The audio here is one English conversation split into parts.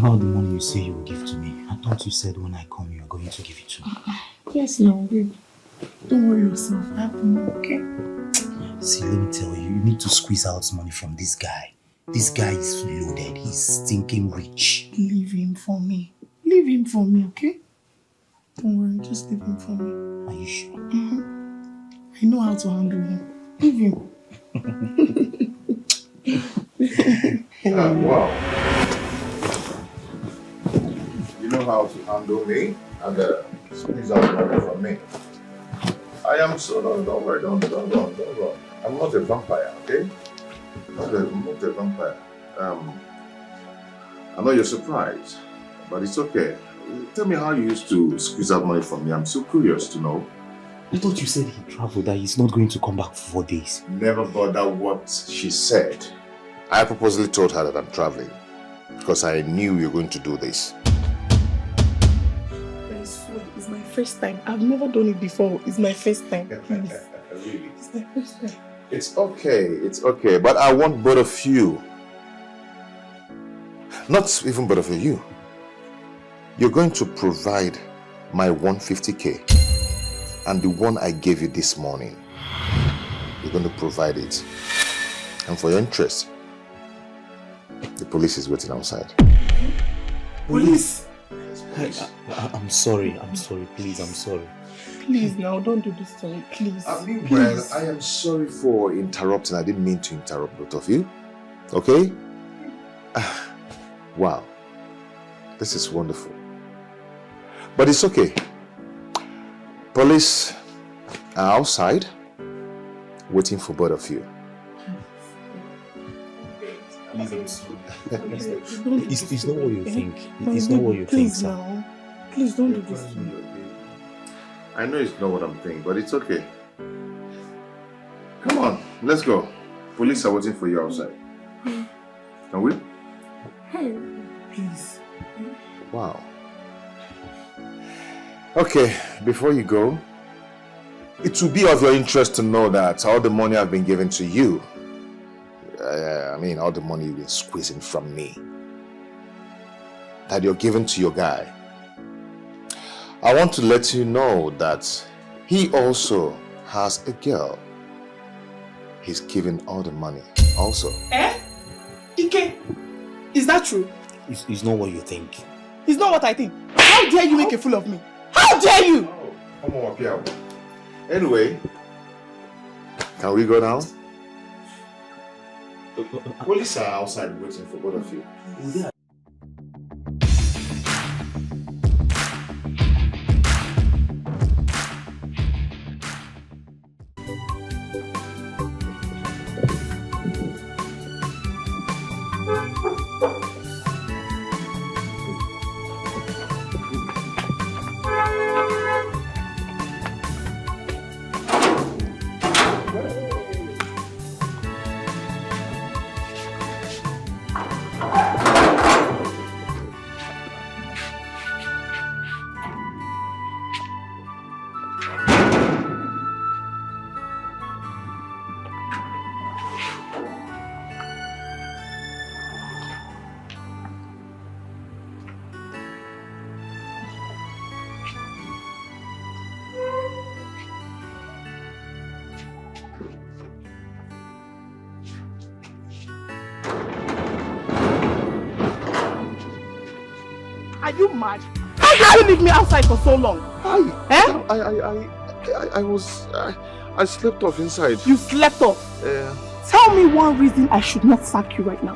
about the money you say you will give to me? I thought you said when I come you are going to give it to me. Yes, no, babe. Don't worry yourself. I have the money, okay? See, let me tell you, you need to squeeze out money from this guy. This guy is loaded. He's stinking rich. Leave him for me. Leave him for me, okay? Don't worry, just leave him for me. Are you sure? I know how to handle him. Leave him. Wow. You know how to handle me and squeeze out money from me. I am so don't worry, don't run. I'm not a vampire, okay? I'm not a vampire. I know you're surprised, but it's okay. Tell me how you used to squeeze out money from me. I'm so curious to know. I thought you said he traveled, that he's not going to come back for 4 days. Never bothered what she said. I purposely told her that I'm traveling because I knew you were going to do this. I swear, it's my first time. I've never done it before. It's my first time. Please. Really? It's my first time. It's okay. But I want both of you. Not even both of you. You're going to provide my 150K and the one I gave you this morning. You're going to provide it. And for your interest, the police is waiting outside. Police? I'm sorry, please, I'm sorry. Please now, don't do this to me, please. Well, I am sorry for interrupting. I didn't mean to interrupt both of you. Okay? Wow. This is wonderful. But it's okay. Police are outside waiting for both of you. Please, I'm sorry. It's not what you think. It's not what you think, sir. Now. Please don't do this to me. I know it's not what I'm thinking, but it's okay. Come on, let's go. Police are waiting for you outside. Can we? Please. Wow. Okay, before you go, it will be of your interest to know that all the money I've been giving to you, all the money you've been squeezing from me, that you're giving to your guy, I want to let you know that he also has a girl. He's giving all the money also. Dikeh, is that true? It's not what you think. It's not what I think. How dare you make a fool of me? How dare you? Come on, Pia. Anyway, can we go now? Police are outside waiting for both of you. Yeah. Are you mad? How dare you leave me outside for so long? I slept off inside. You slept off? Tell me one reason I should not sack you right now.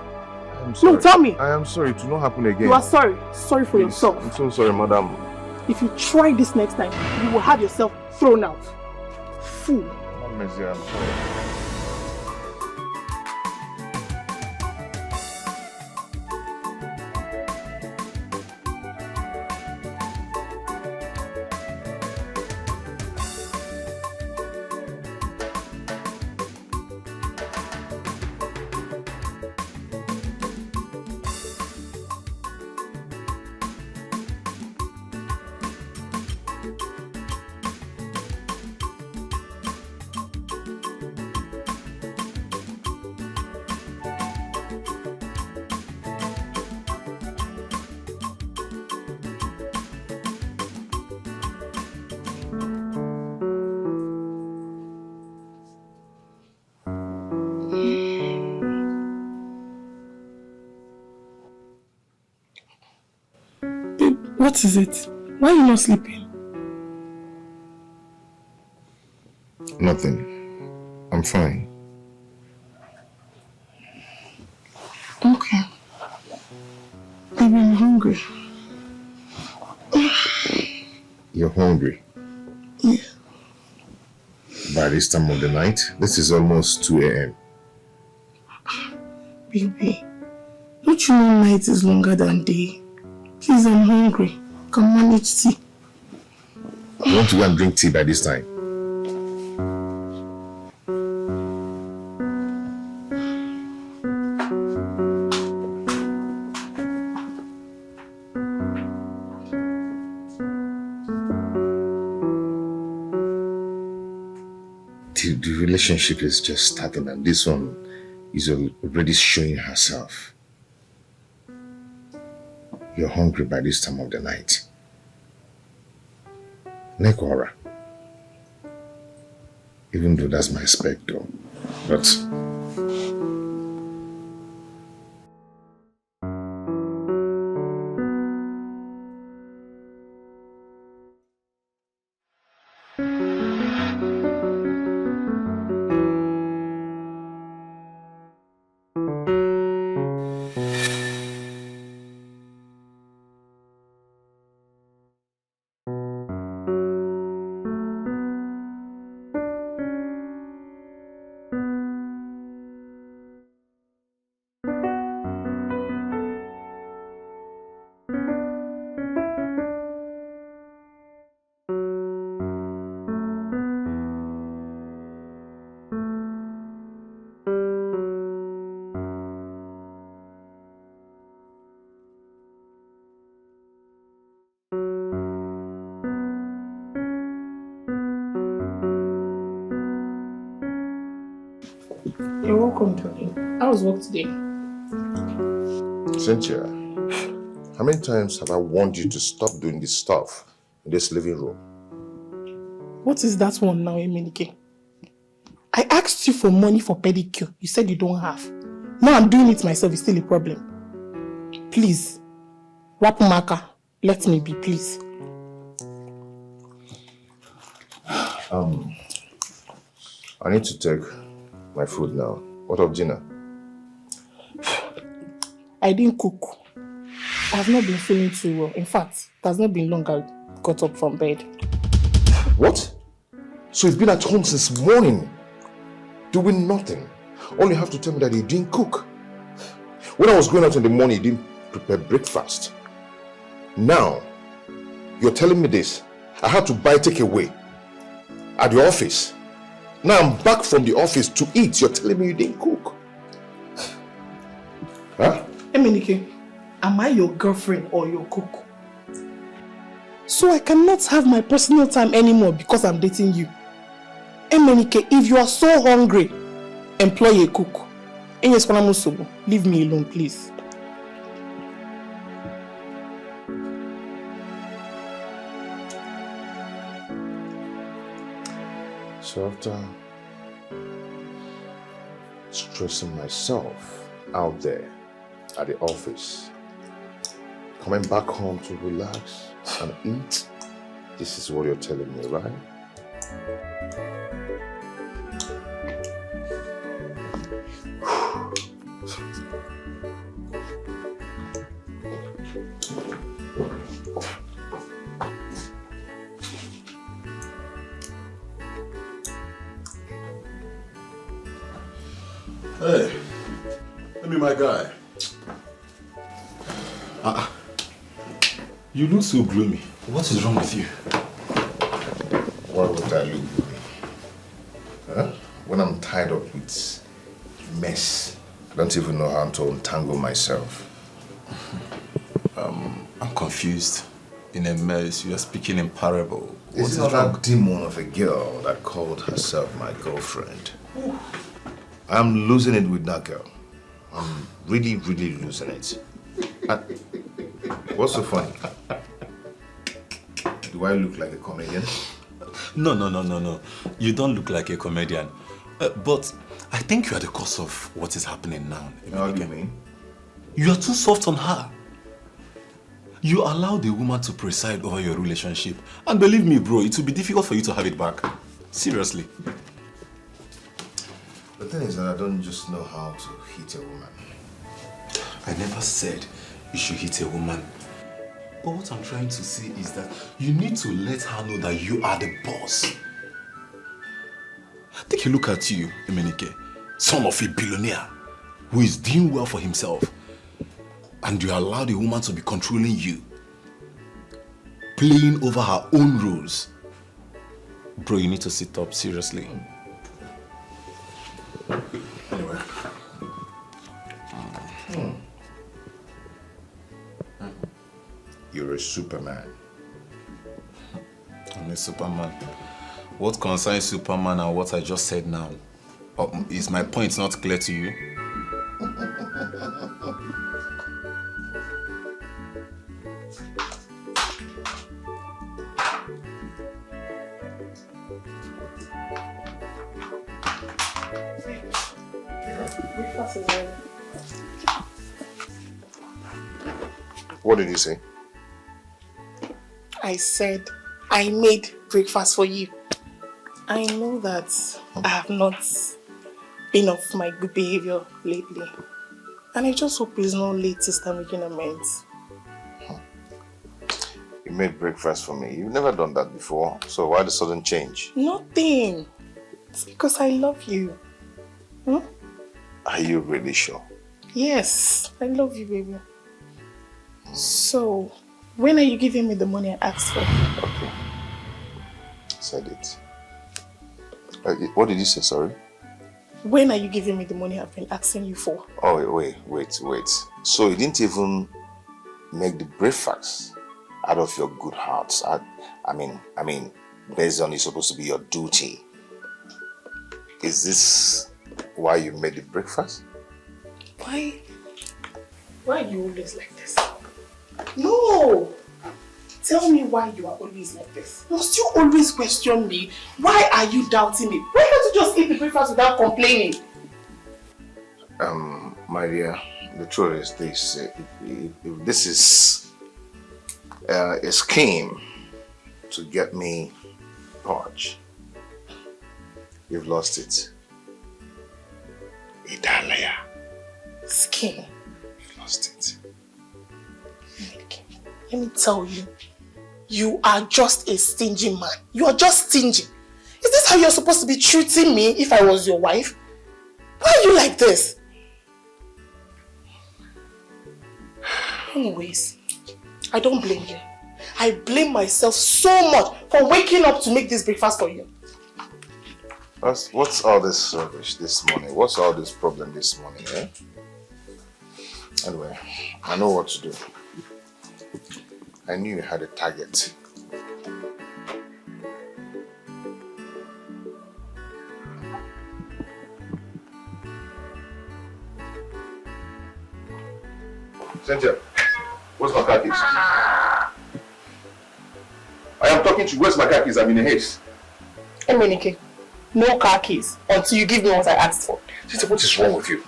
I'm sorry. No, tell me. I am sorry. It will not happen again. You are sorry. Sorry for yourself. I'm so sorry, madam. If you try this next time, you will have yourself thrown out. Fool. I'm sorry. What is it? Why are you not sleeping? Nothing. I'm fine. Okay. Baby, I'm hungry. You're hungry? Yeah. By this time of the night? This is almost 2 a.m. Baby, don't you know night is longer than day? Please, I'm hungry. Can manage tea. You want to go and drink tea by this time? The relationship is just starting and this one is already showing herself. You're hungry by this time of the night. Nekora. Even though that's my spec though. But You're welcome, darling. How was work today? Cynthia, how many times have I warned you to stop doing this stuff in this living room? What is that one now, Emenike? I asked you for money for pedicure. You said you don't have. Now I'm doing it myself. It's still a problem. Please. Wapumaka. Let me be, please. I need to take my food now. What of dinner? I didn't cook. I have not been feeling too well. In fact, it has not been long I got up from bed. What? So you've been at home since morning, doing nothing. All you have to tell me that you didn't cook. When I was going out in the morning, you didn't prepare breakfast. Now, you're telling me this. I had to buy takeaway at the office. Now I'm back from the office to eat. You're telling me you didn't cook. Huh? Emenike, am I your girlfriend or your cook? So I cannot have my personal time anymore because I'm dating you. Emenike, if you are so hungry, employ a cook. Leave me alone, please. So after stressing myself out there at the office, coming back home to relax and eat, this is what you're telling me, right? Hey, let me my guy. You look so gloomy. What is wrong with you? Why would I look gloomy? Huh? When I'm tied up with mess, I don't even know how to untangle myself. I'm confused. In a mess, you are speaking in parable. This is not that demon of a girl that called herself my girlfriend. I'm losing it with that girl. I'm really, really losing it. What's so funny? Do I look like a comedian? No. You don't look like a comedian. But I think you are the cause of what is happening now. How do you mean? You are too soft on her. You allowed a woman to preside over your relationship. And believe me, bro, it will be difficult for you to have it back. Seriously. The thing is that I don't just know how to hit a woman. I never said you should hit a woman. But what I'm trying to say is that you need to let her know that you are the boss. Take a look at you, Emenike, son of a billionaire who is doing well for himself. And you allowed a woman to be controlling you, playing over her own rules. Bro, you need to sit up, seriously. Anyway. You're a Superman. I'm a Superman. What concerns Superman and what I just said now? Is my point not clear to you? What did you say? I said I made breakfast for you. I know that I have not been of my good behavior lately. And I just hope it's not late to start making amends. You made breakfast for me. You've never done that before. So why the sudden change? Nothing. It's because I love you. Are you really sure? Yes, I love you, baby. So, when are you giving me the money I asked for? Okay. Said it. What did you say, sorry? When are you giving me the money I've been asking you for? Oh, wait. So you didn't even make the breakfast out of your good hearts. I mean, based on it's supposed to be your duty. Is this why you made the breakfast? Why are you always like this? No! Tell me why you are always like this. Must you always question me? Why are you doubting me? Why can't you just eat the breakfast without complaining? My dear, the truth is this. If this is a scheme to get me purged, you've lost it. Italia. Scheme? You've lost it. Let me tell you, you are just a stingy man. You are just stingy. Is this how you're supposed to be treating me if I was your wife? Why are you like this? Anyways, I don't blame you. I blame myself so much for waking up to make this breakfast for you. What's all this rubbish this morning? What's all this problem this morning, eh? Anyway, I know what to do. I knew you had a target. Cynthia, where's my car keys? I am talking to you. Where's my car keys? I'm in a haste. Emenike, no car keys until you give me what I asked for. Cynthia, what is wrong with you?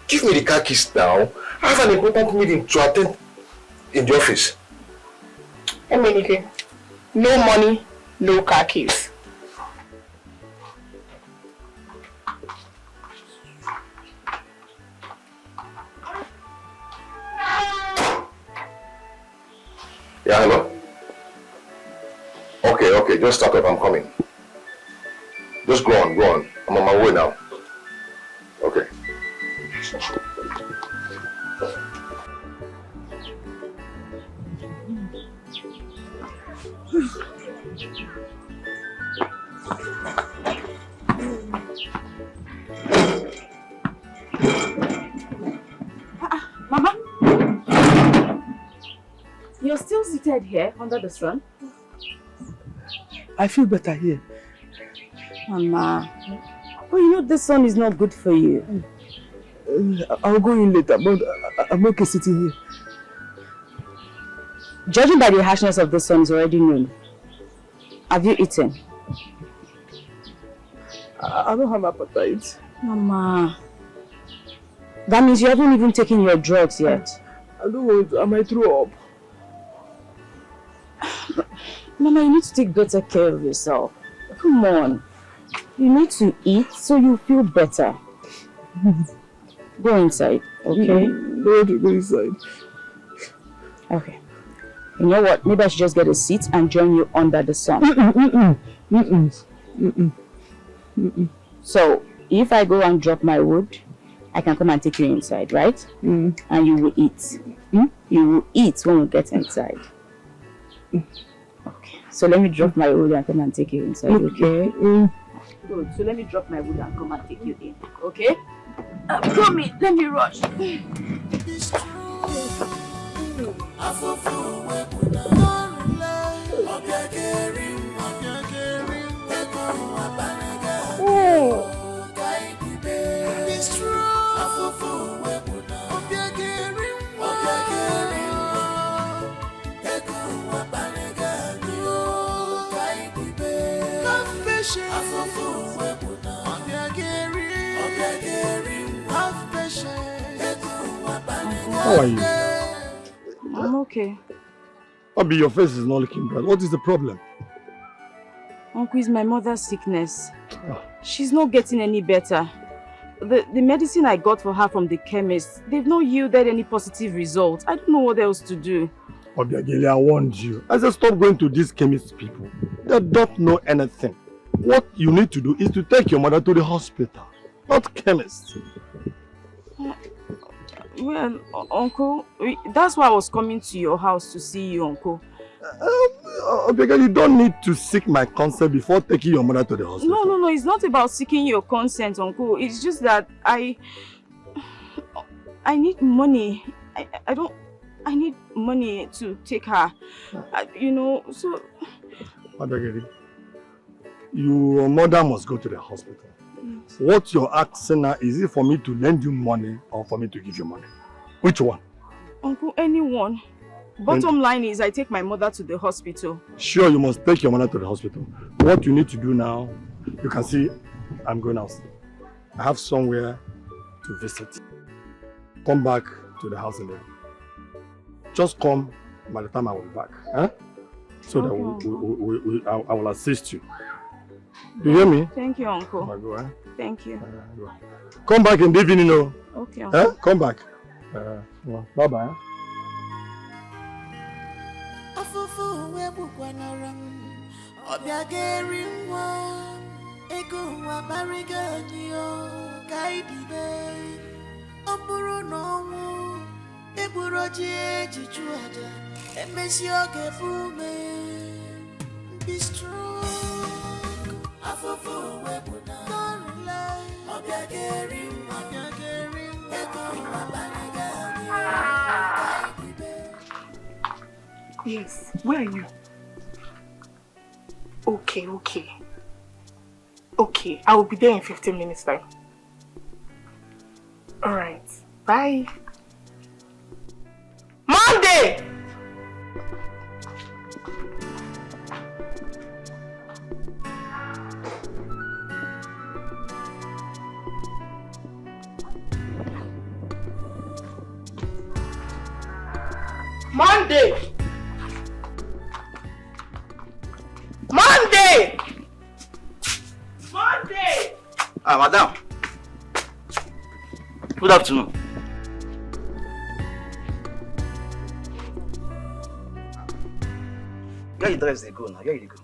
Give me the car keys now. I have an important meeting to attend in the office. Emenike, no money, no car keys. Yeah, hello? Okay, just start up, I'm coming. Just go on. I'm on my way now. Okay. Mama, you're still seated here under the sun? I feel better here. Mama, but you know this sun is not good for you. I'll go in later, but I'm okay sitting here. Judging by the harshness of the sun is already noon. Have you eaten? I don't have appetite. Mama, that means you haven't even taken your drugs yet. I don't want to. I might throw up. Mama, you need to take better care of yourself. Come on. You need to eat so you feel better. Go inside, okay? Go inside. Okay. You know what? Maybe I should just get a seat and join you under the sun. So, if I go and drop my wood, I can come and take you inside, right? And you will eat. You will eat when we get inside. Okay. So let me drop my wood and come and take you inside, okay? Good. So let me drop my wood and come and take you in, okay? Come in. Let me rush. How are you? I'm okay. Abi, your face is not looking bright. What is the problem? Uncle, it's my mother's sickness. She's not getting any better. The medicine I got for her from the chemist, they've not yielded any positive results. I don't know what else to do. Obiageli, I warned you. I said stop going to these chemist people. They don't know anything. What you need to do is to take your mother to the hospital, not chemist. Well, Uncle, that's why I was coming to your house to see you, Uncle. Obiageli, you don't need to seek my consent before taking your mother to the hospital. No, it's not about seeking your consent, Uncle. It's just that I need money. I need money to take her. You know, so... Obiageli, your mother must go to the hospital. Yes. What you're asking now, is it for me to lend you money or for me to give you money? Which one? Uncle, anyone. Bottom line is I take my mother to the hospital. Sure, you must take your mother to the hospital. What you need to do now, you can see I'm going out. I have somewhere to visit. Come back to the house in there. Just come by the time I will be back. Huh? So okay, that I will assist you. Do you hear me? Thank you, Uncle. Go, eh? Thank you. Go. Come back in the evening, you know. Okay, Uncle. Eh? Come back. Bye-bye. Be strong. Yes, where are you? Okay, I will be there in 15 minutes time. Alright, bye. Monday! Monday! Madam. Good afternoon. Where you dress they go now? Where you go?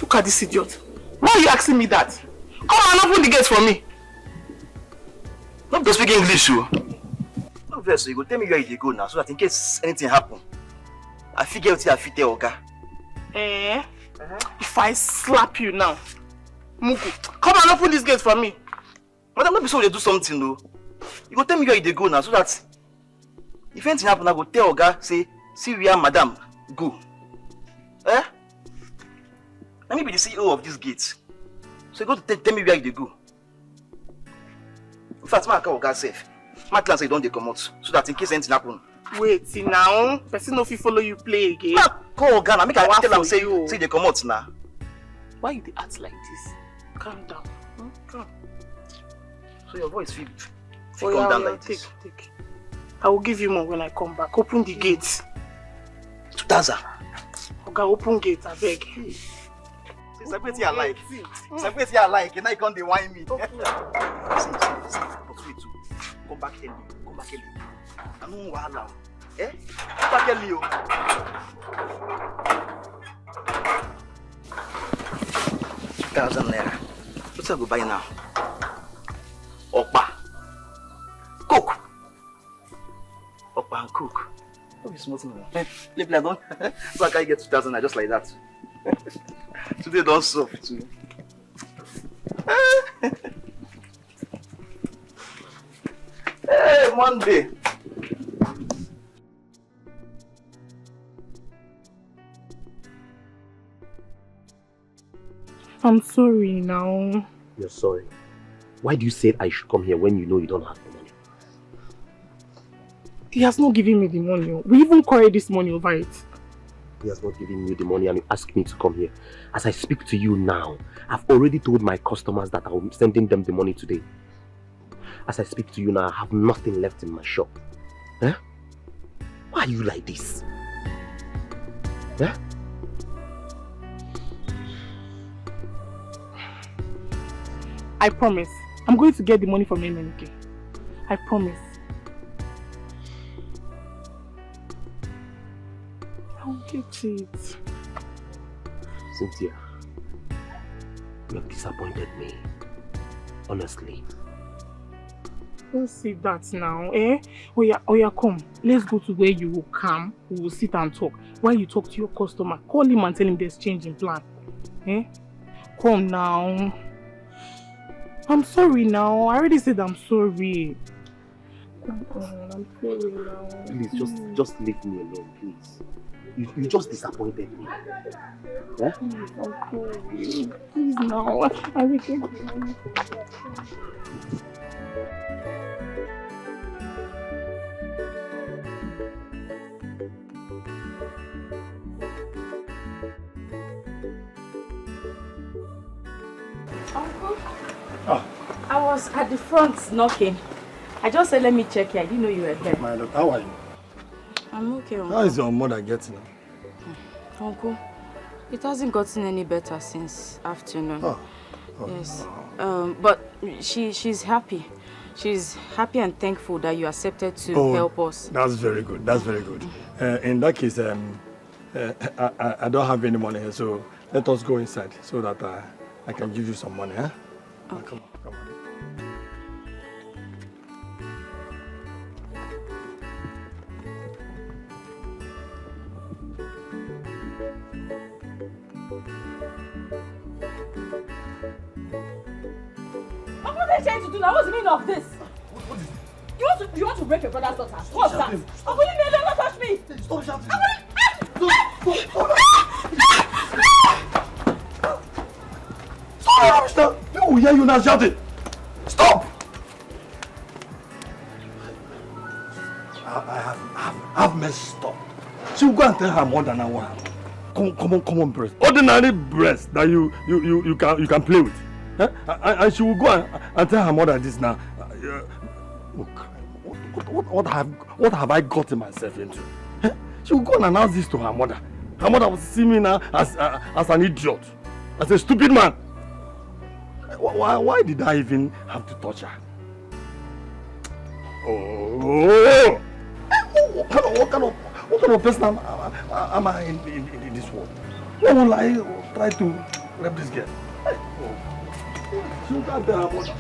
Look at this idiot. Why are you asking me that? Come and open the gate for me. Don't go speak English, you. No verse, so you go tell me where you go now, so that in case anything happen, I figure out I fit there, okay? If I slap you now, Mugu, come and open this gate for me. Madam, not be so they do something though. You go tell me where you go now, so that if anything happen, I go tell Oga, say, see where Madam go. Eh? Let me be the CEO of this gate. So you go to tell me where you go. In fact, my Oga safe. My class say don't they come out, so that in case anything happen. Wait, see now, person no fit follow you play again. Nah, call Oga now, make I tell them say they come out now. Why you act like this? Calm down. Calm. So your voice feel come down like this. Take. I will give you more when I come back. Open the gates. 2000. Okay, open gate, I beg. Separate your like. Separate your like. And now you can't whine me. See. But wait too. Come back early. I don't want to eh? Come back early. 2,000 naira. What's I go buy now? Okpa. Cook. Okpa and cook. Don't be smart now. Leave me alone. So I can't get 2,000 naira just like that. Today don't soft too. Hey, Monday. I'm sorry now. You're sorry. Why do you say I should come here when you know you don't have the money? He has not given me the money. We even quarreled this morning over it. He has not given me the money and you asked me to come here. As I speak to you now, I've already told my customers that I will be sending them the money today. As I speak to you now, I have nothing left in my shop. Eh? Why are you like this? Eh? I promise. I'm going to get the money from MNK. I promise. I'll get it. Cynthia, you have disappointed me. Honestly. Don't say that now, eh? Oya, come. Let's go to where you will come. We will sit and talk. While you talk to your customer, call him and tell him there's change in plan. Eh? Come now. I'm sorry now. I already said I'm sorry. Come on, I'm sorry now. Please, just leave me alone, please. You just disappointed me. Eh? Please, I'm sorry. Please now. I will take the money. Uncle? Ah. I was at the front knocking. I just said let me check here. I didn't know you were there. My daughter, how are you? I'm okay, Uncle. How is your mother getting? Uncle, it hasn't gotten any better since afternoon. Oh. Yes. But she's happy. She's happy and thankful that you accepted to help us. That's very good. That's very good. In that case, I don't have any money here, so let us go inside so that I can give you some money. Huh? Okay. Come on. What are you trying to do now? What's the meaning of this? What is it? You want to break your brother's daughter? What's that? I'm willing to don't touch me! Stop shouting! Stop! People will hear you now shouting! Stop! I have messed up. She will go and tell her mother now what happened. Come on, breast. Ordinary breast that you can play with. Huh? And she will go and tell her mother this now. What have I gotten myself into? Huh? She will go and announce this to her mother. Her mother will see me now as an idiot, as a stupid man. Why did I even have to touch her? Oh! What kind of person am I in this world? Why will I try to rape this girl? She can't tell her mother.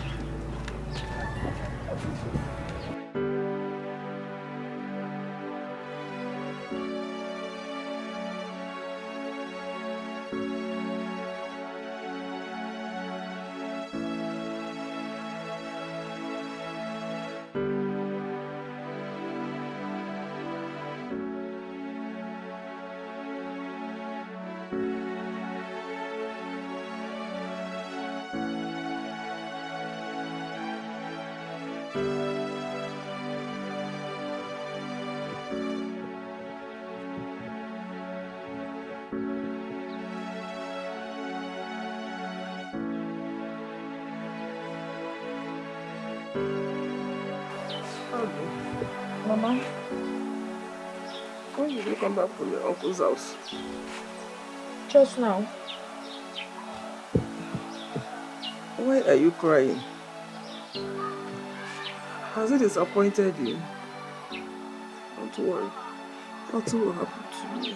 Mama, when did you come back from your uncle's house? Just now. Why are you crying? Has it disappointed you? Don't worry. Nothing will happen to me.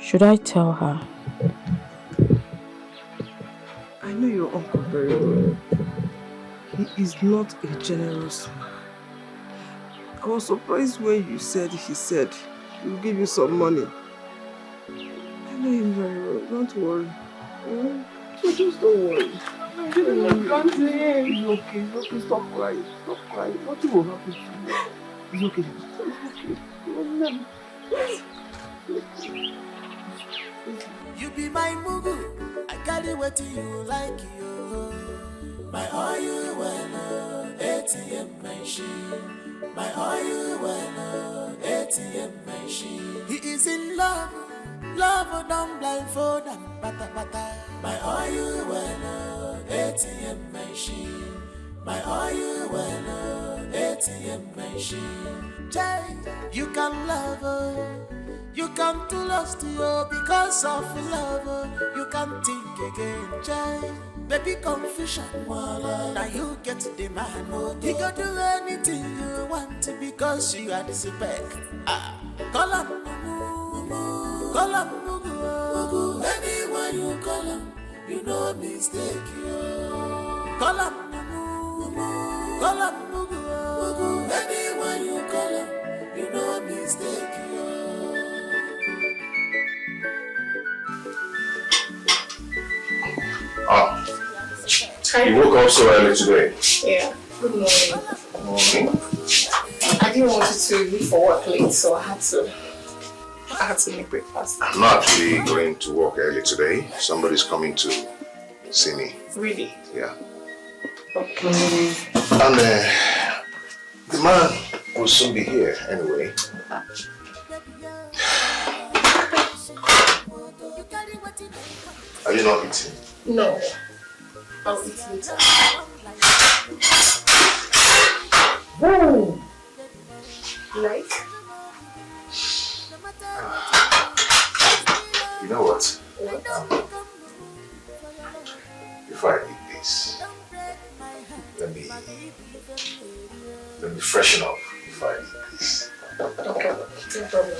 Should I tell her? I know your uncle very well. He is not a generous man. I was surprised when you said he will give you some money. I know him very well. Don't worry. So just don't worry. I'm giving my gun to him. It's okay. It's okay. Stop crying. Stop crying. Nothing will happen to you. It's okay. It's okay. You be my mugu. I carry what you like you. My oil well, ATM machine. My oil well, ATM machine. He is in love. Love don't blindfold and pata. My oil well, ATM machine. My oil well, ATM machine. Jay, you can love her. You come to lost to you because of love. You can think again, Jay. Baby confusion, now you get the man. He can do anything you want because you are the spec. Call him, call him, anyone you call him, you know mistake. Call him, anyone you call him, you know mistake. You woke up so early today. Yeah. Good morning. Morning. I didn't want you to leave for work late, so I had to make breakfast. I'm not actually going to work early today. Somebody's coming to see me. Really? Yeah. Okay. And the man will soon be here anyway. Are you not eating? No. I'll eat later. Whoa! Like? You know what? What? Before I eat this, let me freshen up before I eat this. Okay, no problem.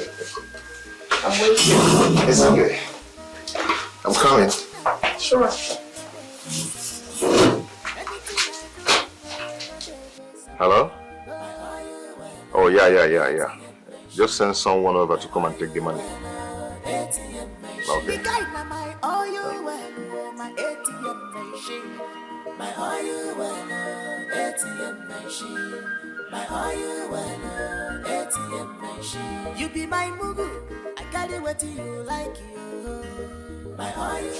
I'm waiting. It's okay. I'm coming. Sure. Hello? Oh, yeah. Just send someone over to come and take the money. Okay. You be my mugu. I carry what you like you. My oil.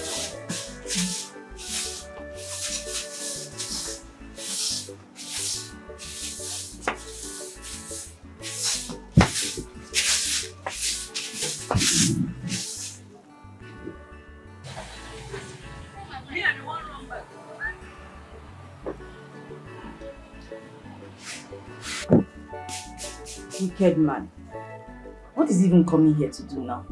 Wicked man. What is he even coming here to do now?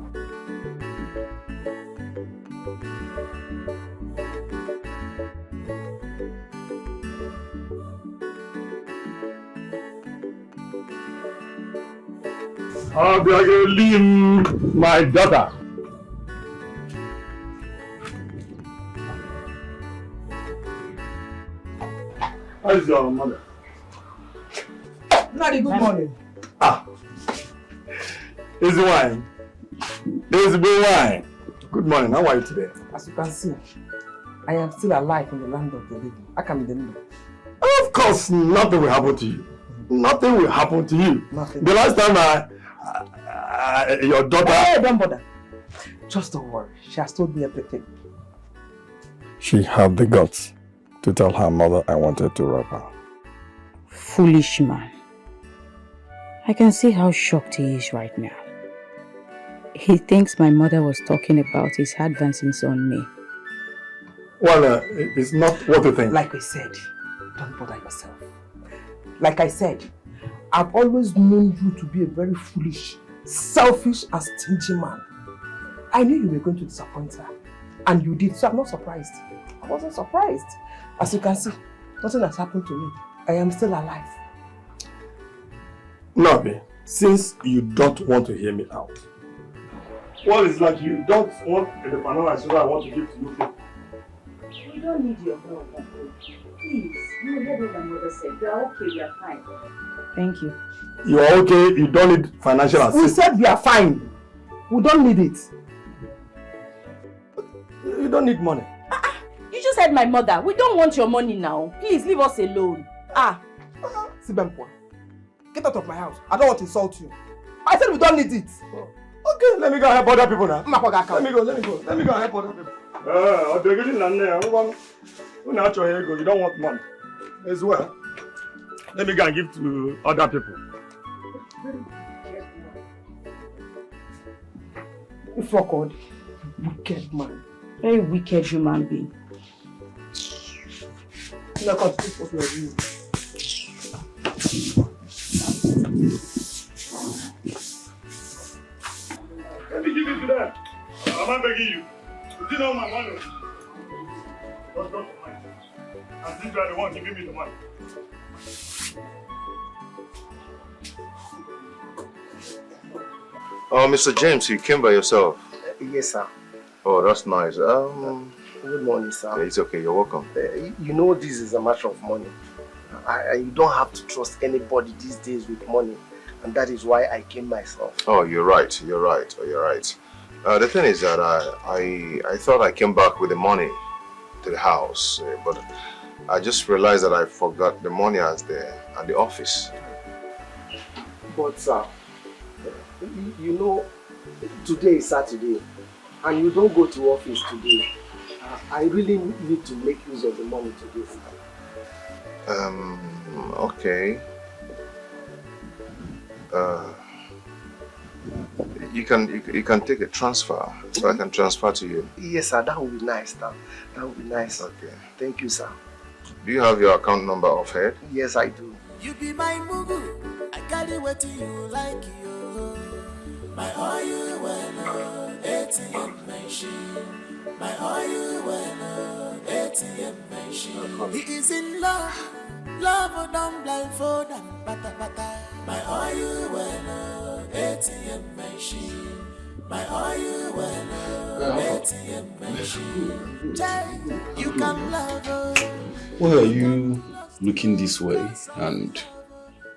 Abiagail, my daughter. How is your mother? Daddy, good morning. Easy wine. Easy wine. Good morning. How are you today? As you can see, I am still alive in the land of the living. I can be the living. Of course, nothing will happen to you. Nothing will happen to you. Nothing. The last time your daughter... Hey, don't bother. Just don't worry. She has told me everything. She had the guts to tell her mother I wanted to rob her. Foolish man. I can see how shocked he is right now. He thinks my mother was talking about his advances on me. Well, it's not what you think. Like I said, don't bother yourself. Like I said, I've always known you to be a very foolish Selfish and stingy man. I knew you were going to disappoint her. And you did, so I'm not surprised. I wasn't surprised. As you can see, nothing has happened to me. I am still alive. Nabi, since you don't want to hear me out, well, it's like you don't want the banana sugar I want to give to you people. We don't need your help. Please, you heard what my mother said. We are okay, we are fine. Thank you. You are okay, you don't need financial assistance. We said we are fine. We don't need it. You don't need money. You just said my mother. We don't want your money now. Please leave us alone. Sibempo, get out of my house. I don't want to insult you. I said we don't need it. Okay, let me go and help other people now. Let me go and help other people. You don't want money. As well. Let me go and give to other people. You fuck wicked man. Very wicked human being. Let me give it to them. I'm not begging you. You didn't know my money. Just drop the money. And since you are the one giving me the money. Oh, Mr. James, you came by yourself. Yes, sir. Oh, that's nice. Good morning, sir. Yeah, it's okay. You're welcome. You know this is a matter of money. You don't have to trust anybody these days with money. And that is why I came myself. Oh, you're right. You're right. Oh, you're right. The thing is that I thought I came back with the money to the house, but I just realized that I forgot the money at the office. But sir, you know, today is Saturday, and you don't go to office today. I really need to make use of the money today, sir. Okay. You can take a transfer, so I can transfer to you. Yes, sir. That would be nice, sir. That would be nice. Okay. Thank you, sir. Do you have your account number offhand? Yes, I do. You be my mugu, I carry what you like you. My oil well, ATM machine. My oil well, ATM machine. He is in love, love don't blindfold and bata bata. My oil well, ATM machine. My oil well, ATM machine. You can love. Why are you looking this way and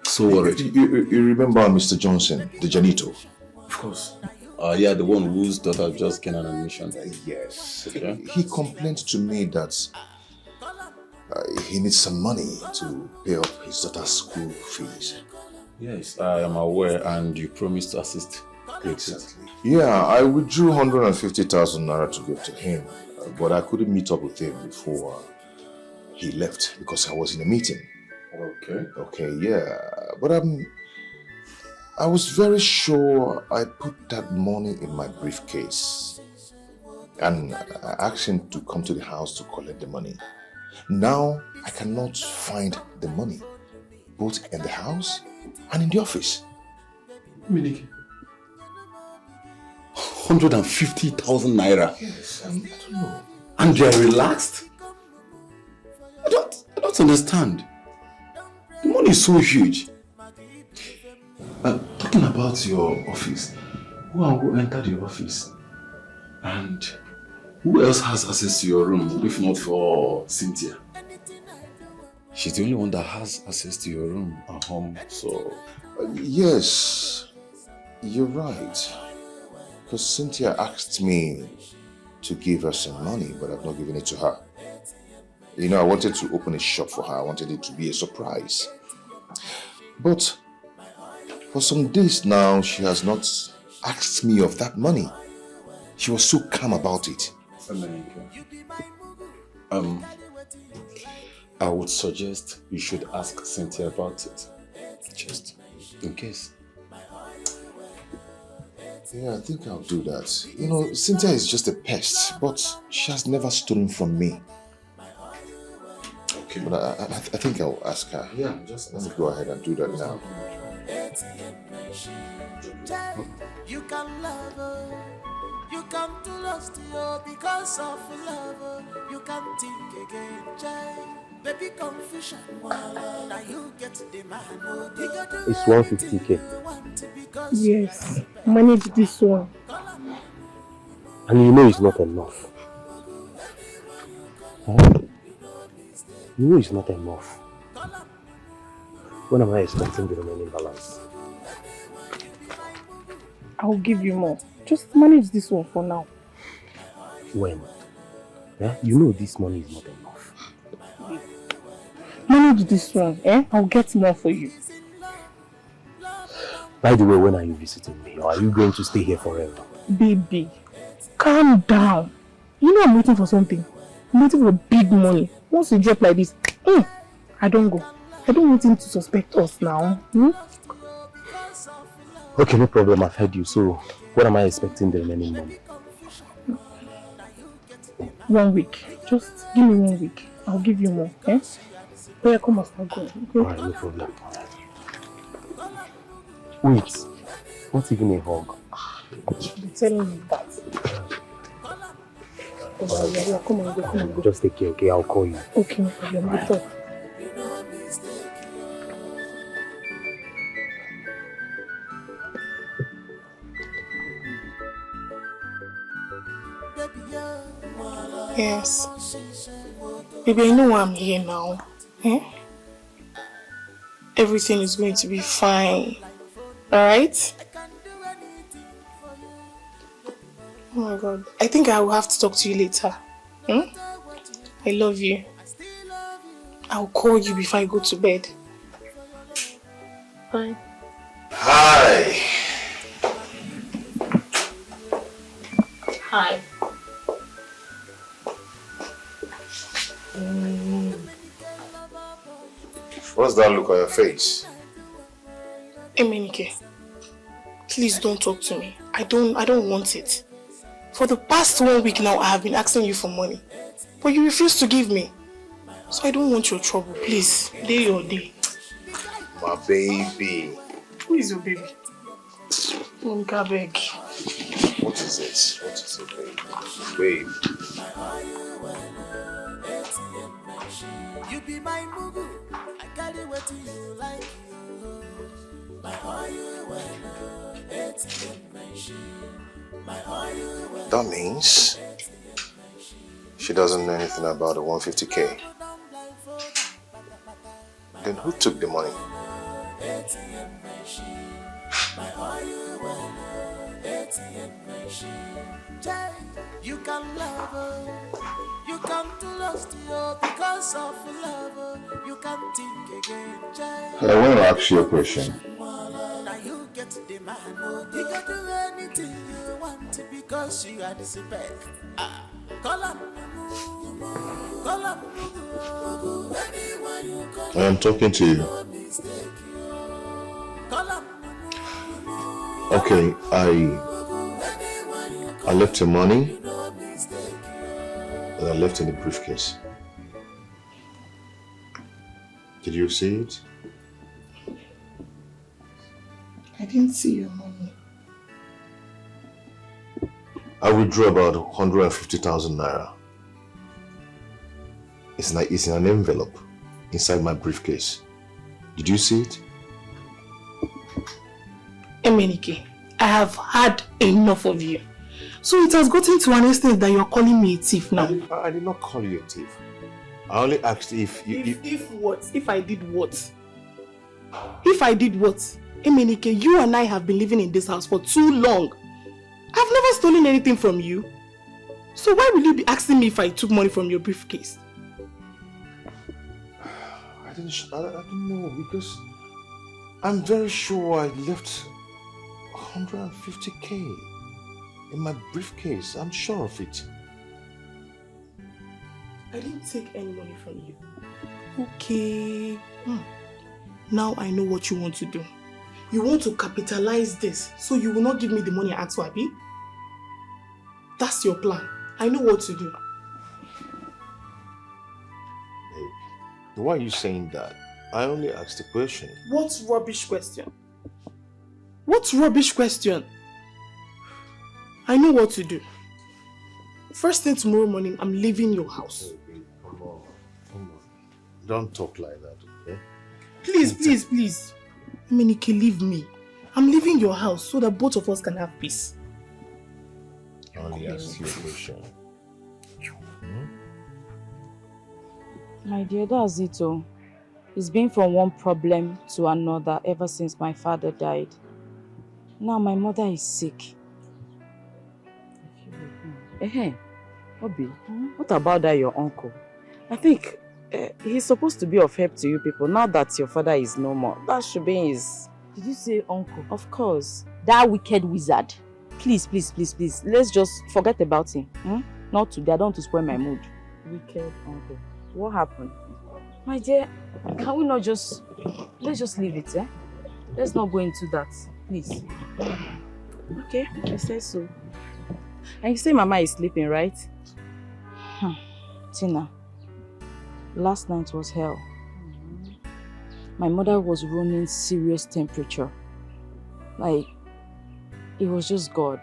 so worried? You remember Mr. Johnson, the janitor? Of course. Yeah, the one whose daughter just gained an admission. Yes. Okay. He complained to me that he needs some money to pay up his daughter's school fees. Yes, I am aware, and you promised to assist. Exactly. Yeah, I withdrew 150,000 naira to give to him, but I couldn't meet up with him before he left because I was in a meeting. Okay. Okay, yeah, but I was very sure I put that money in my briefcase, and I asked him to come to the house to collect the money. Now I cannot find the money, both in the house and in the office. Miniki, 150,000 naira. Yes, I don't know. And they are relaxed? I don't understand. The money is so huge. Talking about your office, who entered your office? And who else has access to your room, if not for Cynthia? She's the only one that has access to your room at home, so... Yes, you're right. Because Cynthia asked me to give her some money, but I've not given it to her. You know, I wanted to open a shop for her. I wanted it to be a surprise. But for some days now, she has not asked me of that money. She was so calm about it. I would suggest you should ask Cynthia about it. Just in case. Yeah, I think I'll do that. You know, Cynthia is just a pest, but she has never stolen from me. Okay. But I think I'll ask her. Yeah, just Let me go ahead and do that now. ATM machine. You can love her. You come to lost you because of love. You can think again, child. Baby confusion. Now you get the man. It's 150k. Yes, manage this one. And you know it's not enough. Huh? You know it's not enough. When am I expecting the remaining balance? I'll give you more. Just manage this one for now. When? Yeah? You know this money is not enough. Manage this one, eh? I'll get more for you. By the way, when are you visiting me? Or are you going to stay here forever? Baby, calm down. You know I'm waiting for something. I'm waiting for big money. Once you drop like this, I don't go. I don't want him to suspect us now. Okay, no problem. I've heard you. So, when am I expecting the remaining money? 1 week. Just give me 1 week. I'll give you more, eh? Where come and start going, okay? Alright, no problem. Wait. Not even a hug. You're telling me that. Yeah, come on, go. Just take care, okay? I'll call you. Okay, no problem. We'll talk. Yes. Baby, I know why I'm here now. Eh? Everything is going to be fine. Alright? Oh my God. I think I will have to talk to you later. I love you. I'll call you before I go to bed. Bye. Hi. Hi. What's that look on your face? Emenike, please don't talk to me. I don't want it. For the past 1 week now, I have been asking you for money, but you refuse to give me. So I don't want your trouble. Please, day your day. My baby. Who is your baby? Monica, beg. What is it? What is it, baby? Babe. You be my mugu. I carry what you like. My oil ATM machine. My oil. That means she doesn't know anything about the 150k. Then who took the money? ATM machine. My oil ATM machine. You can love her. You come to lost you because of love. You can think again. I want to ask you a question. Now you get the man. You can do anything you want because you are the spec. Call up. I am talking to you. Okay, I left your money and I left in the briefcase. Did you see it? I didn't see your money. I withdrew about 150,000 naira. It's in an envelope inside my briefcase. Did you see it? Emenike, I have had enough of you. So it has gotten to an extent that you're calling me a thief now. I did not call you a thief. I only asked if you... If what? If I did what? If I did what? Emenike, you and I have been living in this house for too long. I've never stolen anything from you. So why will you be asking me if I took money from your briefcase? I don't know, because I'm very sure I left 150k in my briefcase. I'm sure of it. I didn't take any money from you. Okay. Now I know what you want to do. You want to capitalize this so you will not give me the money I asked for, Abi? That's your plan. I know what to do. Hey, why are you saying that? I only asked a question. What rubbish question? What rubbish question? I know what to do. First thing tomorrow morning, I'm leaving your house. Come on. Don't talk like that, okay? Please. Emenike, leave me. I'm leaving your house so that both of us can have peace. I only ask you a question. My dear, that's it all. It's been from one problem to another ever since my father died. Now my mother is sick. Obi, what about that your uncle? I think he's supposed to be of help to you people now that your father is no more. That should be his... Did you say uncle? Of course. That wicked wizard. Please. Let's just forget about him. Not today. I don't want to spoil my mood. Wicked uncle. What happened? My dear, can we not just... Let's just leave it, eh? Let's not go into that, please. Okay, I say so. And you say Mama is sleeping, right? Tina, last night was hell. My mother was running serious temperature. Like, it was just God.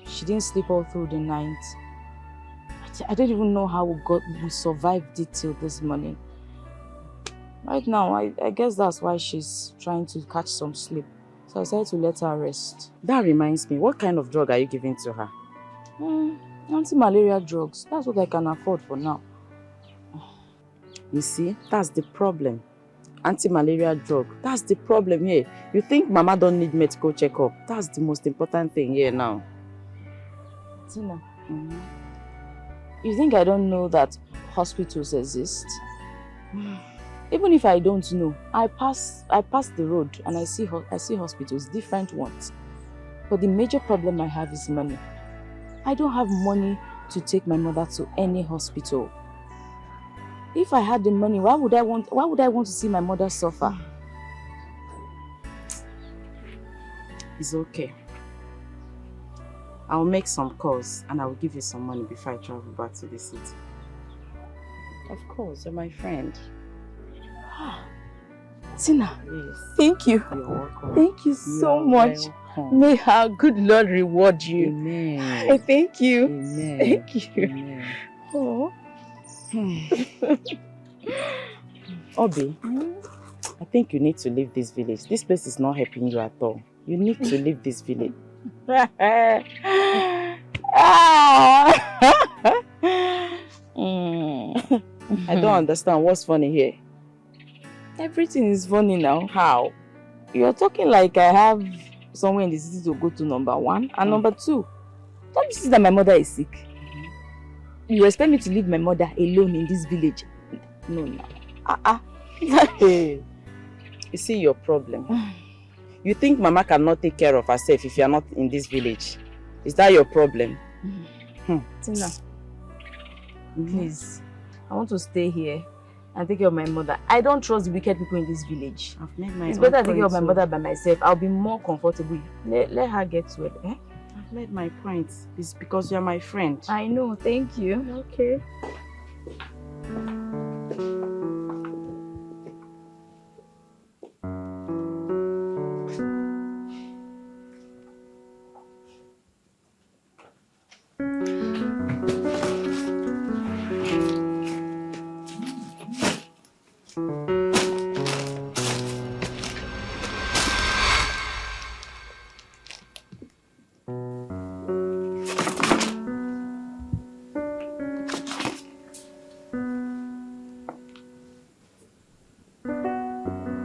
She didn't sleep all through the night. I don't even know how we survived it till this morning. Right now, I guess that's why she's trying to catch some sleep. So I decided to let her rest. That reminds me, what kind of drug are you giving to her? Anti-malaria drugs. That's what I can afford for now. You see, that's the problem. Anti-malaria drug. That's the problem here. You think Mama don't need medical checkup. That's the most important thing here now. Tina, you think I don't know that hospitals exist? Even if I don't know, I pass the road and I see hospitals, different ones. But the major problem I have is money. I don't have money to take my mother to any hospital. If I had the money, why would I want to see my mother suffer? It's okay. I'll make some calls and I'll give you some money before I travel back to the city. Of course, you're my friend. Tina, yes. Thank you. You're welcome. Thank you so much. Welcome. May our good Lord reward you. Amen. I thank you. Amen. Thank you. Amen. Oh. Obi, I think you need to leave this village. This place is not helping you at all. You need to leave this village. I don't understand what's funny here. Everything is funny now. How? You're talking like I have somewhere in the city to go to, number one. And number two, don't you see that my mother is sick? You expect me to leave my mother alone in this village? No. Hey, you see your problem. You think Mama cannot take care of herself if you are not in this village? Is that your problem? Tina, please, I want to stay here and take care of my mother. I don't trust the wicked people in this village. I've made my It's better I take care of my mother by myself. I'll be more comfortable. Let her get to it. Eh? I've made my point. It's because you're my friend. I know, thank you. Okay.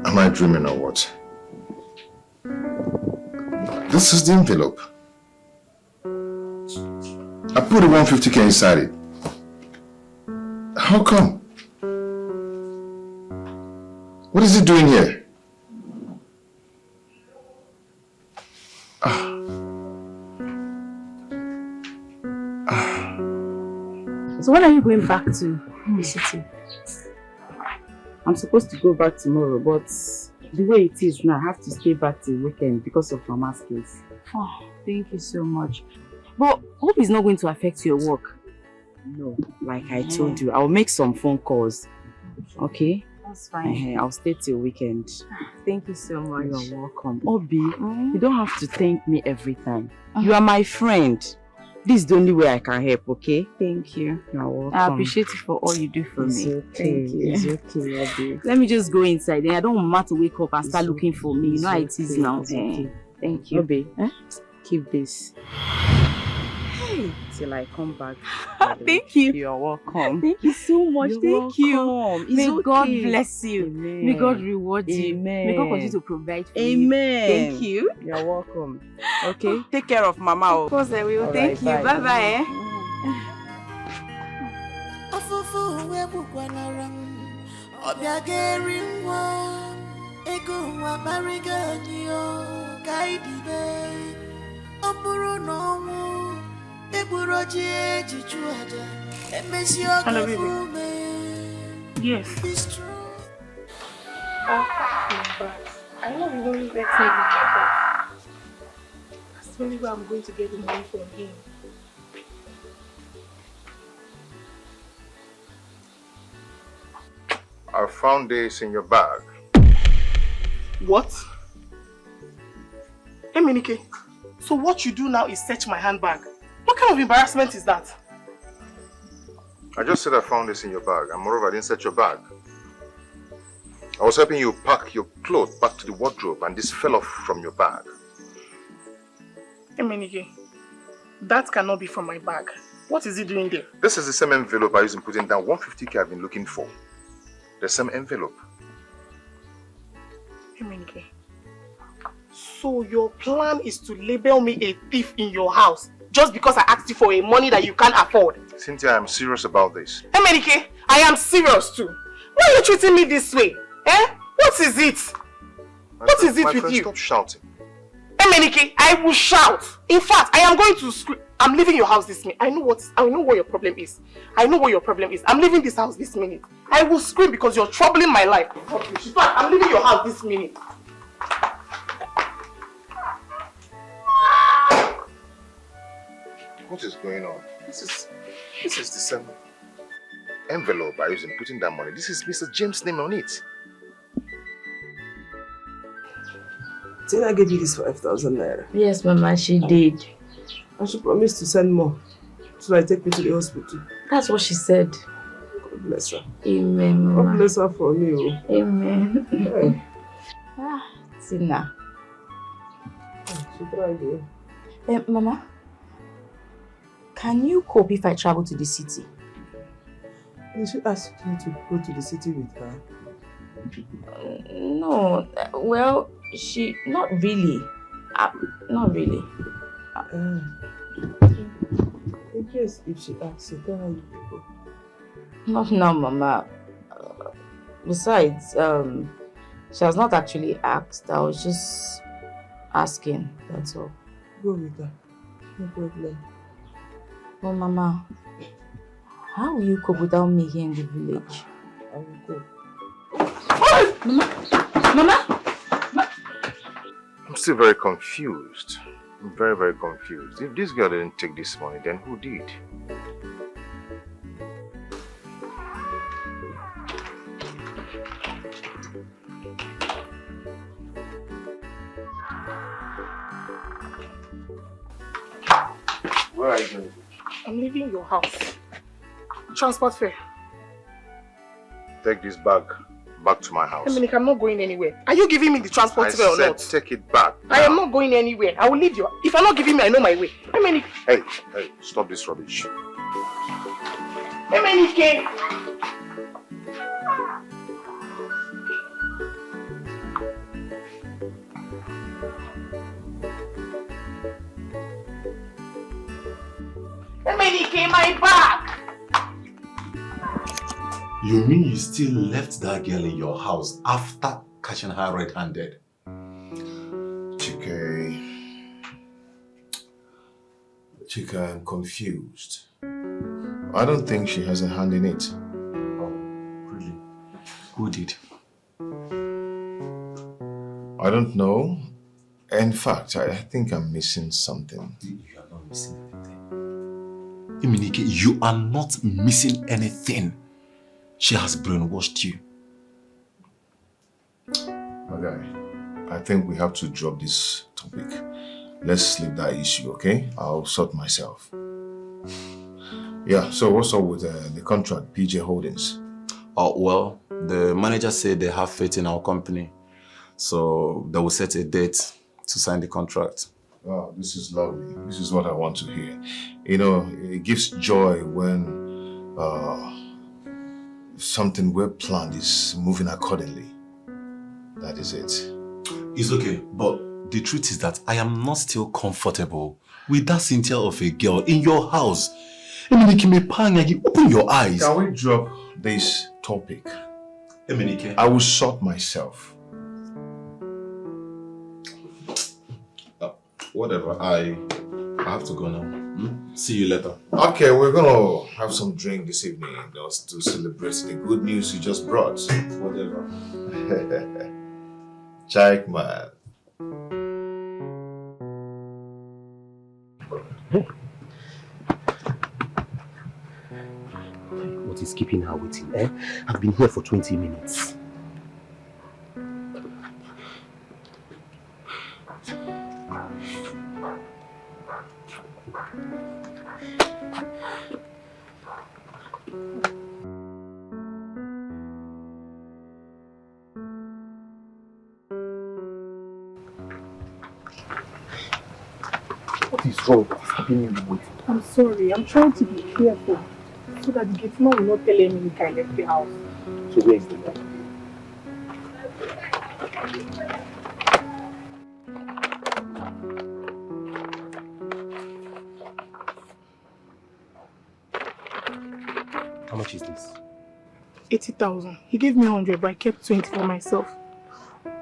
Am I dreaming or what? This is the envelope. I put the 150k inside it. How come? What is it doing here? So when are you going back to the city? I'm supposed to go back tomorrow, but the way it is now, I have to stay back till weekend because of Mama's case. Oh, thank you so much. But hope it's not going to affect your work. No, like I told you, I'll make some phone calls. Okay? That's fine. I'll stay till weekend. Thank you so much. You're welcome. Obi, you don't have to thank me every time. You are my friend. This is the only way I can help, okay? Thank you. You're welcome. I appreciate you for all you do for me. Okay. Thank you. It's okay, Obi. Let me just go inside. Then I don't want Mama to wake up and start looking for me. You know how it is now. Okay. Thank you. Obi, keep this. Till I come back. Thank you. You're welcome. Thank you so much. Thank you. It's May okay. God bless you. Amen. May God reward you. Amen. May God continue to provide for you. Amen. Thank you. You're welcome. Okay. Take care of Mama. Of course I will. All Thank right, you. bye. Bye-bye. Ofufu webu kwanaram obiageri nwa ego nwa bariga niyo kaidibe oburu no mu egburo ji ejichu aja emesi ogafume. Yes. It's true. I know we don't let me get that. That's the only way I'm going to get the money from him. I found this in your bag. What? Hey, Minike, so what you do now is search my handbag. What kind of embarrassment is that? I just said I found this in your bag, and moreover, I didn't search your bag. I was helping you pack your clothes back to the wardrobe, and this fell off from your bag. Hey, Minike, that cannot be from my bag. What is he doing there? This is the same envelope I used in putting down 150k I've been looking for. The same envelope. Hey, Minike, so your plan is to label me a thief in your house just because I asked you for a money that you can't afford? Cynthia, I'm serious about this. Hey, Minike, I am serious too. Why are you treating me this way? Eh? What is it? What is it with you? Stop shouting. Hey, Menike, I will shout. In fact, I am going to scream. I'm leaving your house this minute. I know what your problem is. I know what your problem is. I'm leaving this house this minute. I will scream because you're troubling my life. In fact, I'm leaving your house this minute. What is going on? This is the same envelope I used in putting that money. This is Mr. James' name on it. Tina gave you this 5,000 naira. Yes, Mama, she did. And she promised to send more so I take me to the hospital. That's what she said. God bless her. Amen, Mama. God bless her for me. Oh. Amen. Hey. Tina. She tried, Mama, can you cope if I travel to the city? Did she ask you to go to the city with her? No, well, not really. Not really. In case if she asks you, tell her you will go. Not now, Mama. Besides, she has not actually asked. I was just asking, that's all. Go with her. No problem. Well, Mama, how will you cope without me here in the village? I will go. Mama! I'm still very confused. I'm very, very confused. If this girl didn't take this money, then who did? Where are you going? I'm leaving your house. Transport fare. Take this bag back to my house. Dominic, I'm not going anywhere. Are you giving me the transport fare or not? I said take it back. I am not going anywhere. I will leave you. If you're not giving me, I know my way. Dominic. Hey, stop this rubbish. Dominic. Dominic, my bag. You mean you still left that girl in your house after catching her red-handed? Chika, I'm confused. I don't think she has a hand in it. Oh, really? Who did? I don't know. In fact, I think I'm missing something. You are not missing anything. Iminike, you are not missing anything. She has brainwashed you. guy, I think we have to drop this topic. Let's leave that issue, okay? I'll sort myself. Yeah, so what's up with the contract, PJ Holdings? Oh, well, the manager said they have faith in our company. So they will set a date to sign the contract. Wow, this is lovely. This is what I want to hear. You know, it gives joy when something well planned is moving accordingly. That is it. It's okay, but the truth is that I am not still comfortable with that Cynthia of a girl in your house. Emenike, open your eyes. Can we drop this topic? Emenike. I will sort myself. Whatever, I have to go now. See you later. Okay, we're gonna have some drink this evening just to celebrate the good news you just brought. Whatever. Check, man. What is keeping her waiting, eh? I've been here for 20 minutes. What is wrong? What's keeping you waiting? I'm sorry, I'm trying to be careful so that the gate man will not tell any I left the house. So where is the guy? How much is this? 80,000. He gave me 100, but I kept 20 for myself.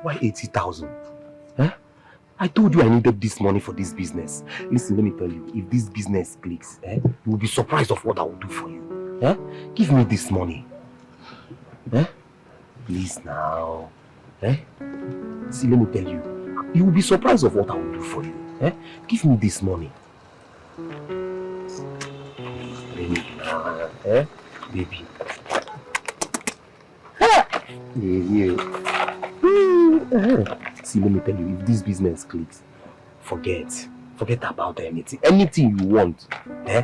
Why 80,000? Eh? I told you I needed this money for this business. Listen, let me tell you, if this business clicks, you will be surprised of what I will do for you. Eh? Give me this money. Eh? Please now. Eh? See, let me tell you, you will be surprised of what I will do for you. Eh? Give me this money. Baby, eh? Baby. Yeah. See, let me tell you, if this business clicks, forget about anything. Anything you want. Eh?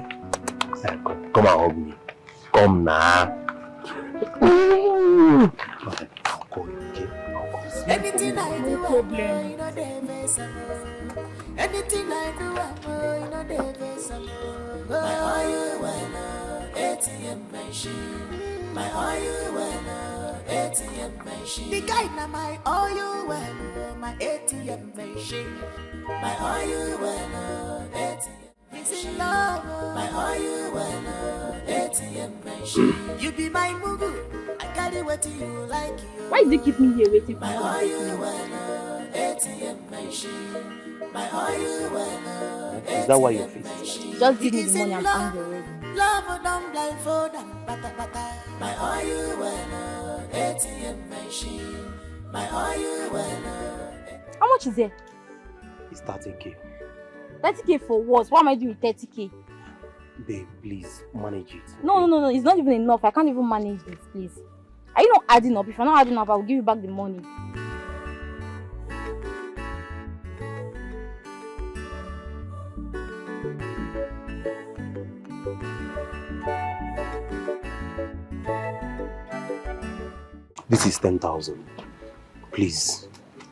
Come and hug me. Come now. I'll call you, okay? I'll call you. Anything I do, you know they face. Anything I do, you know they face. My oil ATM machine. My oil ATM machine. The guy na my oil my ATM machine. My oil ATM. He's in love. My oil ATM machine. You be my mugu. I carry what you like. You. Why do you keep me here waiting for my oil ATM machine. My oil Is that why you're facing? Just give me the money, I'm angry already. Love don't blindfold and pata. My oil ATM machine. My oil How much is it? It's 30K. 30K for what? What am I doing with 30K? Babe, please, manage it. Okay? No, it's not even enough. I can't even manage this, please. Are you not adding up? If you're not adding up, I will give you back the money. This is 10,000. Please,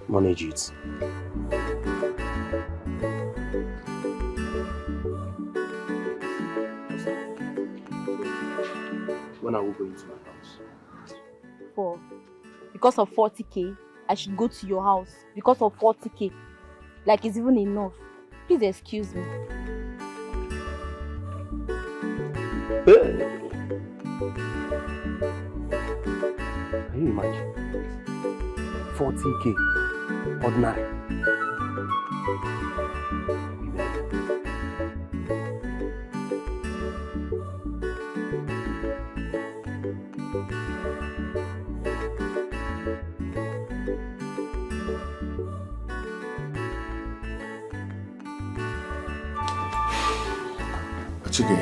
manage it. When are we going to my house? Because of 40K, I should go to your house. Because of 40K. Like it's even enough. Please excuse me. Can you imagine? 40K. Ordinary. It's okay.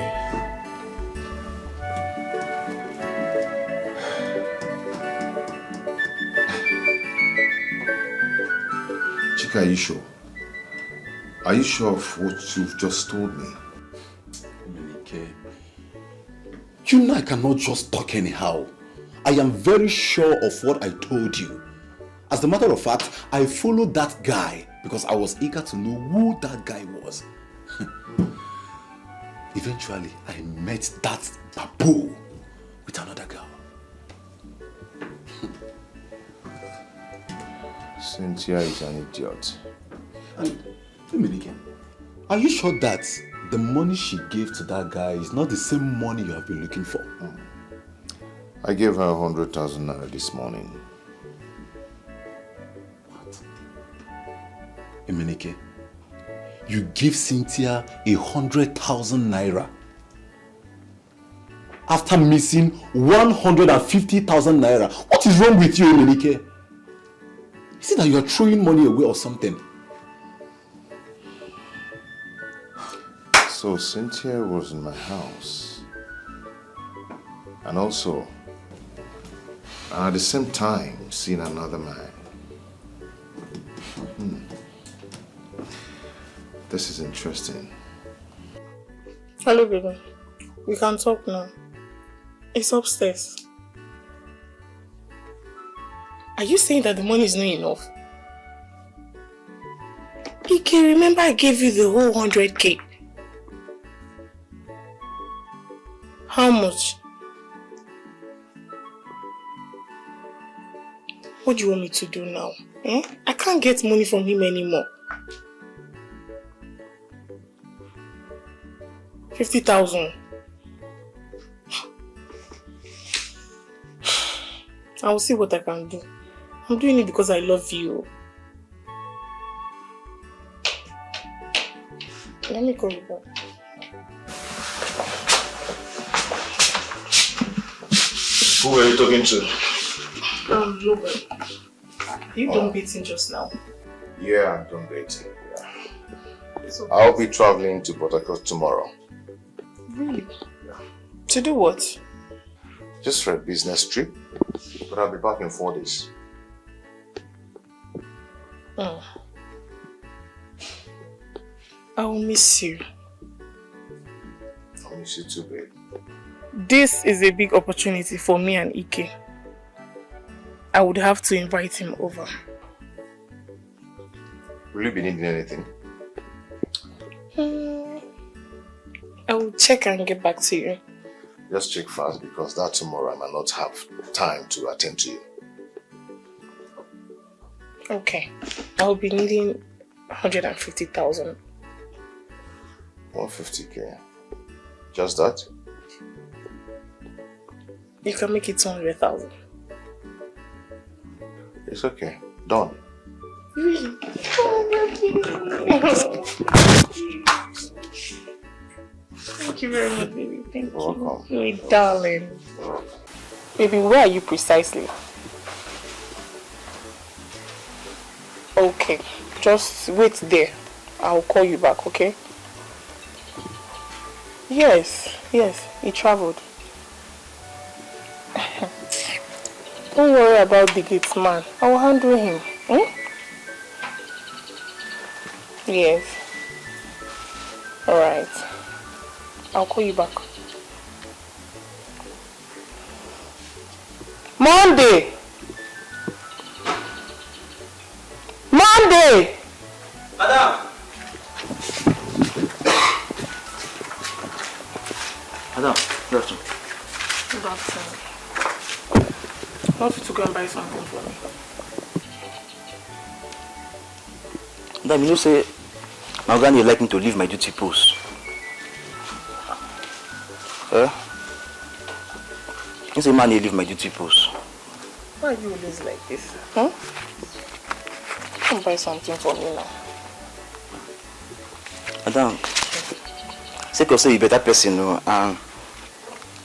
Dikeh, are you sure? Are you sure of what you've just told me? Dikeh, you know I cannot just talk anyhow. I am very sure of what I told you. As a matter of fact, I followed that guy because I was eager to know who that guy was. Eventually, I met that babu with another girl. Cynthia is an idiot. And Dikeh, are you sure that the money she gave to that guy is not the same money you have been looking for? I gave her 100,000 naira this morning. Emenike, you give Cynthia 100,000 naira after missing 150,000 naira. What is wrong with you, Emenike? Is it that you are throwing money away or something? So Cynthia was in my house. And also, at the same time, seeing another man. This is interesting. Hello, baby. We can talk now. It's upstairs. Are you saying that the money is not enough? Dikeh, remember I gave you the whole 100k. How much? What do you want me to do now? I can't get money from him anymore. 50,000. I will see what I can do. I'm doing it because I love you. Let me call you back. Who were you talking to? Nobody. You done beating just now? Yeah, I'm done dating. Yeah. I'll be traveling to Port Harcourt tomorrow. Really? Yeah. To do what? Just for a business trip. But I'll be back in 4 days. I will miss you. I'll miss you too, babe. This is a big opportunity for me and Dikeh. I would have to invite him over. Will you be needing anything? I will check and get back to you. Just check fast because that tomorrow I might not have time to attend to you. Okay. I will be needing 150,000. 150k. Just that? You can make it 200,000. It's okay. Done. Really? Thank you very much, baby. Thank You're welcome. you. You're a darling. Baby, where are you precisely? Okay. Just wait there. I'll call you back, okay? Yes, he traveled. Don't worry about the gate man. I will handle him. Yes. Alright. I'll call you back. Monday! Monday! Madam! Madam, good afternoon. Good afternoon. I want you to go and buy something for me. Madam, you know, say, my granny like me to leave my duty post. You say, man, you leave my duty post. Why are you always like this? Come buy something for me now. Madam, say because you better person, and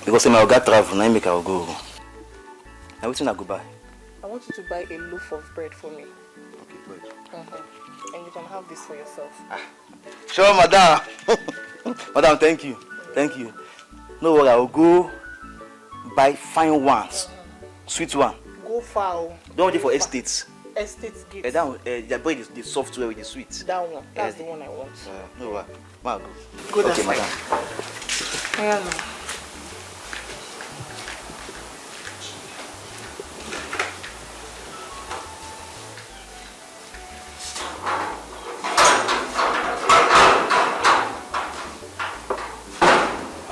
because say my oga travel, now make I go. Now waiting I go buy. I want you to buy a loaf of bread for me. Okay, bread. And you can have this for yourself. Sure, madam. Madam, thank you. Thank you. No worry, I will go buy fine ones. Sweet one. Go far. Don't wait for estates. estate gate. That one, the boy is the software with the sweet. That one. That's the one I want. No, ma go. Go okay, madam. Hello.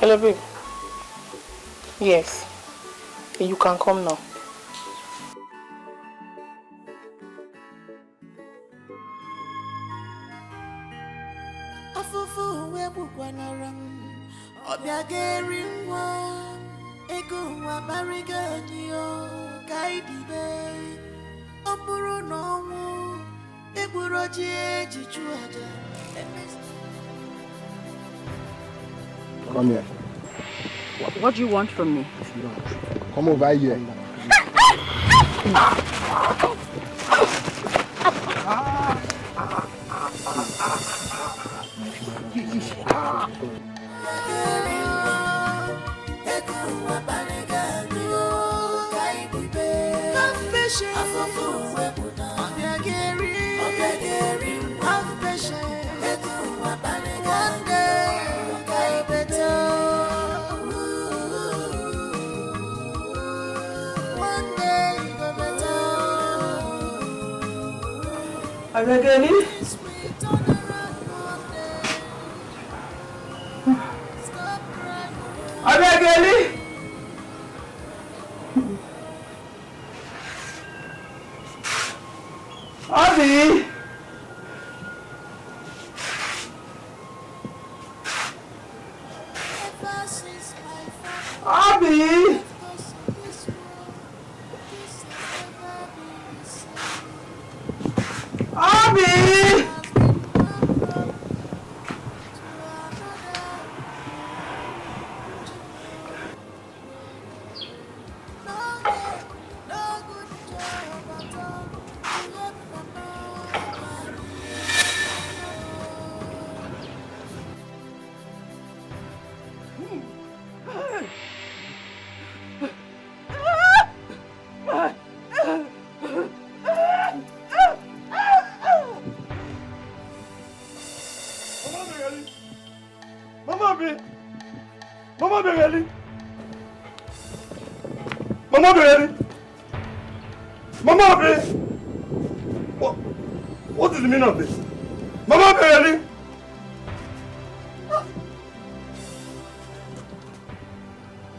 Hello, babe. Yes. You can come now. Afufu webu kwanaram obiageri nwa ego nwa bariga niyo kaidibe oburu no mu egburo ji ejichu aja. Come here. What do you want from me? Come over here. Abegeli? Abegeli? Abi? Abi? Abi! What is the meaning of this? Mama Bereli!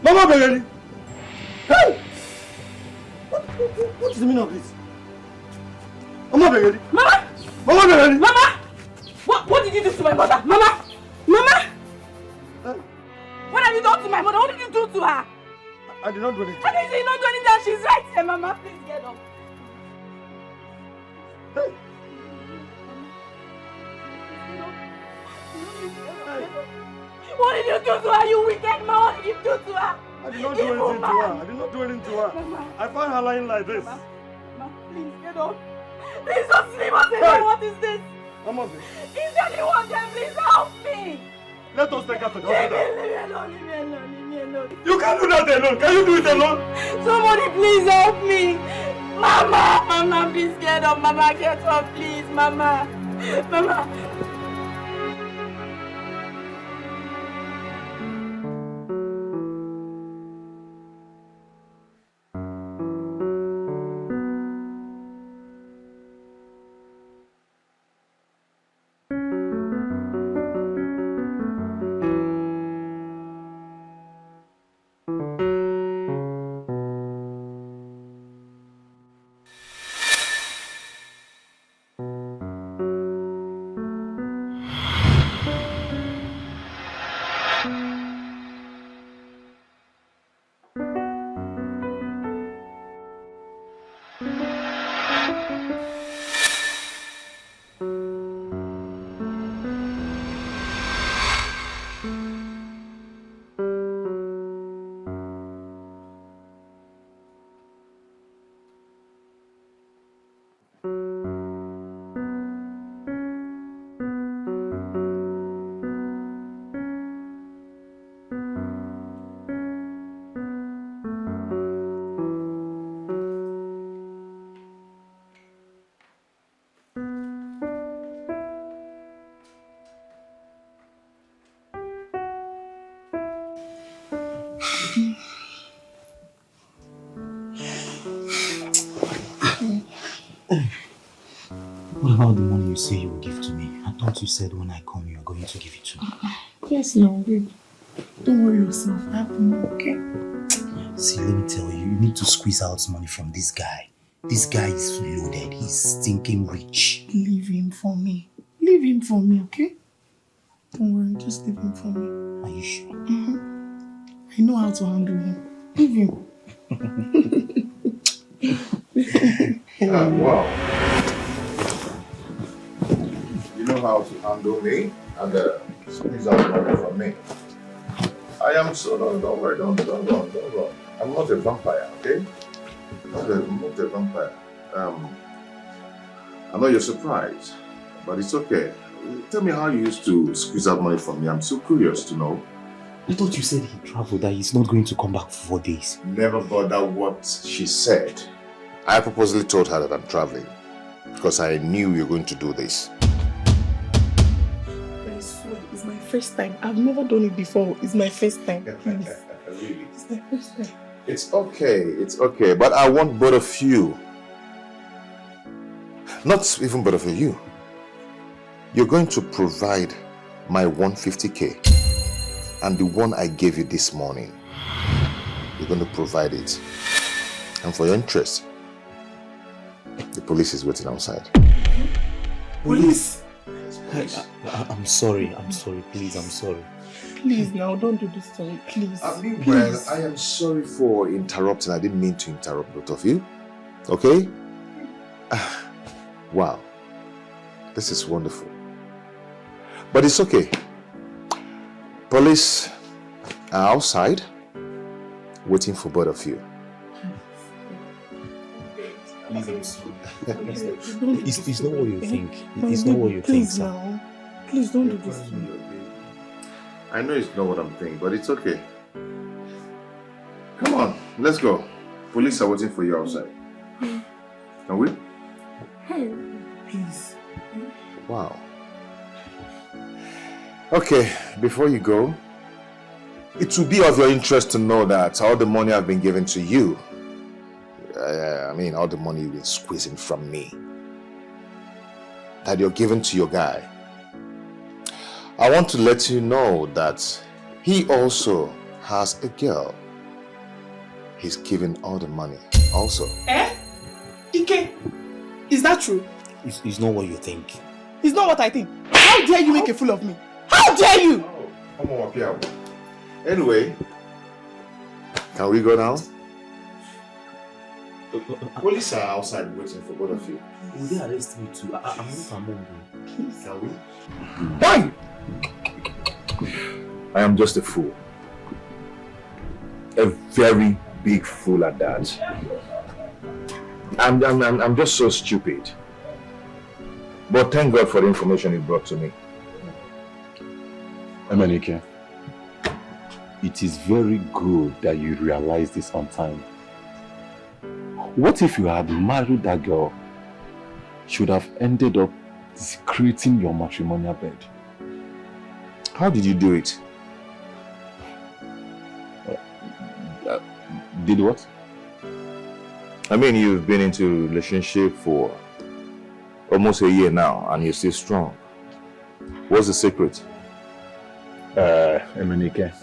Mama Bereli! Hey! What is the meaning of this? Mama Bereli! Mama! Mama Bereli! Mama! What did you do to my mother? Mama! Mama! What have you done to my mother? What did you do to her? I did not do anything. How can you say you not do anything? She's right here, Mama. Please get up. Hey! What did you do to her, you wicked man? What did you do to her? I did not do anything to her. I did not do anything to her. Mama. I found her lying like this. Mama, please get up. Please don't sleep us alone. What is this? Mama, Is there anyone there? Please help me. let us take her to the Leave hospital. me alone. Leave me alone. Leave me alone. You can't do that alone. Can you do it alone? Somebody please help me. Mama, please get up. Mama, get up, please. Mama. What about the money you say you will give to me? I thought you said when I come you are going to give it to me. Yes, no, babe. Don't worry yourself. I have the money, okay? See, let me tell you, you need to squeeze out money from this guy. This guy is loaded. He's stinking rich. Leave him for me. Leave him for me, okay? Don't worry, just leave him for me. Are you sure? Mm-hmm. I know how to handle him. Leave him. Wow. You know how to handle me and squeeze out money from me. I am so don't worry, don't run. I'm not a vampire, okay? I'm not a vampire. I know you're surprised, but it's okay. Tell me how you used to squeeze out money from me. I'm so curious to know. I thought you said he traveled, that he's not going to come back for 4 days. Never bother what she said. I purposely told her that I'm traveling because I knew you were going to do this. I swear, it's my first time. I've never done it before. It's my first time. Please. Really? It's my first time. It's okay. But I want both of you. Not even both of you. You're going to provide my 150k and the one I gave you this morning. You're going to provide it. And for your interest, the police is waiting outside. Police? I'm sorry, please, I'm sorry. Please now, don't do this to me, please. Well, I am sorry for interrupting. I didn't mean to interrupt both of you. Okay? Wow. This is wonderful. But it's okay. Police are outside waiting for both of you. Please, I'm sorry. It's not what you think. It's not what you think, sir. Now. Please don't do this to me. I know it's not what I'm thinking, but it's okay. Come on, let's go. Police are waiting for you outside. Can we? Please. Wow. Okay, before you go, it will be of your interest to know that all the money I've been giving to you, all the money you've been squeezing from me, that you're giving to your guy, I want to let you know that he also has a girl. He's giving all the money also. Dikeh, is that true? It's not what you think. It's not what I think. How dare you make a fool of me? How dare you? Come on, Pia. Anyway, can we go now? Police are outside waiting for both of you. Will they arrest me too? I'm not among them. Can we? Why? I am just a fool. A very big fool at that. I'm just so stupid. But thank God for the information he brought to me. Emenike, it is very good that you realize this on time. What if you had married that girl? She would have ended up desecrating your matrimonial bed. How did you do it? Did what? I mean, you've been into a relationship for almost a year now and you're still strong. What's the secret? Emenike.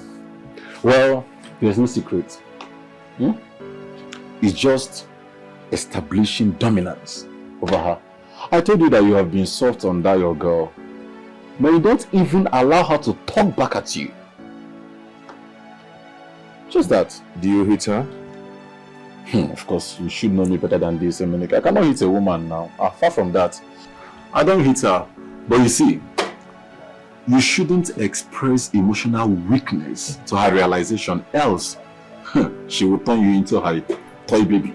Well, there's no secret. It's just establishing dominance over her. I told you that you have been soft on that your girl, but you don't even allow her to talk back at you. Just that. Do you hit her? Of course, you should know me better than this, Emenike. I cannot hit a woman now. Far from that. I don't hit her. But you see, you shouldn't express emotional weakness to her realization, else she will turn you into her toy baby.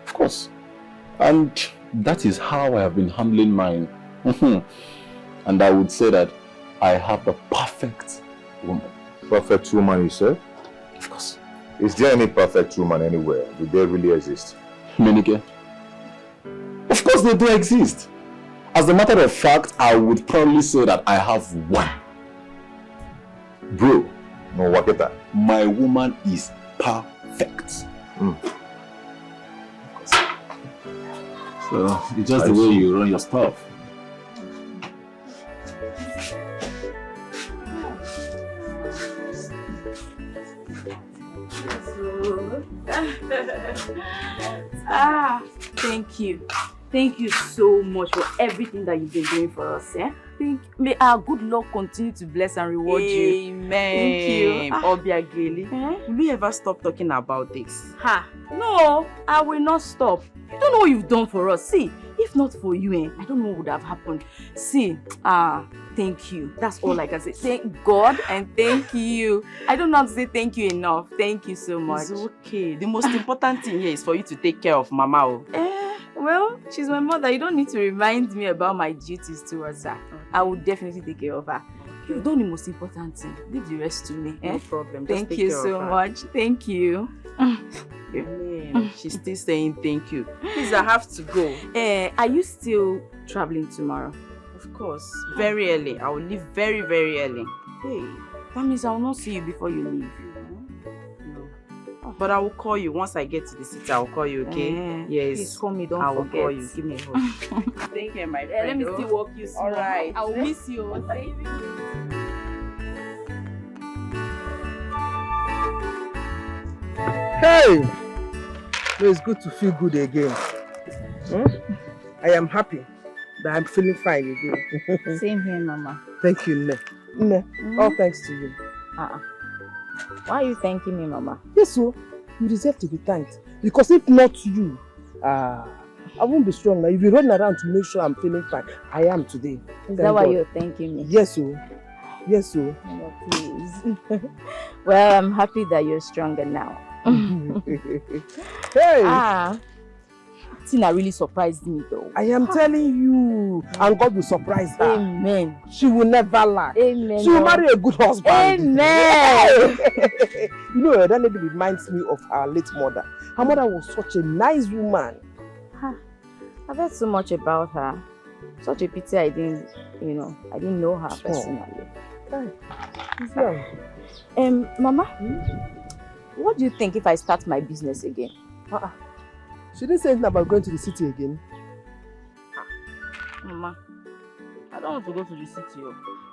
Of course. And that is how I have been handling mine. And I would say that I have the perfect woman. Perfect woman, you said? Of course. Is there any perfect woman anywhere? Do they really exist? Emenike? Of course they do exist. As a matter of fact, I would probably say that I have one. Bro, No, what get that? My woman is perfect. So it's just the way you run your stuff. Thank you. Thank you so much for everything that you've been doing for us. May our good Lord continue to bless and reward you. Amen. Thank you. Obiageli, will you ever stop talking about this? No, I will not stop. You don't know what you've done for us. See, if not for you, I don't know what would have happened. See, thank you. That's all I can say. Thank God and thank you. I don't know how to say thank you enough. Thank you so much. It's okay. The most important thing here is for you to take care of Mama. Well, she's my mother. You don't need to remind me about my duties towards her. I will definitely take care of her. You've done the most important thing. Leave the rest to me. No problem. Thank you so much. Thank you. She's still saying thank you. Please, I have to go. Are you still traveling tomorrow? Of course. Very early. I will leave very, very early. Hey, that means I will not see you before you leave. But I will call you once I get to the city. I will call you, okay? Yes. Please call me, don't I will forget. call you. Give me a hug. Thank you, my friend. Let me still walk you small. All right. I will miss you. Hey! It's good to feel good again. I am happy that I'm feeling fine again. Same here, Mama. Thank you, Ne. Ne, all thanks to you. Why are you thanking me, Mama? Yes, so you deserve to be thanked. Because if not you, I won't be strong now. If you run around to make sure I'm feeling fine, I am today. Is that why you're thanking me? Yes, so. Yes, so. Oh, please. Well, I'm happy that you're stronger now. Hey! Tina really surprised me though. I am telling you, and God will surprise her. Amen. She will never lack. Amen. She will marry a good husband. Amen. You know, that lady reminds me of her late mother. Her mother was such a nice woman. I've heard so much about her. Such a pity I didn't know her personally. Mama, what do you think if I start my business again? She didn't say anything about going to the city again. Mama, I don't want to go to the city.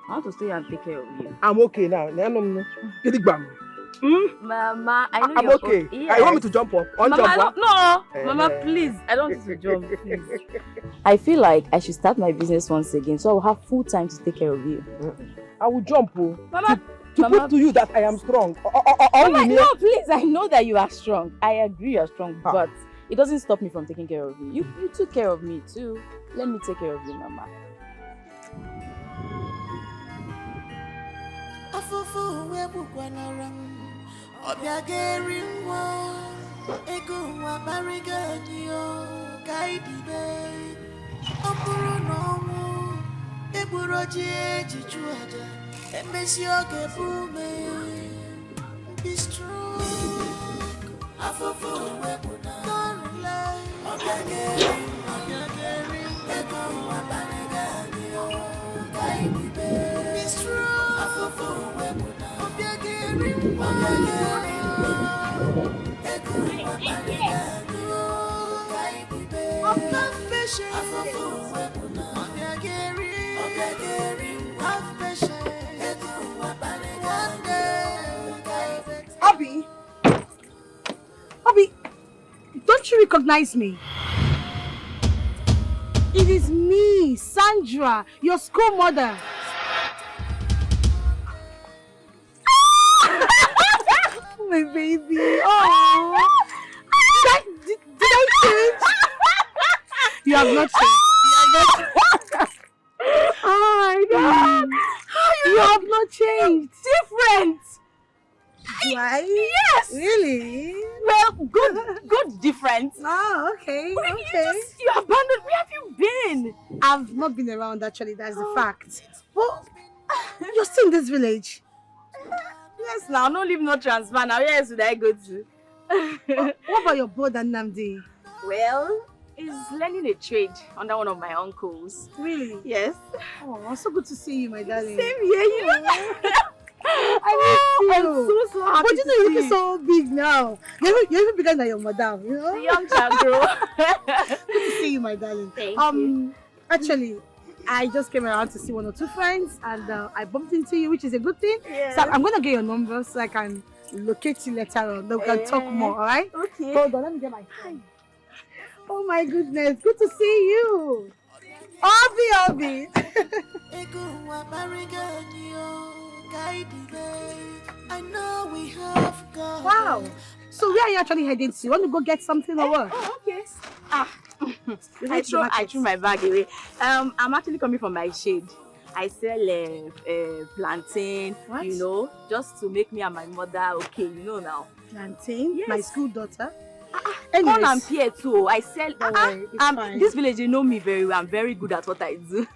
I want to stay and take care of you. I'm okay now. Mama, I know I'm you're okay. Yes. You want me to jump up? No, Mama, please. I don't want to jump, please. I feel like I should start my business once again, so I will have full time to take care of you. I will jump, Mama. To prove to you that I am strong. Mama, no, please. I know that you are strong. I agree you're strong, but it doesn't stop me from taking care of you. You took care of me too. Let me take care of you, Mama. Be strong. Obi, don't you recognize me? It is me, Sandra, your school mother. My baby. Oh. Did I change? You have not changed. Oh my God. You have not changed. Different. Why? Yes. Really? Well, good different. Oh, okay. You abandoned. Where have you been? I've not been around actually, that's the fact. Well, you're still in this village. Yes, now no leave, no transfer. Now where else would I go to? What about your brother Namdi? Well, he's learning a trade under one of my uncles. Really? Yes. Oh, so good to see you, my darling. Same here, you know. I'm so happy. But you know, you're looking so big now. You're even bigger than your madam, you know? The young child girl. Good to see you, my darling. Thank you. Actually, I just came around to see 1 or 2 friends and I bumped into you, which is a good thing. Yeah. So I'm going to get your number so I can locate you later on. Then we can talk more, alright? Okay. Hold on, let me get my phone. Oh my goodness, good to see you. Obi. I know we have gone. Wow. So where are you actually heading to? You want to go get something or what? Oh, okay. I threw my bag away. I'm actually coming from my shade. I sell plantain, What? you know, just to make me and my mother okay, you know now. Plantain? Yes. My school daughter? Corn and pear too. I sell. Fine. This village, you know me very well. I'm very good at what I do.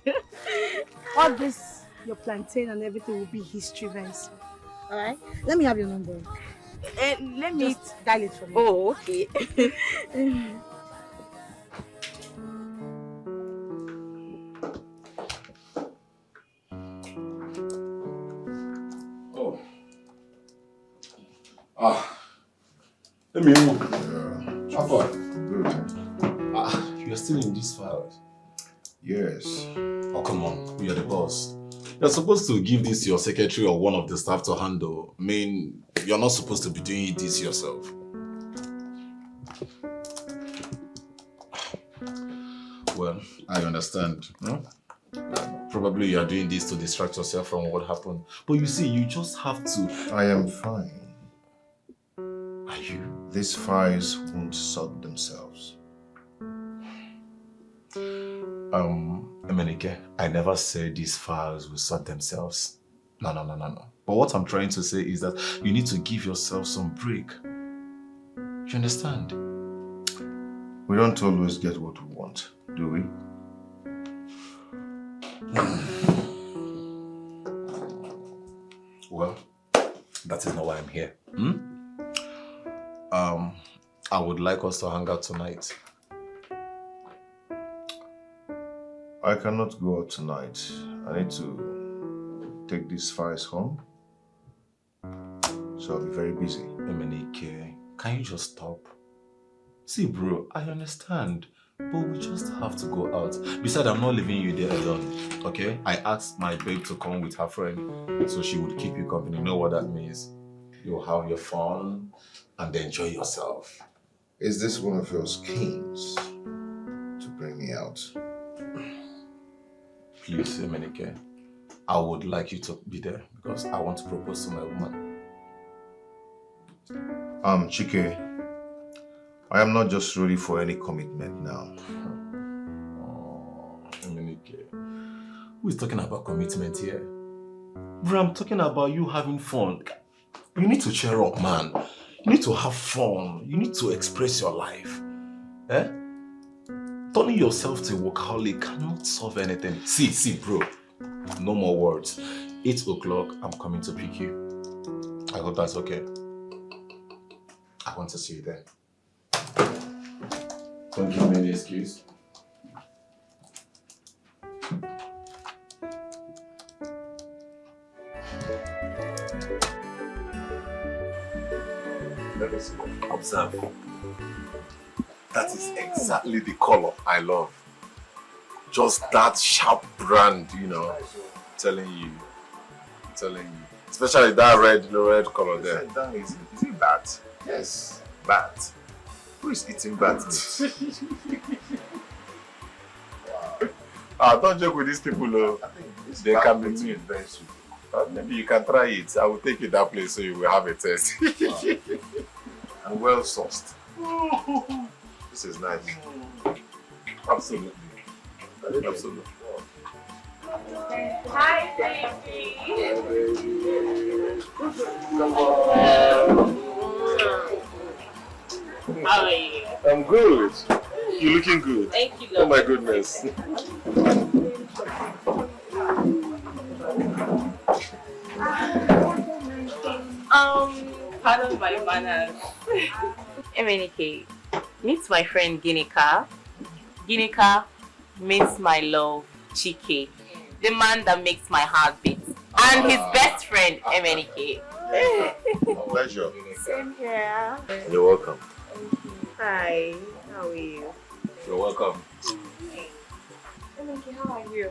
All this, your plantain and everything will be history very soon. Alright? Let me have your number. Let me just dial it for me. Oh, okay. Let me move. How far? Good. You're still in these files? Yes. Oh, come on. You're the boss. You're supposed to give this to your secretary or one of the staff to handle. I mean, you're not supposed to be doing this yourself. Well, I understand. Probably you're doing this to distract yourself from what happened. But you see, you just have to... I am fine. Are you? These files won't sort themselves. Emenike, I never said these files will sort themselves. No. But what I'm trying to say is that you need to give yourself some break. You understand? We don't always get what we want, do we? Well, that is not why I'm here. I would like us to hang out tonight. I cannot go out tonight. I need to take these files home. So I'll be very busy. Emenike, can you just stop? See, bro, I understand, but we just have to go out. Besides, I'm not leaving you there alone, okay? I asked my babe to come with her friend, so she would keep you company. You know what that means? You'll have your fun and enjoy yourself. Is this one of your schemes to bring me out? Please, Emenike, I would like you to be there because I want to propose to my woman. Chike, I am not just ready for any commitment now. Oh, Emenike, who is talking about commitment here? Bro, I'm talking about you having fun. You need to cheer up, man. You need to have fun. You need to express your life. Turning yourself to a workaholic cannot solve anything. See, bro. No more words. 8 o'clock, I'm coming to pick you. I hope that's okay. I want to see you there. Don't give me any excuse. Let me see. Observe. That is exactly the color I love. Just that sharp brand, you know. I'm telling you. Especially that red color there. Is it bat? Yes. Bat. Who is eating bat? Wow. Don't joke with these people, though. They can be too. Very sweet. Maybe you can try it. I will take you that place so you will have a taste. And well sauced. This is nice. Absolutely. Absolutely. Hi, baby. Come on. How are you? I'm good. You're looking good. Thank you, Oh love. my goodness. Pardon my manners. Emenike, meet my friend Ginika. Ginika means my love, Chike, the man that makes my heart beat. And his best friend, Emenike. pleasure. Same here. You're welcome. Hi, how are you? You're welcome. Eminke, how are you?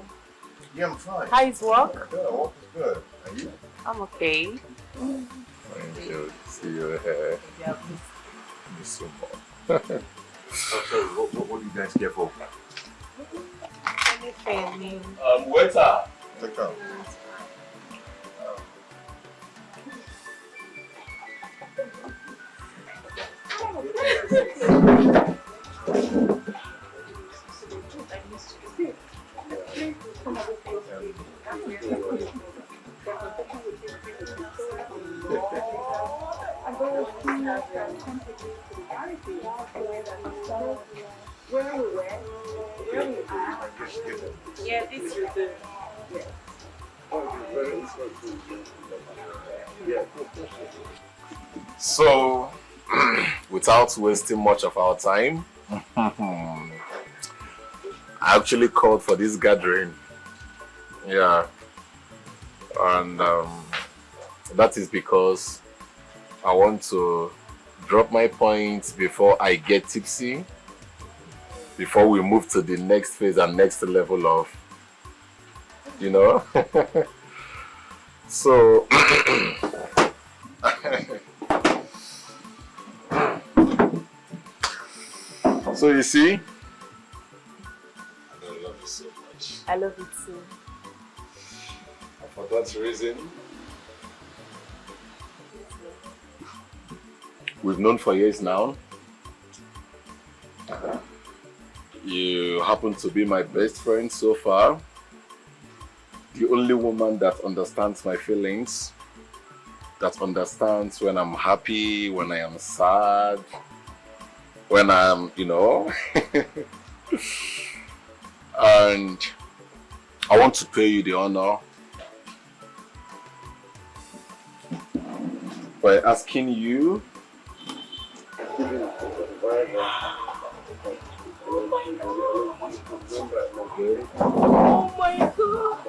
Yeah, I'm fine. How is work? Yeah, work is good. And you? I'm okay. Thank you. See you here. Yeah, Miss so much. What do you guys care for? anything. Waiter. Take care. Yeah, this will do. So, without wasting much of our time, I actually called for this gathering. Yeah. And that is because I want to drop my points before I get tipsy, before we move to the next phase and next level of, you know. So, so you see, I love you so much. I love it too. And for that reason, we've known for years now. You happen to be my best friend so far. The only woman that understands my feelings, that understands when I'm happy, when I am sad, when I'm, you know. And I want to pay you the honor by asking you Oh my god!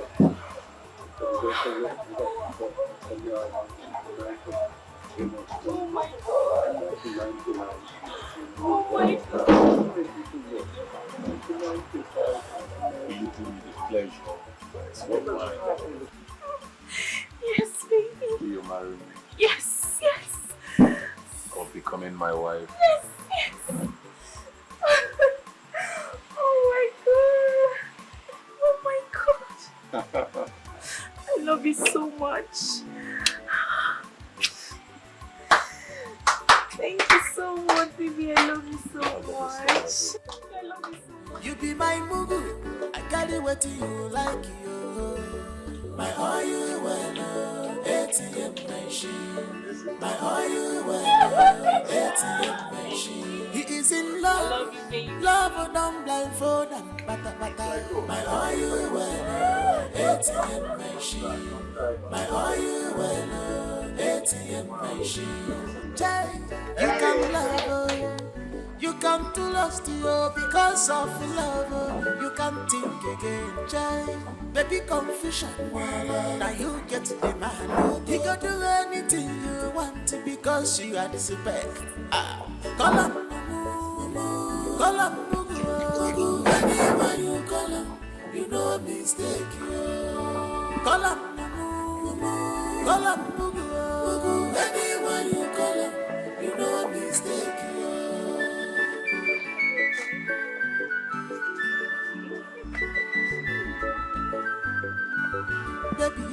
Oh my god! Oh my god! Will you do me the pleasure? It's all mine. Yes, baby. Will you marry me? Yes, yes. Of becoming my wife? Yes, yes. Oh my god. Oh my god. I love you so much. Thank you so much, baby. I love you so much. I love you so much. You be my mugu, I carry what you like you. My all you well, ATM machine. My all you well, ATM machine. He is in love, love don't blindfold and bata. My all you well, ATM machine. My all you well, ATM machine. Jai, you can love. You come to lost you because of love. You can think again, child. Baby confusion. Now you get the man. He can do anything you want because you are the spec. Call up, call up, anywhere you call him, you know mistake. Call up, anywhere you call him, you know mistake. Baby,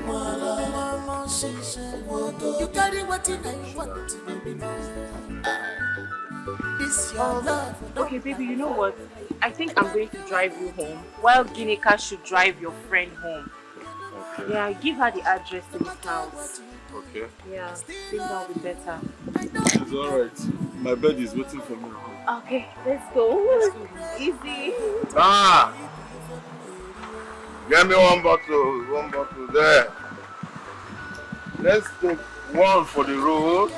mama, she said, you carry what you want, baby. This your love. Okay, baby, you know what? I think I'm going to drive you home, while Ginika should drive your friend home. Okay. Yeah, give her the address to his house. Okay. Yeah, I think that'll be better. It's alright. My bed is waiting for me. Okay, let's go. Easy. Ah! Get me one bottle there. Let's take one for the road.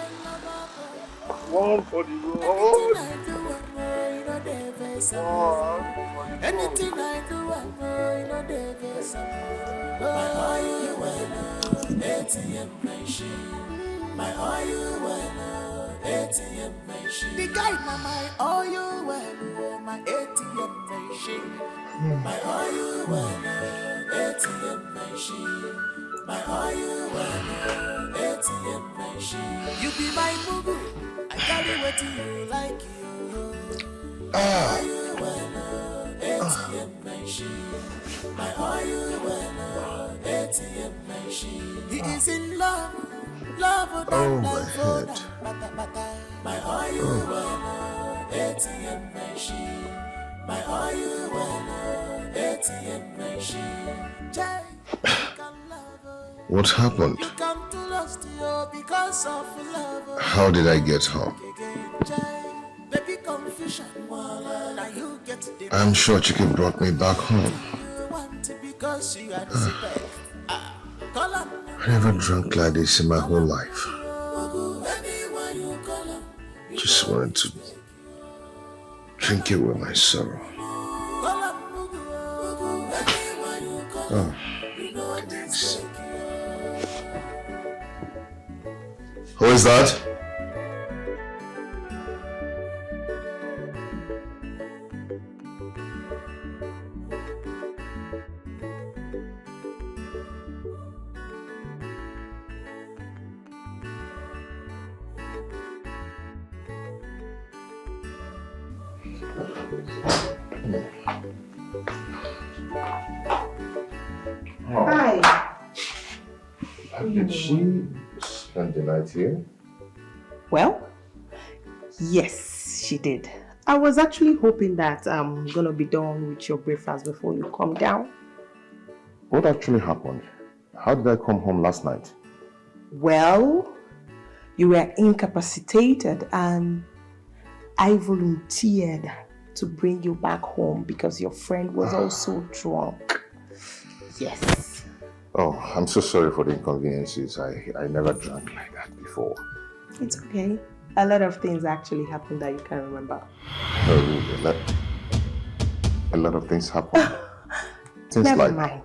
One for the road. Anything I do, I know the best. My ATM machine. my oil ATM machine. The guy na my oil my ATM machine. My oil ATM machine. My oil ATM machine. You be my boo. I carry what you like you. ATM machine. My oil ATM machine. He is in love. Oh, my head. My oil ATM machine. My oil ATM machine. What happened? You come to lost you because of love. How did I get home? Baby confusion. Now you get the I'm sure Chiki brought me back home. because you are I never drank like this in my whole life. Just wanted to drink it with my sorrow. Oh, goodness. Who is that? Hi. Did she spend the night here? Well, yes, she did. I was actually hoping that I'm gonna be done with your breakfast before you come down. What actually happened? How did I come home last night? Well, you were incapacitated and I volunteered to bring you back home because your friend was also drunk. Yes. Oh, I'm so sorry for the inconveniences. I never drank like that before. It's okay. A lot of things actually happened that you can't remember. Oh, really? A lot of things happen. Things Never like... mind.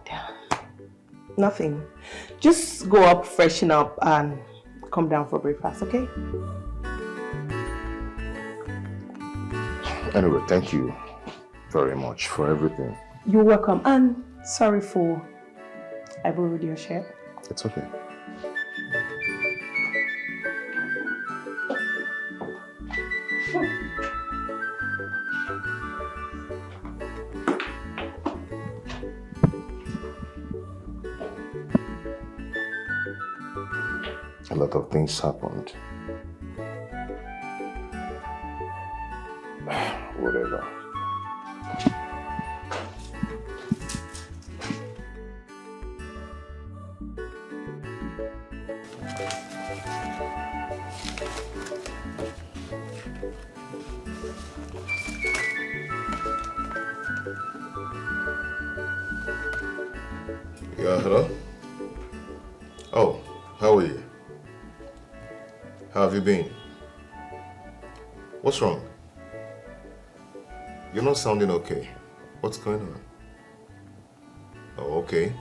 Nothing. Just go up, freshen up, and come down for breakfast, okay? Anyway, thank you very much for everything. You're welcome. And sorry for I borrowed your shirt. It's okay. A lot of things happened. Whatever. Yeah, hello? Oh, how are you? How have you been? What's wrong? You're not sounding okay. What's going on? Oh, okay.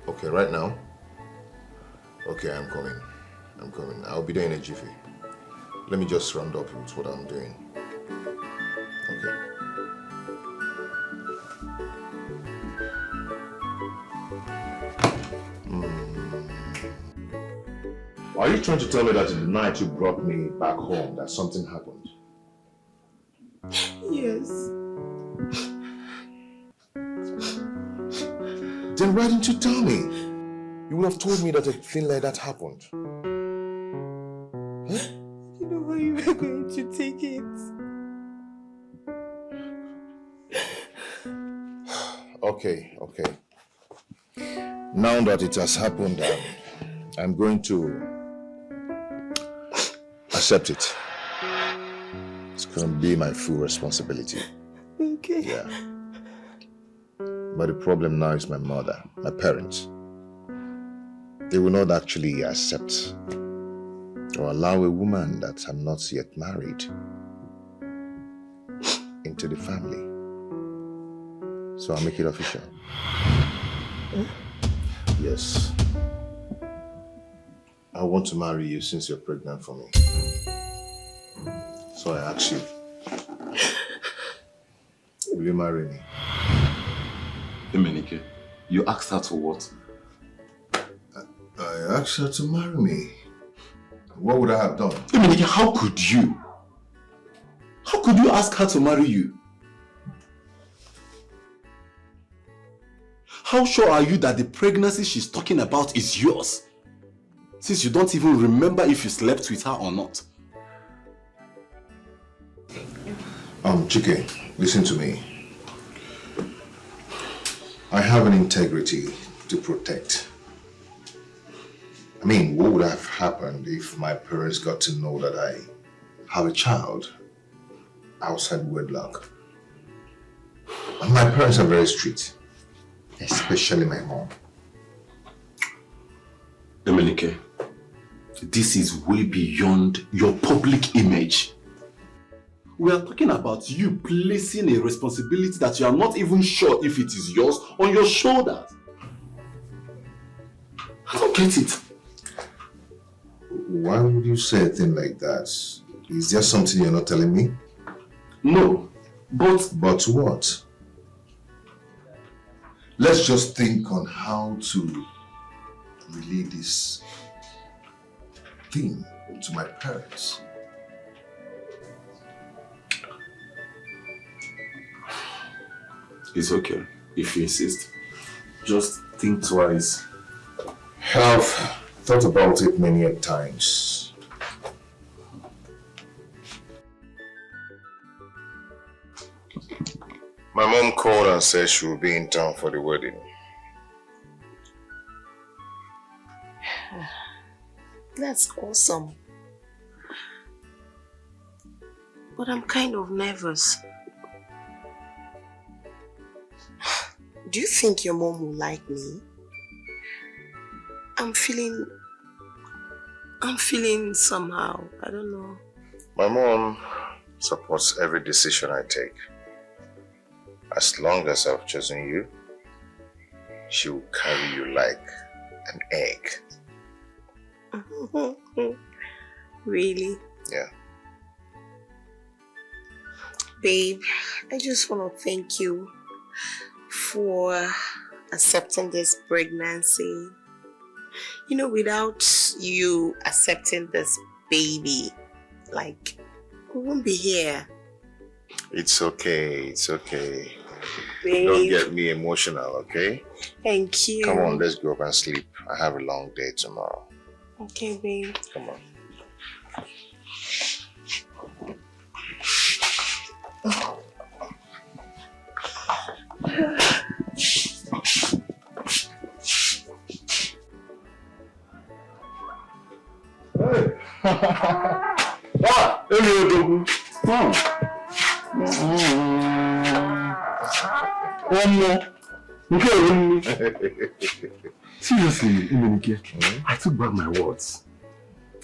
Okay, right now? Okay, I'm coming. I'm coming. I'll be there in a jiffy. Let me just round up with what I'm doing. Okay. Are you trying to tell me that in the night you brought me back home that something happened? Yes. Then why didn't you tell me? You would have told me that a thing like that happened. Huh? You know how you were going to take it. Okay. Now that it has happened, I'm going to accept it. It's going to be my full responsibility. Okay. Yeah. But the problem now is my mother, my parents. They will not actually accept or allow a woman that I'm not yet married into the family. So I'll make it official. Huh? Yes. I want to marry you since you're pregnant for me. So I ask you, will you marry me? Emenike, you asked her to what? I asked her to marry me. What would I have done? Emenike, how could you? How could you ask her to marry you? How sure are you that the pregnancy she's talking about is yours? Since you don't even remember if you slept with her or not. Dikeh, listen to me. I have an integrity to protect. I mean, what would have happened if my parents got to know that I have a child outside wedlock? And my parents are very strict, especially my mom. Emenike, this is way beyond your public image. We are talking about you placing a responsibility that you are not even sure if it is yours on your shoulders. I don't get it. Why would you say a thing like that? Is there something you're not telling me? No, but... But what? Let's just think on how to relay this thing to my parents. It's okay, if you insist. Just think twice. Have thought about it many times. My mom called and said she will be in town for the wedding. That's awesome. But I'm kind of nervous. Do you think your mom will like me? I'm feeling somehow. I don't know. My mom supports every decision I take. As long as I've chosen you, she will carry you like an egg. Really? Yeah. Babe, I just want to thank you for accepting this pregnancy. You know, without you accepting this baby, like, we won't be here. It's okay, it's okay. Babe. Don't get me emotional, okay? Thank you. Come on, let's go up and sleep. I have a long day tomorrow. Okay, babe. Come on. Ini Edo. Seriously, Emenike, I took back my words.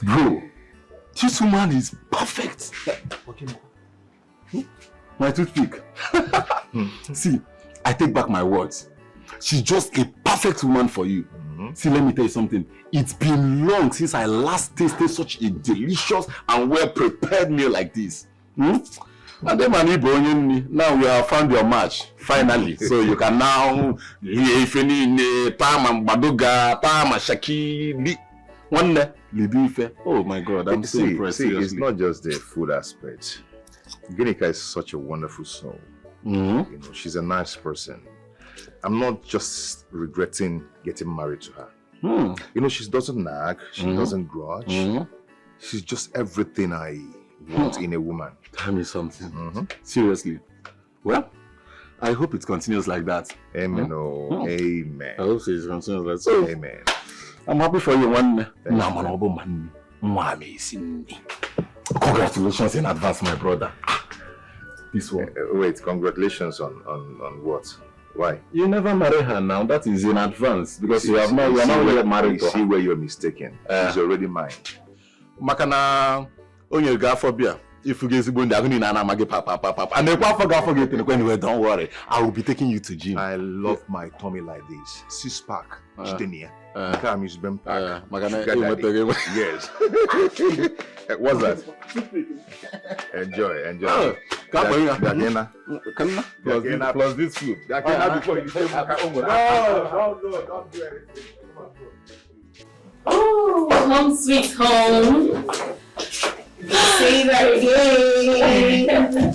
Bro, this woman is perfect. My toothpick. See, I take back my words. She's just a perfect woman for you. See, let me tell you something. It's been long since I last tasted such a delicious and well-prepared meal like this. And then now you have found your match, finally. So you can now oh my God, I'm so impressed. See, it's not just the food aspect. Ginika is such a wonderful soul. You know, she's a nice person. I'm not just regretting getting married to her. You know, she doesn't nag, she doesn't grudge. She's just everything I want in a woman. Tell me something. Seriously. Well, I hope it continues like that. Amen. Amen. I hope it continues like that. So, amen. I'm happy for you, one. Congratulations in advance, my brother. This one. Wait, congratulations on what? Why? You never marry her now. That is in advance because you are not yet married to her. See where you're mistaken. She's already mine. Makana onye ga for beer. If you get to Bundi, I'm going to papa. And then forget anyway, don't worry. I will be taking you to gym. I love my tummy like this. 6-pack. Yes. What's that? Enjoy. Plus this food. Before you say no, don't do anything. Oh, home sweet home. Say that again.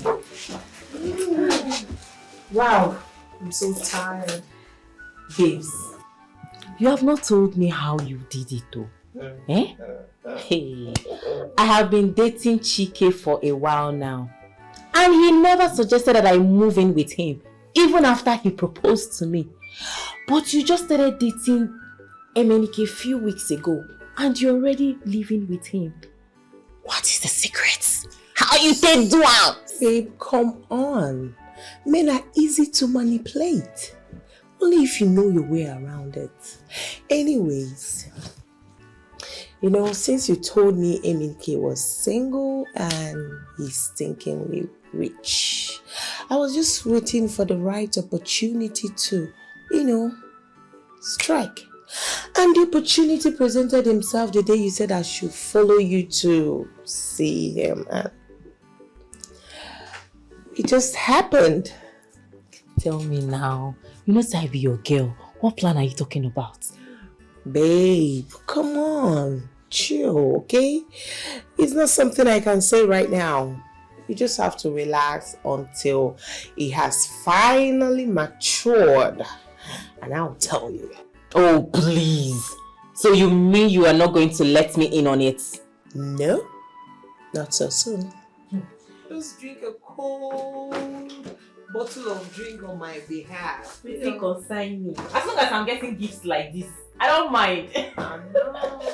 Wow, I'm so tired. Babes, you have not told me how you did it though. Hey, I have been dating Chike for a while now. And he never suggested that I move in with him, even after he proposed to me. But you just started dating Emenike a few weeks ago, and you're already living with him. What is the secret? How you take do out? Babe, come on. Men are easy to manipulate. Only if you know your way around it. Anyways, you know, since you told me Emenike was single and he's stinkingly rich, I was just waiting for the right opportunity to, strike. And the opportunity presented himself the day you said I should follow you to see him. And it just happened. Tell me now. You know, say I be your girl. What plan are you talking about? Babe, come on. Chill, okay? It's not something I can say right now. You just have to relax until it has finally matured. And I'll tell you. Oh, please. So you mean you are not going to let me in on it? No, not so soon. Just drink a cold bottle of drink on my behalf. Please consign me. As long as I'm getting gifts like this, I don't mind. I know.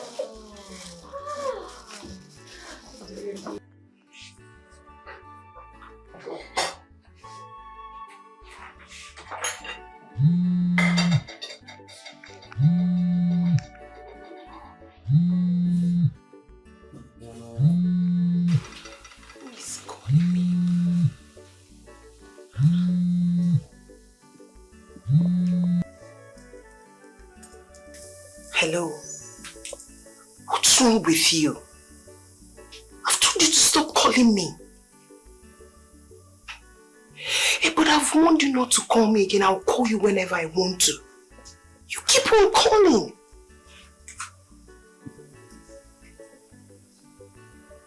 Hello. What's wrong with you? I've told you to stop calling me. Hey, but I've warned you not to call me again. I'll call you whenever I want to. You keep on calling.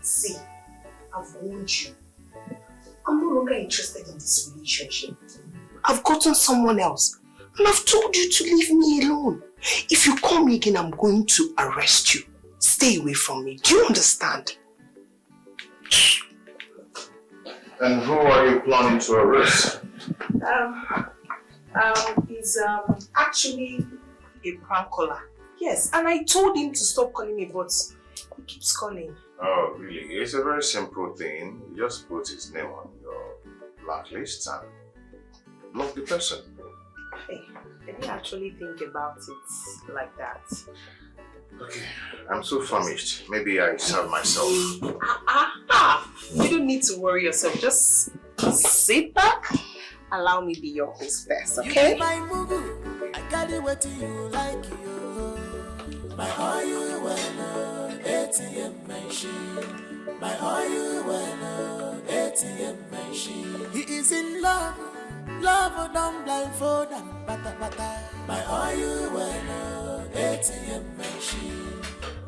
See, I've warned you. I'm no longer interested in this relationship. I've gotten someone else. And I've told you to leave me alone. If you call me again, I'm going to arrest you. Stay away from me. Do you understand? And who are you planning to arrest? He's actually a prank caller. Yes, and I told him to stop calling me, but he keeps calling. Oh, really? It's a very simple thing. You just put his name on your blacklist and block the person. Hey, I didn't actually think about it like that. Okay, I'm so famished. Maybe I serve myself. You don't need to worry yourself. Just sit back. Allow me be your host first, okay? You be my mugu. I got it what you like you. My all you well, ATM machine. My all you well, ATM machine. He is in love. Love don't blindfold and bata. My all you well, ATM machine.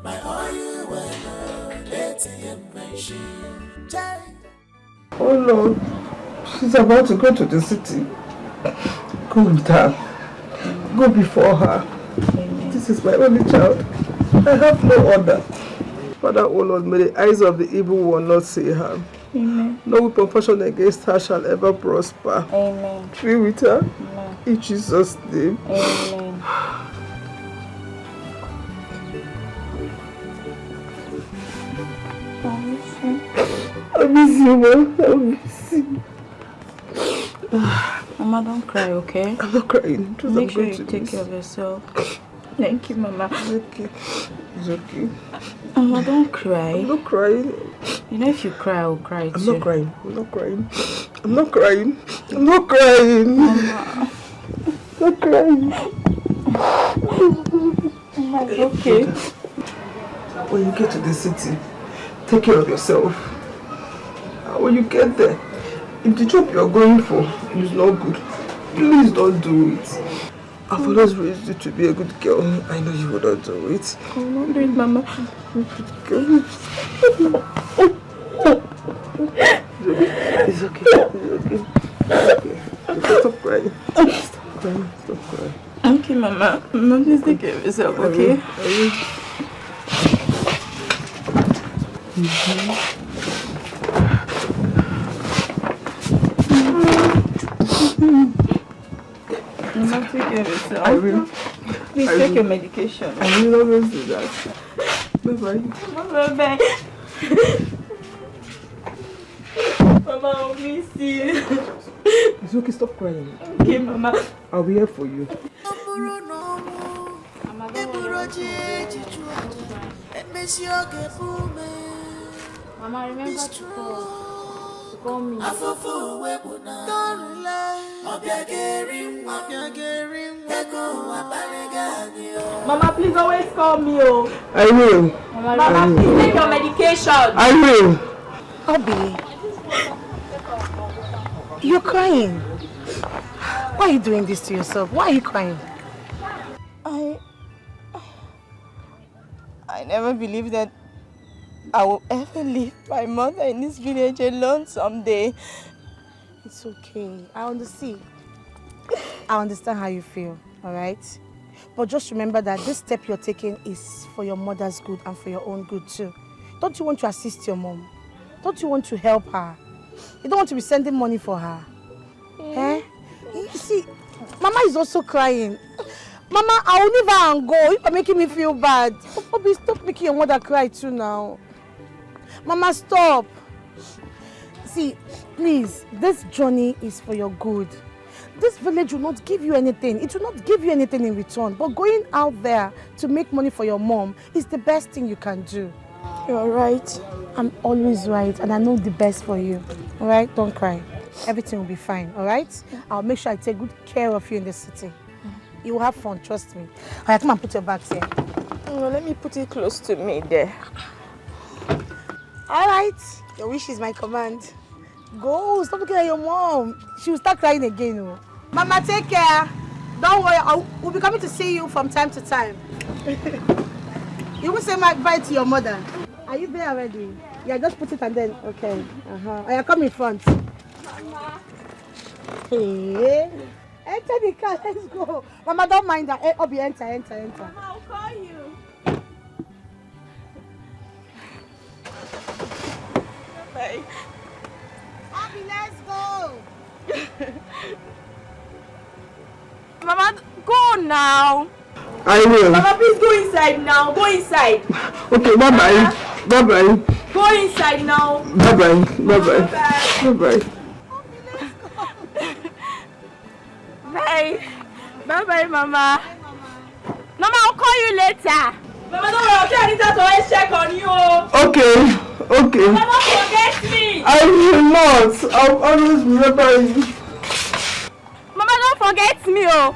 My all you well, ATM machine. Jay. Oh Lord, she's about to go to the city. Go with her. Go before her. This is my only child. I have no other. Father, oh Lord, may the eyes of the evil one not see her. Amen. No weapon fashioned against her shall ever prosper. Amen. Be with her. Amen. In Jesus' name. Amen. I miss you, man. I miss you. Mama, don't cry, okay? I'm not crying. Make sure you take care of yourself. Thank you, Mama. It's okay. It's okay. Mama, don't cry. I'm not crying. You know, if you cry, I'll cry too. I'm not crying. I'm not crying. I'm not crying. I'm not crying. Mama. I'm not crying. Mama, it's okay. When you get to the city, take care of yourself. When you get there, if the job you're going for is not good, please don't do it. I've always raised you to be a good girl. I know you wouldn't do it. I will not do it, Mama. Good girl. It's okay. It's okay. Stop crying. Stop crying. Stop crying. Okay, Mama. Mama, please take care of yourself, okay? Mama, take care of yourself. I will. Please take your medication. I will always do that. Bye-bye. Mama, bye. Mama, I'll miss you. It's okay, stop crying. Okay, Mama. I'll be here for you. Mama, remember to call me. Mama, please always call me, oh. I will. Mama, please take your medication. I will. Obi, you're crying. Why are you doing this to yourself? Why are you crying? I never believed that I will ever leave my mother in this village alone someday. It's okay. I understand how you feel, alright? But just remember that this step you're taking is for your mother's good and for your own good too. Don't you want to assist your mom? Don't you want to help her? You don't want to be sending money for her? Eh? You see, Mama is also crying. Mama, I will leave her and go. You're making me feel bad. Obi, stop making your mother cry too now. Mama, stop. See, please, this journey is for your good. This village will not give you anything. It will not give you anything in return. But going out there to make money for your mom is the best thing you can do. You're right. I'm always right, and I know the best for you. All right? Don't cry. Everything will be fine, all right? I'll make sure I take good care of you in the city. You will have fun, trust me. All right, come and put your bags here. No, let me put it close to me there. All right. Your wish is my command. Go, stop looking at your mom. She will start crying again. Oh. Mama, take care. Don't worry, we'll be coming to see you from time to time. You will say my bye to your mother. Are you there already? Yeah, just put it and then, okay. Yeah, come in front. Mama. Hey. Enter the car, let's go. Mama, don't mind that. Hey, Obi, enter. Mama, I'll call you. Bye. Obi, let's go. Mama, go now. I will. Mama, please go inside now. Go inside. Okay, bye-bye. Bye-bye. Go inside now. Bye-bye. Bye-bye. Bye-bye. Bye. Bye-bye, Mama. Mama, I'll call you later. Mama, don't worry. I need to always check on you. Okay. Mama, don't forget me. I will not. I'll always remember you. Mama, don't forget me, oh.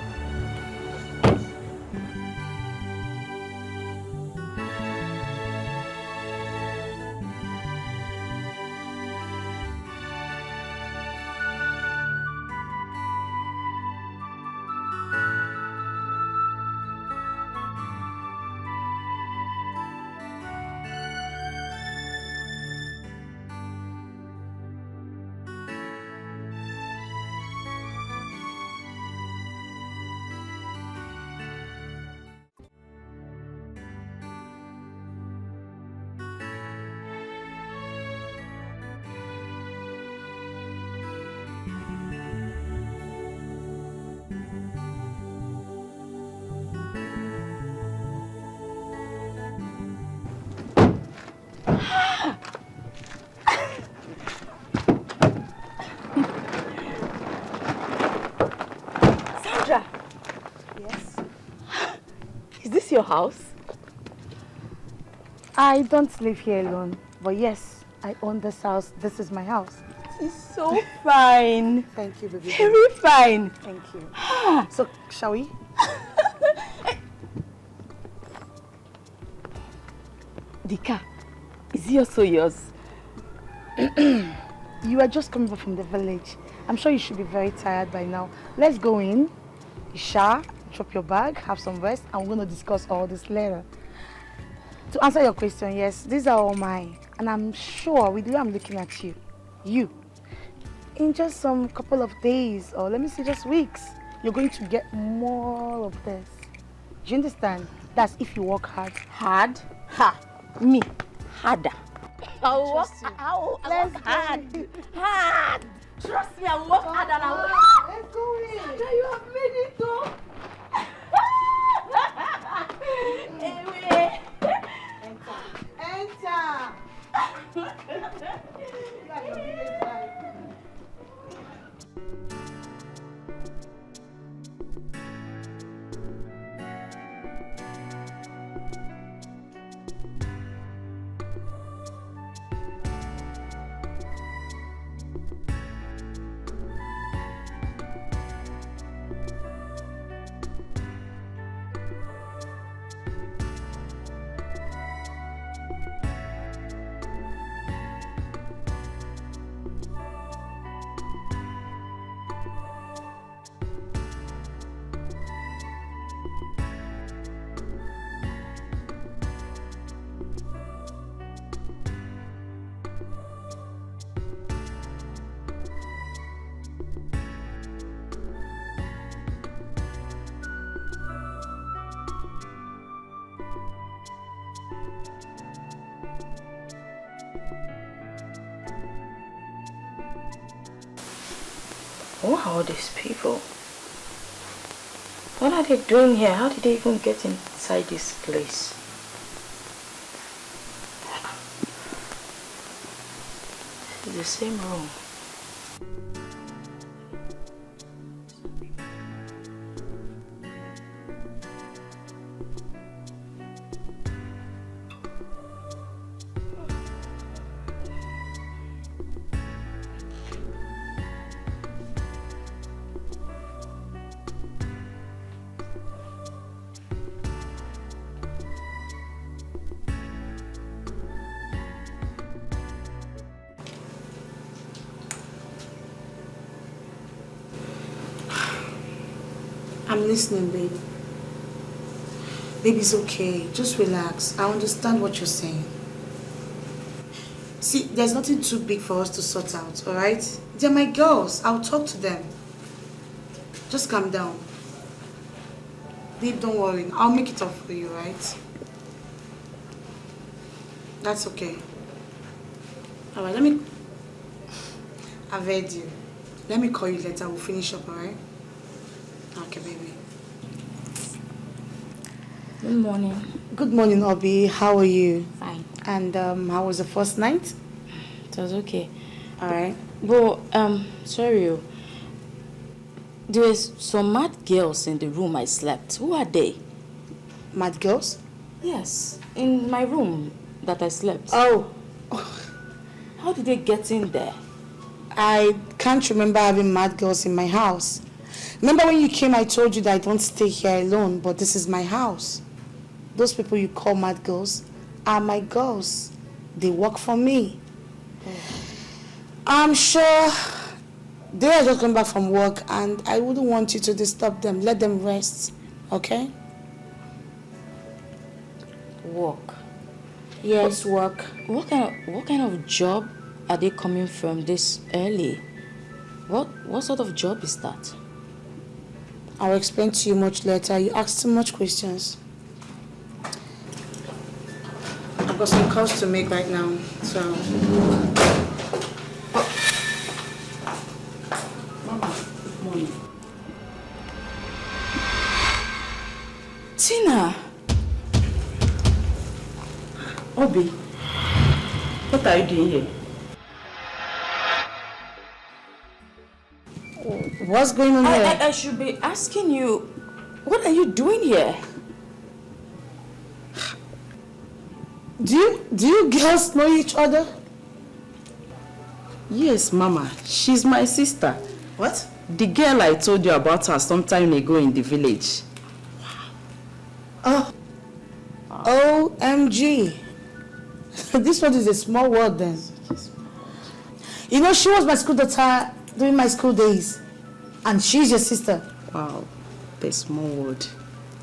house? I don't live here alone, but yes, I own this house. This is my house. It's so fine. Thank you, baby. Very fine. Thank you. So, shall we? Dikeh, is he also yours? You are just coming back from the village. I'm sure you should be very tired by now. Let's go in, shower, drop your bag, have some rest, and we're going to discuss all this later. To answer your question, yes, these are all mine. And I'm sure with the way I'm looking at you, in just some couple of days, or let me say just weeks, you're going to get more of this. Do you understand? That's if you work hard. Hard? Ha! Me. Harder. I'll work hard. Hard. Trust me, I'll work hard and I'll work. Let's go in. You have made it though. Enter. Who are all these people? What are they doing here? How did they even get inside this place? It's the same room. I'm listening, babe. Baby, it's okay. Just relax. I understand what you're saying. See, there's nothing too big for us to sort out, alright? They're my girls. I'll talk to them. Just calm down. Babe, don't worry. I'll make it up for you, right? That's okay. Alright, I've heard you. Let me call you later. We'll finish up, alright? Okay, baby. Good morning. Good morning, Obi. How are you? Fine. And how was the first night? It was okay. Alright. But, sorry. There were some mad girls in the room I slept. Who are they? Mad girls? Yes, in my room that I slept. Oh. How did they get in there? I can't remember having mad girls in my house. Remember when you came, I told you that I don't stay here alone, but this is my house. Those people you call mad girls are my girls. They work for me. I'm sure they are just coming back from work and I wouldn't want you to disturb them. Let them rest, okay? Work? Yes, work. What kind of job are they coming from this early? What sort of job is that? I'll explain to you much later. You asked too much questions. I've got some calls to make right now, so... Mama, good morning. Tina! Obi, what are you doing here? What's going on here? I should be asking you, what are you doing here? Do you girls know each other? Yes, Mama. She's my sister. What? The girl I told you about her some time ago in the village. Oh. OMG. This one is a small world then. You know, she was my school daughter during my school days. And she's your sister. Wow. The small world.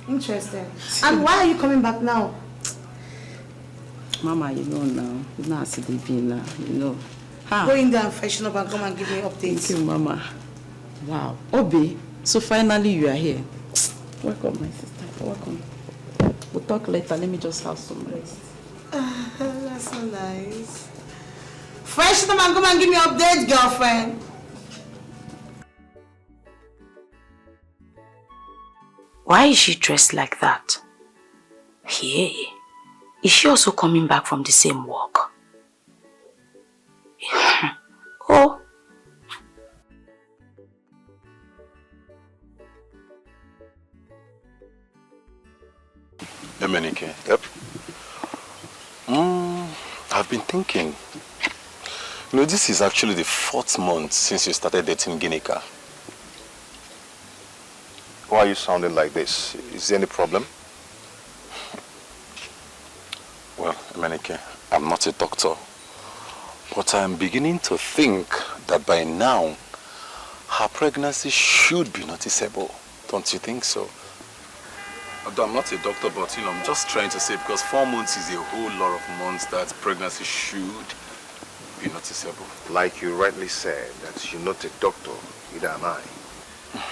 Interesting. And why are you coming back now? Mama, you know now. You know how they be now. You know. Go in there and freshen up and come and give me updates. Thank you, Mama. Wow. Obi, so finally you are here. Welcome, my sister. Welcome. We'll talk later. Let me just have some rest. That's so nice. Freshen up and come and give me updates, girlfriend. Why is she dressed like that? Hey, is she also coming back from the same work? Oh. Emenike. Yep. I've been thinking. You know, this is actually the 4th month since you started dating Ginika. Why are you sounding like this? Is there any problem? Well, Emenike, I'm not a doctor. But I'm beginning to think that by now, her pregnancy should be noticeable. Don't you think so? Although I'm not a doctor, but you know, I'm just trying to say because 4 months is a whole lot of months that pregnancy should be noticeable. Like you rightly said, that you're not a doctor, neither am I.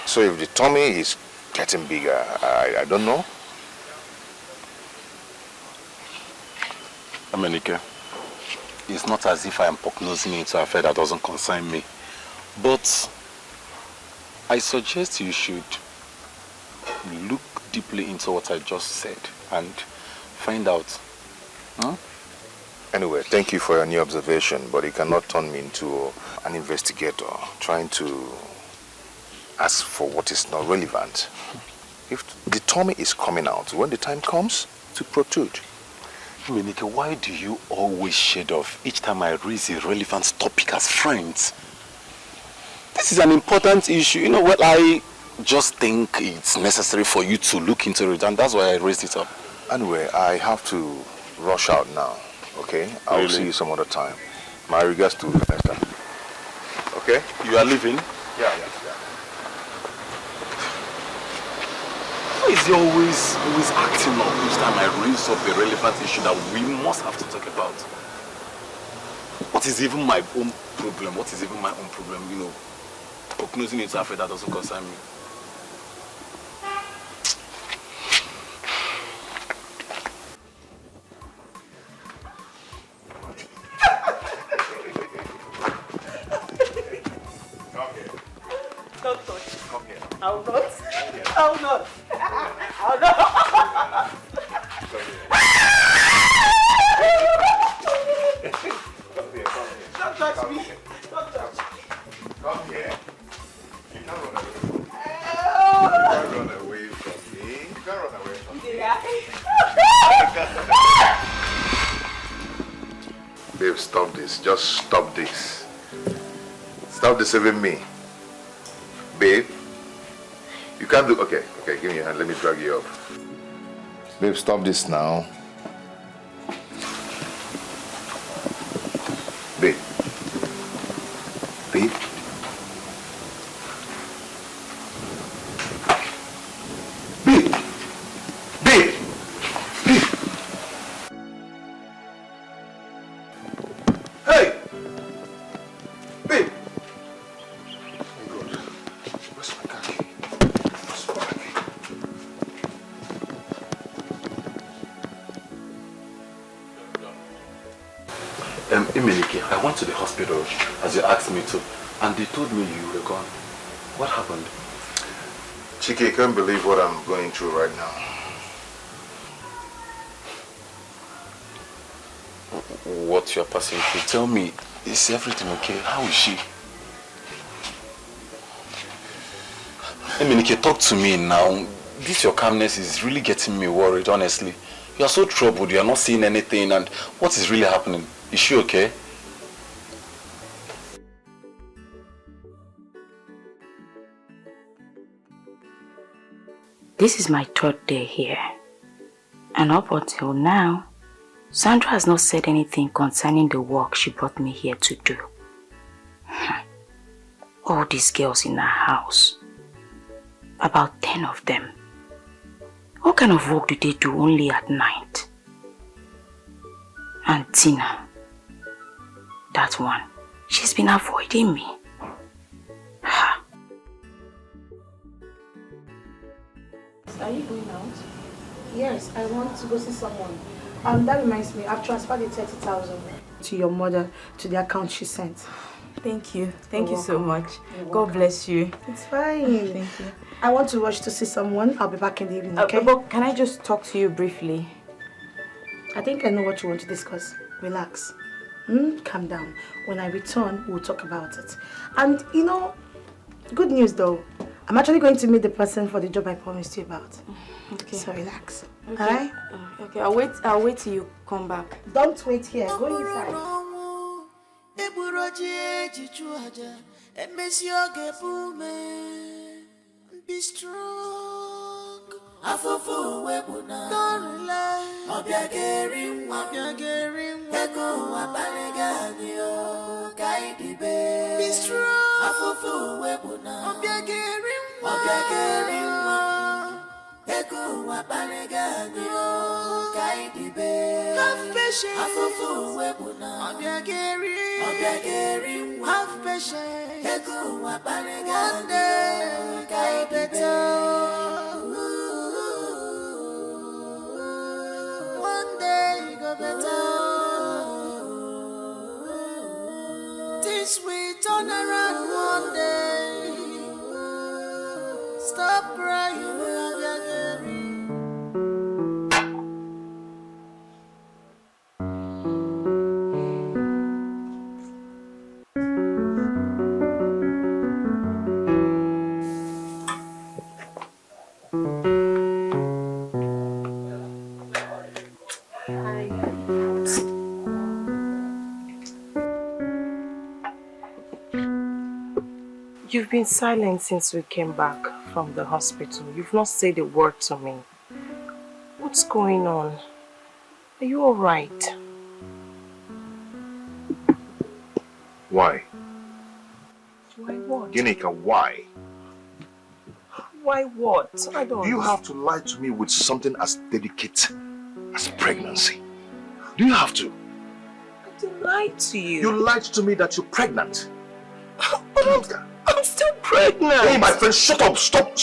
So if the tummy is getting bigger, I don't know. Emenike, it's not as if I am prognosing into an affair that doesn't concern me. But I suggest you should look deeply into what I just said and find out. Anyway, thank you for your new observation, but you cannot turn me into an investigator trying to ask for what is not relevant. If the tummy is coming out, when the time comes, to protrude. Emenike, why do you always shade off each time I raise a relevant topic as friends? This is an important issue. You know what, I just think it's necessary for you to look into it, and that's why I raised it up. Anyway, I have to rush out now, okay? I'll Really? see you some other time. My regards to Esther. Okay? You are leaving? Yeah. Why is he always acting up each time I raise up a relevant issue that we must have to talk about? What is even my own problem? What is even my own problem? You know, prognosing into an affair that doesn't concern me. Don't touch. Come here. I will not. I will not. I will not. Don't touch me. Don't touch me. Come here. You can't run away from me. You can't run away from me. You can't run away from me. Babe, stop this. Just stop this. Stop deceiving me. Babe, you can't do... Okay, give me your hand. Let me drag you up. Babe, stop this now. Babe. Babe. Babe. Babe. Babe. Hey. Babe. Oh God. Where's my car key? Where's my car key? Emenike, I went to the hospital as you asked me to, and they told me you were gone. What happened? Chike, I can't believe what I'm going through right now. What you're passing through. Tell me, is everything okay? How is she? Emenike, talk to me now. This your calmness is really getting me worried, honestly. You are so troubled, you are not seeing anything, and what is really happening? Is she okay? This is my 3rd day here. And up until now, Sandra has not said anything concerning the work she brought me here to do. All these girls in our house, about 10 of them. What kind of work do they do only at night? And Tina, that one, she's been avoiding me. Are you going out? Yes, I want to go see someone. That reminds me, I've transferred the 30,000 to your mother, to the account she sent. Thank you. Thank you so much. God bless you. It's fine. Thank you. I want to rush to see someone. I'll be back in the evening, okay? But can I just talk to you briefly? I think I know what you want to discuss. Relax. Calm down. When I return, we'll talk about it. And, you know, good news though. I'm actually going to meet the person for the job I promised you about. Okay. So relax. Okay. Alright? Okay, I'll wait till you come back. Don't wait here. Go inside. Be strong. Afufu webuna. Don't rely. Obiageri. Ego wabanegani o. Kaidibe. Be strong. Afufu webuna. Obiageri. Ego wabanegani o. Kaidibe. Have patience. Afufu webuna. Obiageri. Have patience. Ego wabanegani o. One day you go better. Things will turn around one day. Stop crying, You've been silent since we came back from the hospital. You've not said a word to me. What's going on? Are you all right? Why? Why what? Ginika, why? Why what? I don't. Do you have to lie to me with something as delicate as pregnancy? Do you have to? I didn't lie to you. You lied to me that you're pregnant. I'm still pregnant. Hey, my friend, shut up. Stop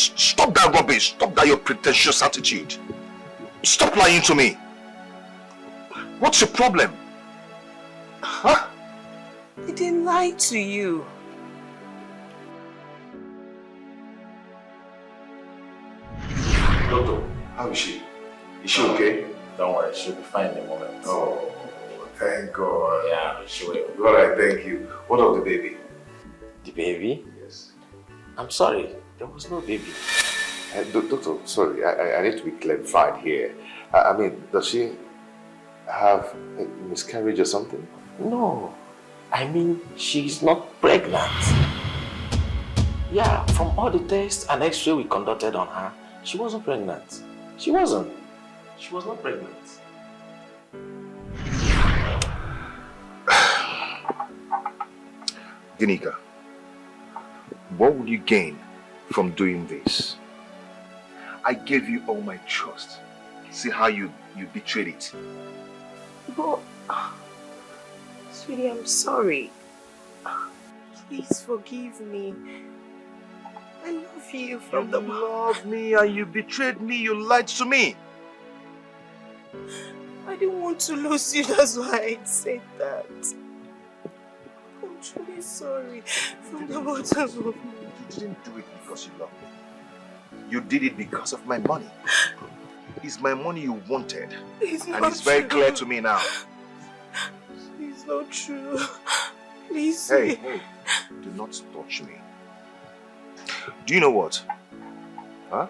that rubbish. Stop that your pretentious attitude. Stop lying to me. What's your problem? Huh? I didn't lie to you. Doctor, how is she? Is she okay? Don't worry, she'll be fine in a moment. Oh, thank God. Yeah, she will. God, I thank you. What of the baby? The baby? Yes. I'm sorry, there was no baby. Doctor, sorry, I need to be clarified here. I mean, does she have a miscarriage or something? No, I mean, she's not pregnant. Yeah, from all the tests and x-ray we conducted on her, she wasn't pregnant. She wasn't. She was not pregnant. Ginika, what would you gain from doing this? I gave you all my trust. See how you betrayed it. But, sweetie, I'm sorry. Please forgive me. I love you from the... You love me and you betrayed me. You lied to me. I didn't want to lose you, that's why I said that. I'm truly sorry from the bottom of me. You didn't do it because you love me. You did it because of my money. It's my money you wanted. And it's very clear to me now. It's not true. Please. Hey, do not touch me. Do you know what? Huh?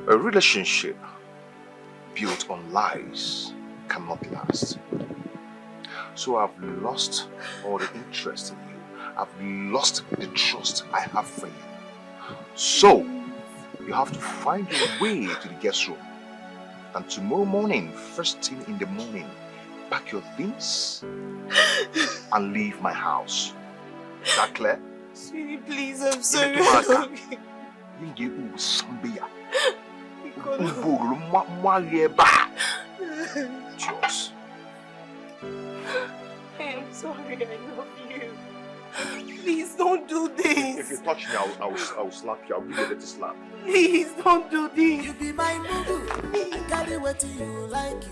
A relationship built on lies cannot last. So I've lost all the interest in you. I've lost the trust I have for you. So you have to find your way to the guest room. And tomorrow morning, first thing in the morning, pack your things and leave my house. Is that clear? Sweetie, please, I'm sorry. Cheers. I'm sorry, I love you. Please don't do this. If you touch me, I will slap you. I'll give you a little slap. Please don't do this. You be my moo. I got it what you like.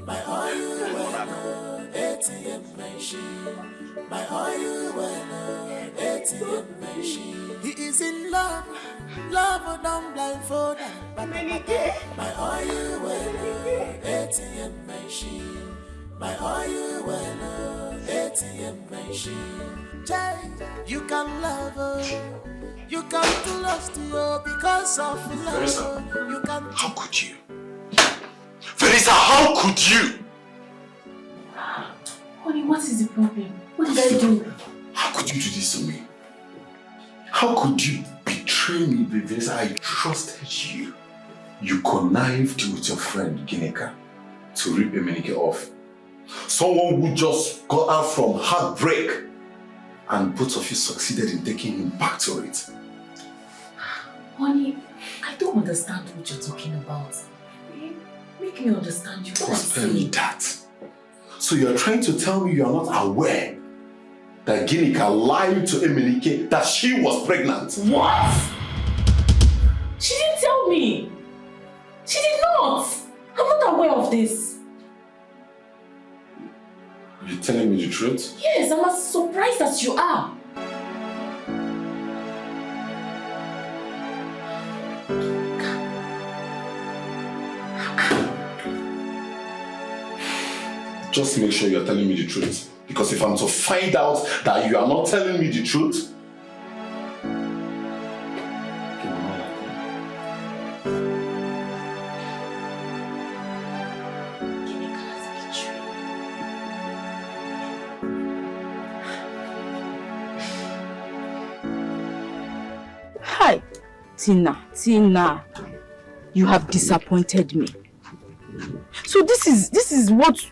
My oil ATM machine. My oil ATM machine. He is in love. Love don't blindfold. My oil ATM machine. My oil ATM machine. Jay, you can love her. You can do lost to you because of love. Verisa, you can. How could you? Verisa, how could you? Honey, what is the problem? What did I do? How could you do this to me? How could you betray me, Verisa? I trusted you. You connived with your friend Gineka to rip Emenike off. Someone who just got out from heartbreak, and both of you succeeded in taking him back to it. Honey, I don't understand what you're talking about. Make me understand you. What I'm Spare me saying. that. So you're trying to tell me you're not aware that Gineka lied to Emenike that she was pregnant? What? She didn't tell me. She did not. I'm not aware of this. You're telling me the truth? Yes, I'm as surprised as you are. Just make sure you're telling me the truth. Because if I'm to find out that you are not telling me the truth, Hi, Tina, you have disappointed me. So this is what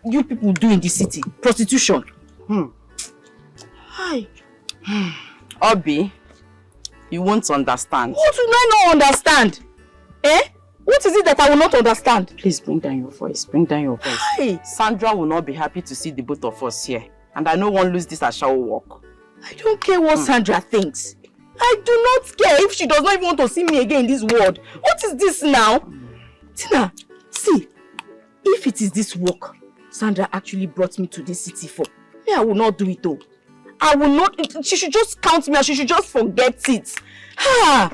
you people do in the city, prostitution. Hi. Obi, you won't understand. What will I not understand? Eh? What is it that I will not understand? Please bring down your voice. Bring down your voice. Hi. Sandra will not be happy to see the both of us here. And I no one lose this as shall walk. I don't care what Sandra thinks. I do not care if she does not even want to see me again in this world. What is this now? Tina, see, if it is this work Sandra actually brought me to this city for, me, I will not do it though. I will not, she should just count me and she should just forget it. Ah,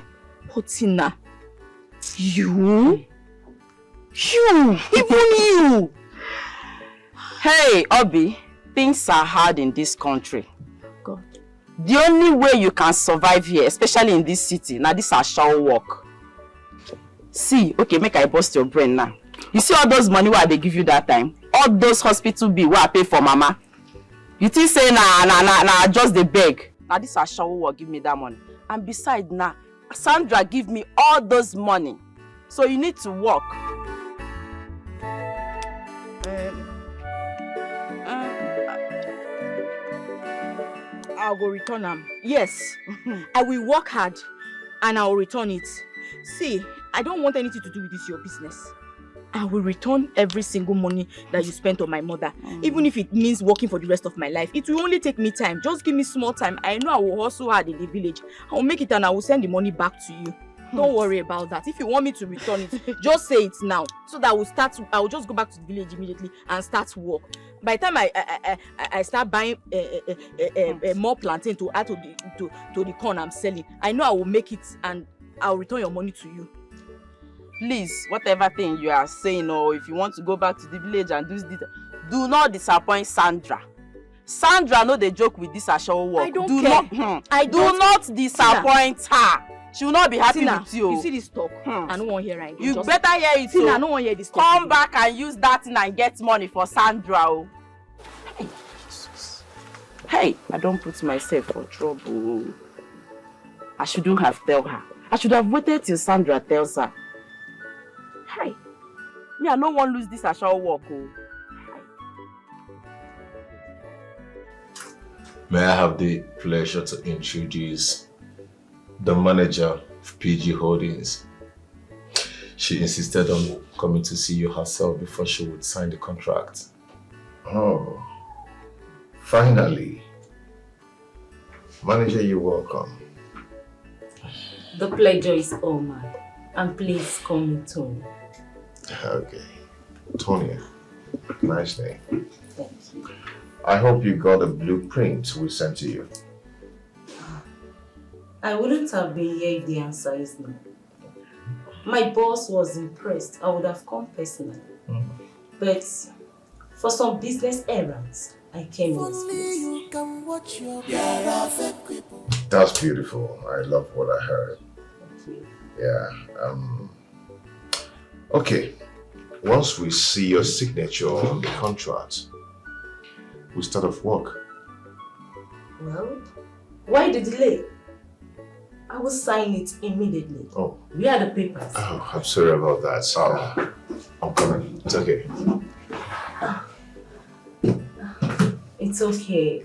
but Tina, you, even you. Hey, Obi, things are hard in this country. God. The only way you can survive here, especially in this city, now this is shall work. See, okay, make I bust your brain now. You see all those money where they give you that time? All those hospital bill where I pay for mama. You think say nah, just the beg. Now this is shall work, give me that money. And besides now, Sandra give me all those money. So you need to work. I'll go return them. Yes, I will work hard and I will return it. See, I don't want anything to do with this your business. I will return every single money that you spent on my mother. Even if it means working for the rest of my life. It will only take me time. Just give me small time. I know I will hustle hard in the village. I will make it and I will send the money back to you. Don't worry about that. If you want me to return it, just say it now. So that I will just go back to the village immediately and start work. By the time I start buying more plantain to add to the corn I'm selling, I know I will make it and I'll return your money to you. Please, whatever thing you are saying, or if you want to go back to the village and do this, do not disappoint Sandra. Sandra, no, they joke with this Ashawo work. I don't care. Not disappoint her. She will not be happy Tina, with you. You see this talk? I don't want to hear it. You better hear it. Tina, I don't want to hear this talk. Come back and use that thing and get money for Sandra. Oh. Hey, Jesus. Hey, I don't put myself for trouble. I shouldn't have told her. I should have waited till Sandra tells her. Hey, me, I don't want to lose this I shall walk. Oh. May I have the pleasure to introduce the manager of PG Holdings. She insisted on coming to see you herself before she would sign the contract. Oh, finally. Manager, you're welcome. The pleasure is all mine. And please call me Tony. Okay. Tony, nice name. Thank you. I hope you got a blueprint we sent to you. I wouldn't have been here if the answer is no. My boss was impressed. I would have come personally. But for some business errands, I came in this place. That's beautiful. I love what I heard. Yeah. Okay. Once we see your signature on the contract, we start off work. Well, why the delay? I will sign it immediately. Oh. Where are the papers? Oh, I'm sorry about that. I'm coming. It's okay. It's okay.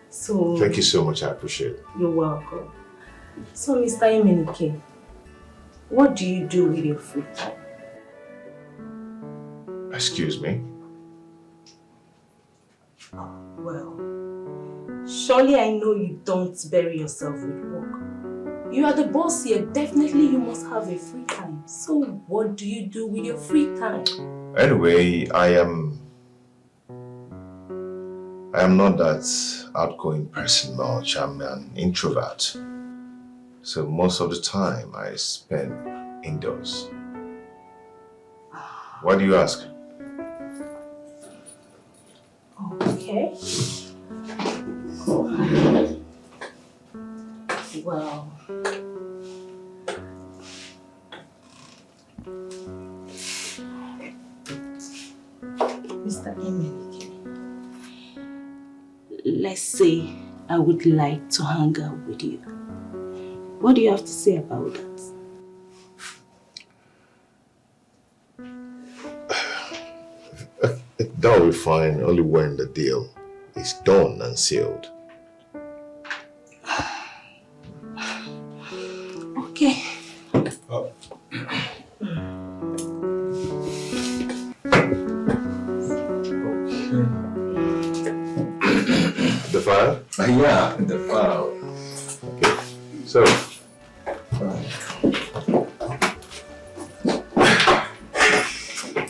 So Thank you so much. I appreciate it. you're welcome. So, Mr. Imenike, what do you do with your free time? Excuse me? Well, surely I know you don't bury yourself with work. You are the boss here. Definitely you must have a free time. So what do you do with your free time? Anyway, I am not that outgoing person much. I'm an introvert. So most of the time I spend indoors. Why do you ask? Okay. Well, Mr. Emenike, let's say I would like to hang out with you. What do you have to say about that? That will be fine only when the deal is done and sealed. Okay. The file? Yeah, the file. Okay. So,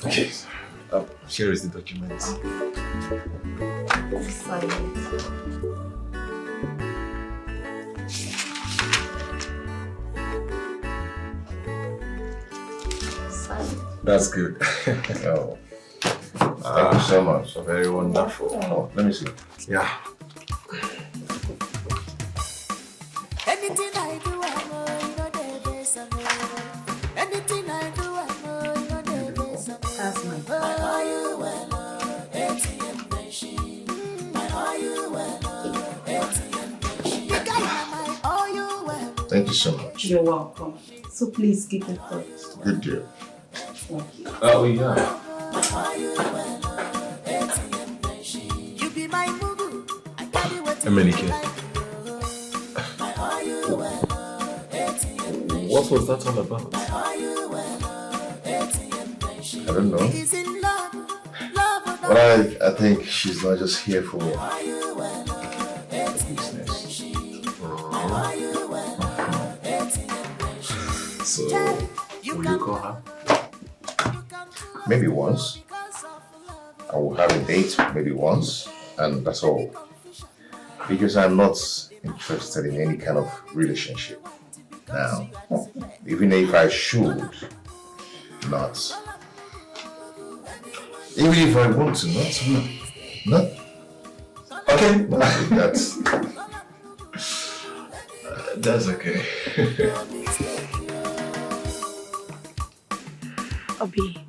okay. Here is the document. Sign it. That's good. Oh. Thank you so much. Very wonderful. Oh, let me see. Yeah. Anything I do, I know you know the best of me. Anything I do, I know you know the best of me. That's my are you well, ATM machine. My are you well, ATM machine. You got my are you well. Thank you so much. You're welcome. So please keep in touch. Good deal. Thank you. Oh, yeah. You be my mugu. I got it with Emenike. What was that all about? I don't know. But I think she's not just here for business. So, will you call her? Maybe once. I will have a date maybe once, and that's all. Because I'm not interested in any kind of relationship now. Even if I should not. Even if I want to not. Okay, that's. That's okay. Obi,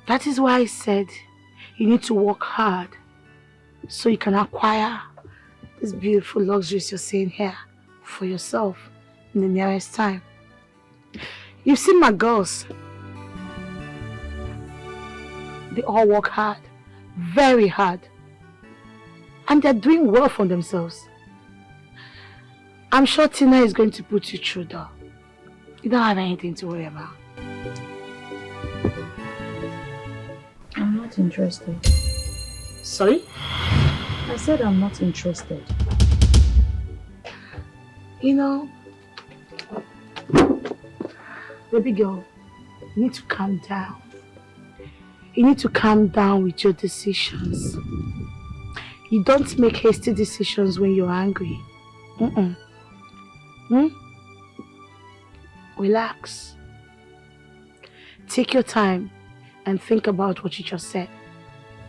that is why I said you need to work hard so you can acquire these beautiful luxuries you're seeing here for yourself in the nearest time. You've seen my girls. They all work hard, very hard. And they're doing well for themselves. I'm sure Tina is going to put you through though. You don't have anything to worry about. I'm not interested. Sorry? I said I'm not interested. You know, baby girl, you need to calm down. You need to calm down with your decisions. You don't make hasty decisions when you're angry. Relax. Take your time and think about what you just said.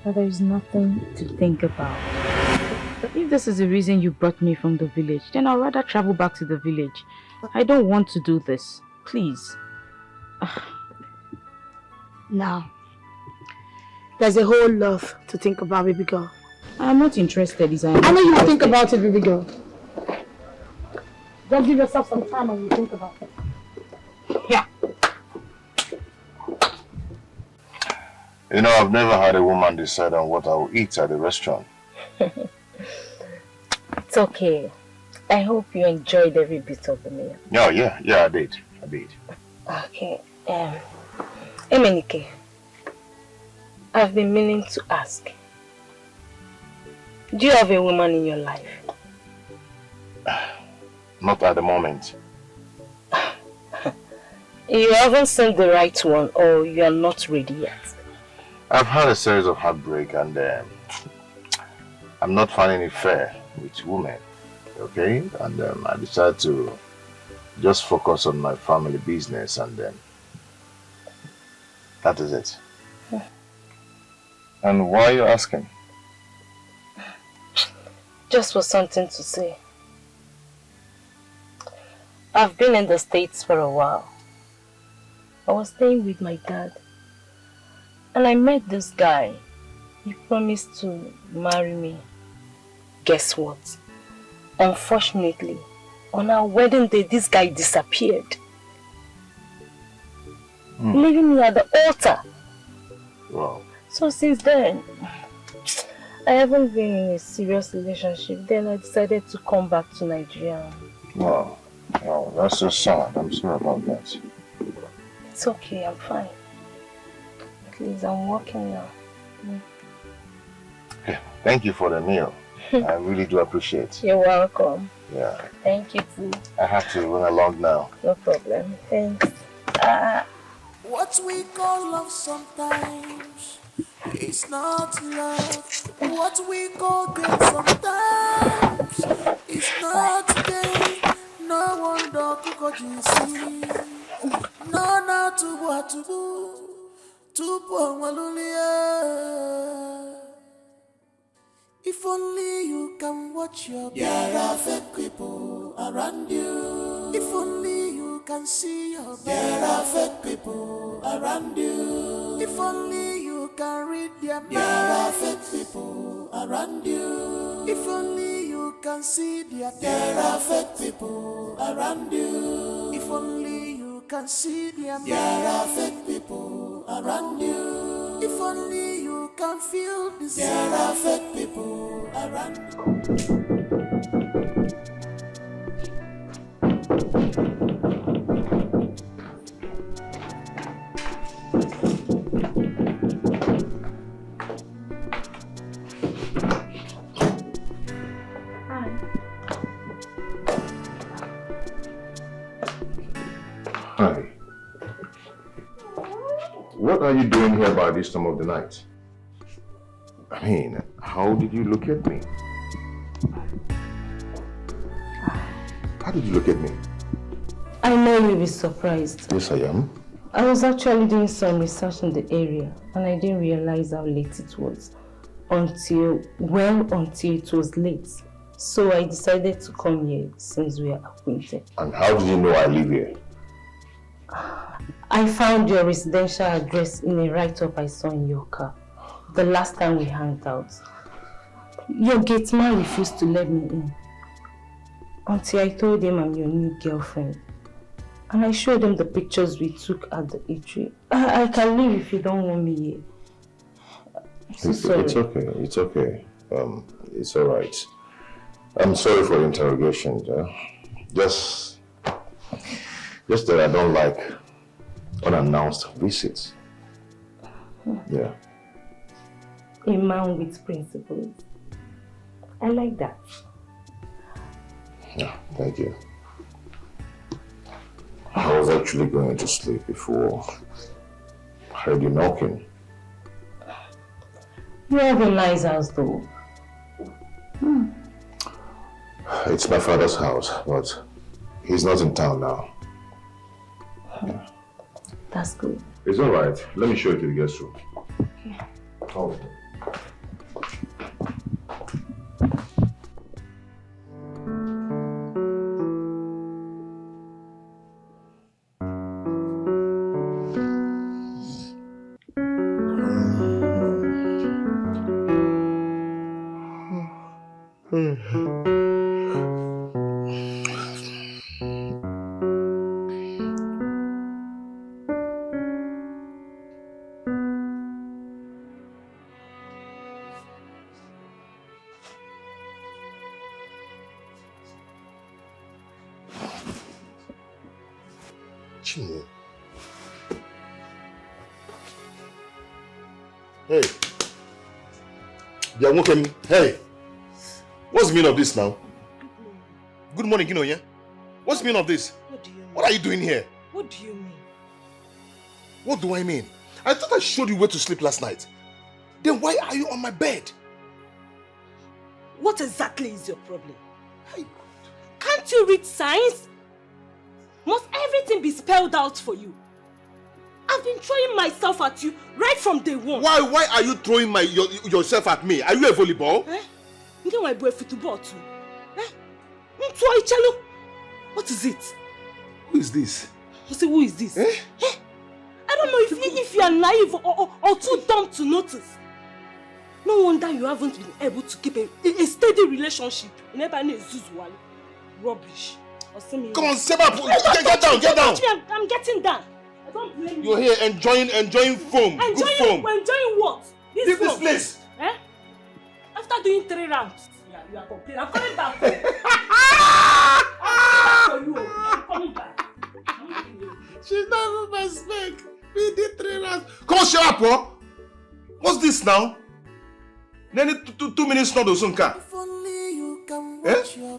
But there is nothing to think about. But if this is the reason you brought me from the village, then I'd rather travel back to the village. I don't want to do this. Please. Now, there's a whole lot to think about, baby girl. I'm not interested, I know you will think about it, baby girl. Just give yourself some time and you think about it. Yeah. You know, I've never had a woman decide on what I will eat at a restaurant. It's okay. I hope you enjoyed every bit of the meal. Oh, yeah, I did. Okay. Emenike, I've been meaning to ask. Do you have a woman in your life? Not at the moment. You haven't seen the right one, or you are not ready yet? I've had a series of heartbreak and I'm not finding it fair with women, okay? And I decided to just focus on my family business and that is it. And why are you asking? Just for something to say. I've been in the States for a while. I was staying with my dad. And I met this guy. He promised to marry me. Guess what? Unfortunately, on our wedding day, this guy disappeared. Leaving me at the altar. Wow. So since then, I haven't been in a serious relationship. Then I decided to come back to Nigeria. Wow. Oh, that's so sad. I'm sorry about that. It's okay, I'm fine. Please, I'm working now. Thank you for the meal. I really do appreciate it. You're welcome. Yeah. Thank you too. I have to run along now. No problem. Thanks. What we call love sometimes is not love. What we call gain sometimes is not gain. No wonder could you see. No, not to what to do. To poor Walulia. If only you can watch your fake people around you. If only you can see your fake people around you. If only you can read their mind. Fake people around you. If only you can see their fake people around you. If only you can see their fake people around you. If only you can feel this fake people around you. Hi. What are you doing here by this time of the night? I mean, how did you look at me? How did you look at me? I know you'll be surprised. Yes, I am. I was actually doing some research in the area and I didn't realize how late it was until it was late. So I decided to come here since we are acquainted. And how did you know I live here? I found your residential address in a write-up I saw in your car the last time we hanged out. Your gate man refused to let me in until I told him I'm your new girlfriend. And I showed him the pictures we took at the eatery. I can leave if you don't want me here. I'm so sorry. It's okay. It's okay. It's all right. I'm sorry for the interrogation. Just that I don't like unannounced visits. Yeah. A man with principles. I like that. Yeah, thank you. I was actually going to sleep before I heard you knocking. You have a nice house though. It's my father's house, but he's not in town now. Yeah. That's good. It's all right. Let me show you to the guest room. Okay. Oh. Hey. Hey. What's the meaning of this now? Good morning, Ginoya. What's the meaning of this? What do you mean? What are you doing here? What do you mean? What do I mean? I thought I showed you where to sleep last night. Then why are you on my bed? What exactly is your problem? Can't you read signs? Must everything be spelled out for you? I've been throwing myself at you right from day one. Why are you throwing yourself at me? Are you a volleyball? You get my boy football too. What is it? Who is this? I say, who is this? I don't know if you are naive or too dumb to notice. No wonder you haven't been able to keep a steady relationship. You never know rubbish. Come on, step up! Get down! I'm getting down. I don't blame you. You're here enjoying foam. Good foam. Enjoying what? Leave this place. After doing 3 rounds, you are complaining. I'm coming back. I'm coming back. She's not even my snake. We did 3 rounds. Come on, shut up, bro. What's this now? Then 2 minutes not Osunka. If only you can watch your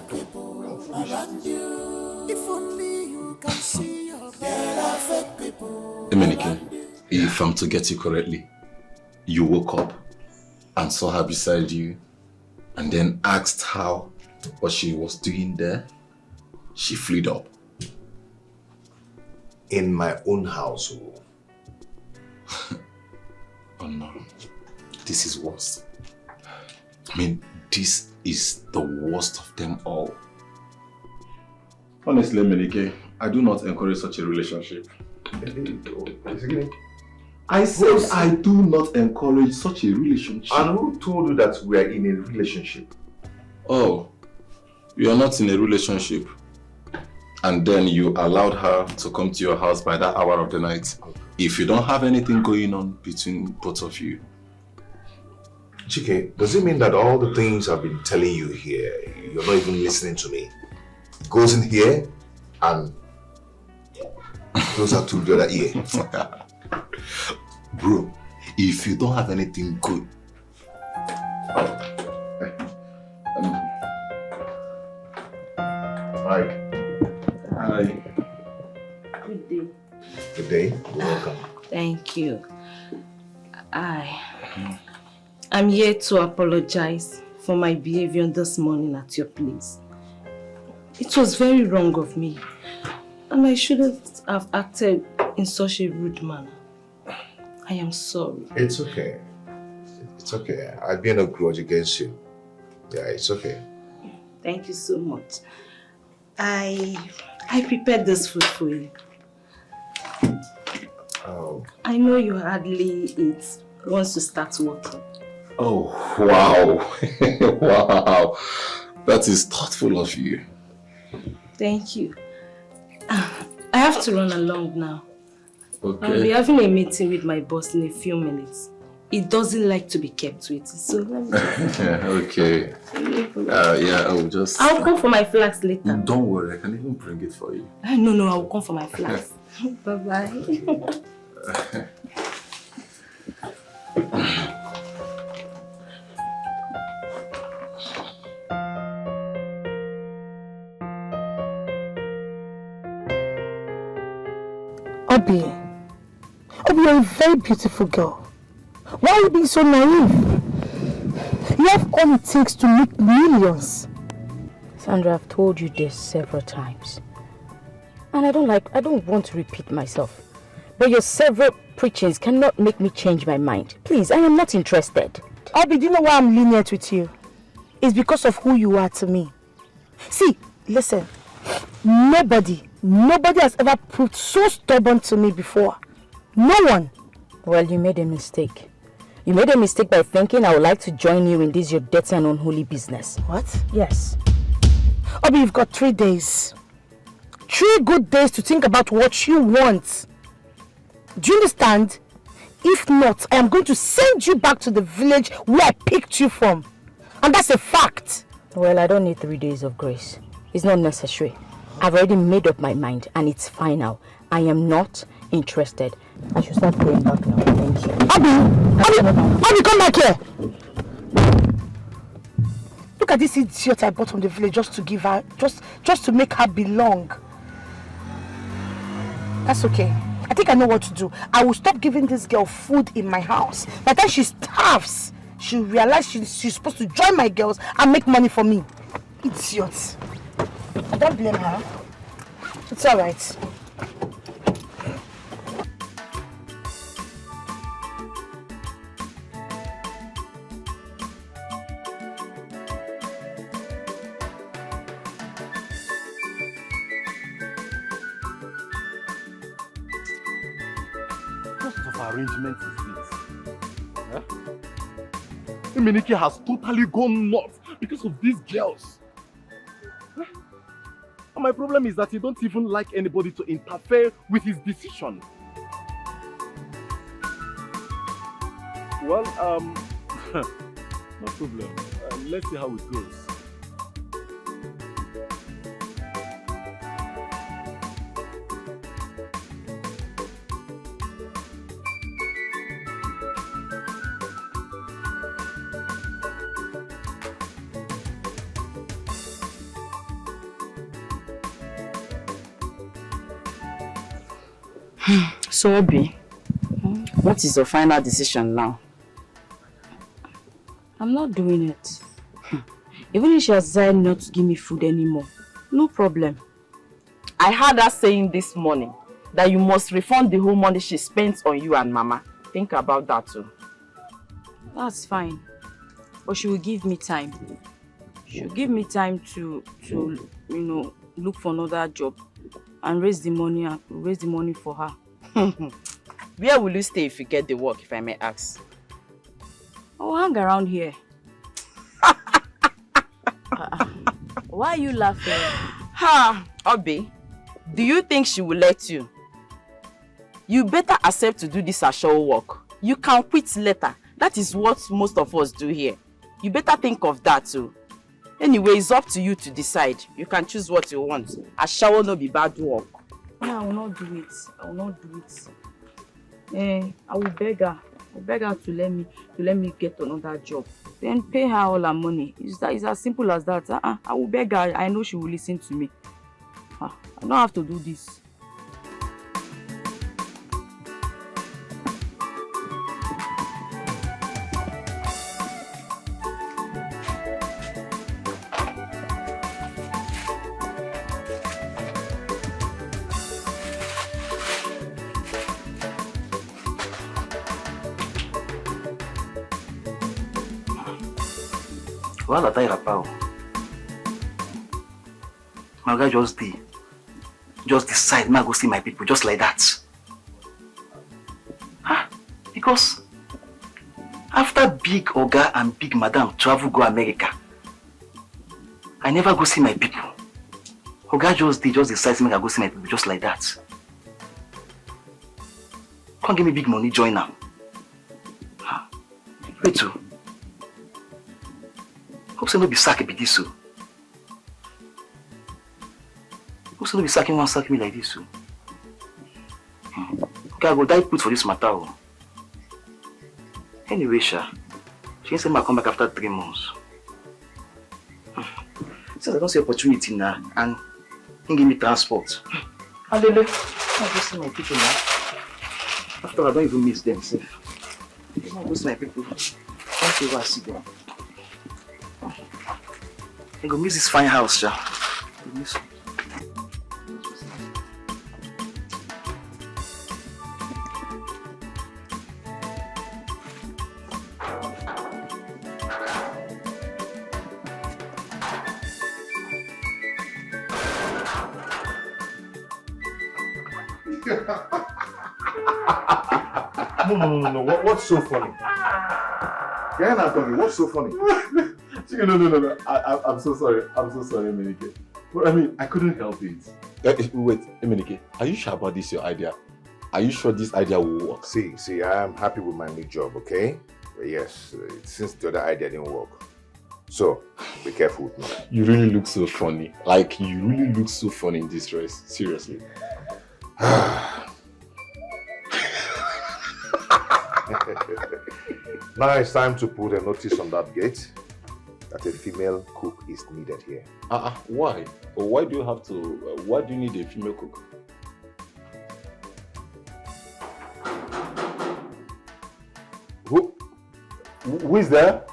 people around you. If only you can see your people. Emenike, if I'm to get you correctly, you woke up and saw her beside you and then asked her what she was doing there. She fled up. In my own household. Oh no, this is worse. I mean, this is the worst of them all. Honestly, Emenike, I do not encourage such a relationship. I said I do not encourage such a relationship. And who told you that we are in a relationship? Oh, you are not in a relationship. And then you allowed her to come to your house by that hour of the night. If you don't have anything going on between both of you. Chike, does it mean that all the things I've been telling you here, you're not even listening to me? It goes in here and closer to the other ear. Bro, if you don't have anything good. Hi. Hi. Good day. Good day. You're welcome. Thank you. I'm here to apologize for my behavior this morning at your place. It was very wrong of me, and I shouldn't have acted in such a rude manner. I am sorry. It's okay. It's okay. I bear no grudge against you. Yeah, it's okay. Thank you so much. I prepared this food for you. Oh. I know you hardly eat once you start working. Oh, wow. Wow. That is thoughtful of you. Thank you. I have to run along now. Okay. I'll be having a meeting with my boss in a few minutes. He doesn't like to be kept waiting, so let me Okay. Yeah, I'll come for my flask later. Don't worry, I can even bring it for you. No, I'll come for my flask. Bye-bye. Obi, you're a very beautiful girl. Why are you being so naive? You have all it takes to make millions. Sandra, I've told you this several times. And I don't want to repeat myself. But your several preachings cannot make me change my mind. Please, I am not interested. Obi, do you know why I'm lenient with you? It's because of who you are to me. See, listen. Nobody has ever proved so stubborn to me before. No one. Well, you made a mistake. You made a mistake by thinking I would like to join you in this your dirty and unholy business. What? Yes. Obi, you've got 3 days. 3 good days to think about what you want. Do you understand? If not, I am going to send you back to the village where I picked you from. And that's a fact. Well, I don't need 3 days of grace. It's not necessary. I've already made up my mind and it's final. I am not interested. I should start going back now. Thank you. Abi, come back here. Look at this idiot I bought from the village just to give her, just to make her belong. That's okay. I think I know what to do. I will stop giving this girl food in my house. By the time she starves, she'll realize she's supposed to join my girls and make money for me. Idiot. I don't blame her. It's alright. Arrangement is this? Huh? Iminike has totally gone nuts because of these girls. Huh? And my problem is that he don't even like anybody to interfere with his decision. Well, no problem. Let's see how it goes. So, Obi, what is your final decision now? I'm not doing it. Even if she has decided not to give me food anymore, no problem. I heard her saying this morning that you must refund the whole money she spent on you and Mama. Think about that too. That's fine. But she will give me time. She'll give me time to look for another job and raise the money for her. Where will you stay if you get the work, if I may ask? I'll hang around here. Why are you laughing? Ha! Obi, do you think she will let you? You better accept to do this asho work. You can quit later. That is what most of us do here. You better think of that too. Anyway, it's up to you to decide. You can choose what you want. Asho will not be bad work. No, I will not do it. I will not do it. I will beg her. I will beg her to let me get another job. Then pay her all her money. It's as simple as that. I will beg her. I know she will listen to me. I don't have to do this. Well, I tell you, my guy just decide, man, go see my people just like that. Huh? Because after big Oga and big Madam travel go America, I never go see my people. Oga just decide to make I go see my people just like that. Can't give me big money, join now. Huh? Wait too. Hope so no be sack be this so. Hope so no be sacking one sack me like this so. Okay, I go die put for this matter. Anyway, Sha, she said I come back after 3 months. Since I don't see opportunity now, and he give me transport. And then I go see my people now. After I don't even miss them, safe. I go see my people. Don't ever see them. I go miss this fine house, Sha. I miss it. No. What's so funny? Yeah, not funny. What's so funny? No. I'm so sorry. Emenike. But I mean, I couldn't help it. Wait, Emenike, are you sure about this, your idea? Are you sure this idea will work? See, I am happy with my new job, okay? But yes, since the other idea didn't work. So, be careful with me. You really look so funny. Like, you really look so funny in this dress. Seriously. Now it's time to put a notice on that gate that a female cook is needed here. Why? Or why do you have to? Why do you need a female cook? Who is there?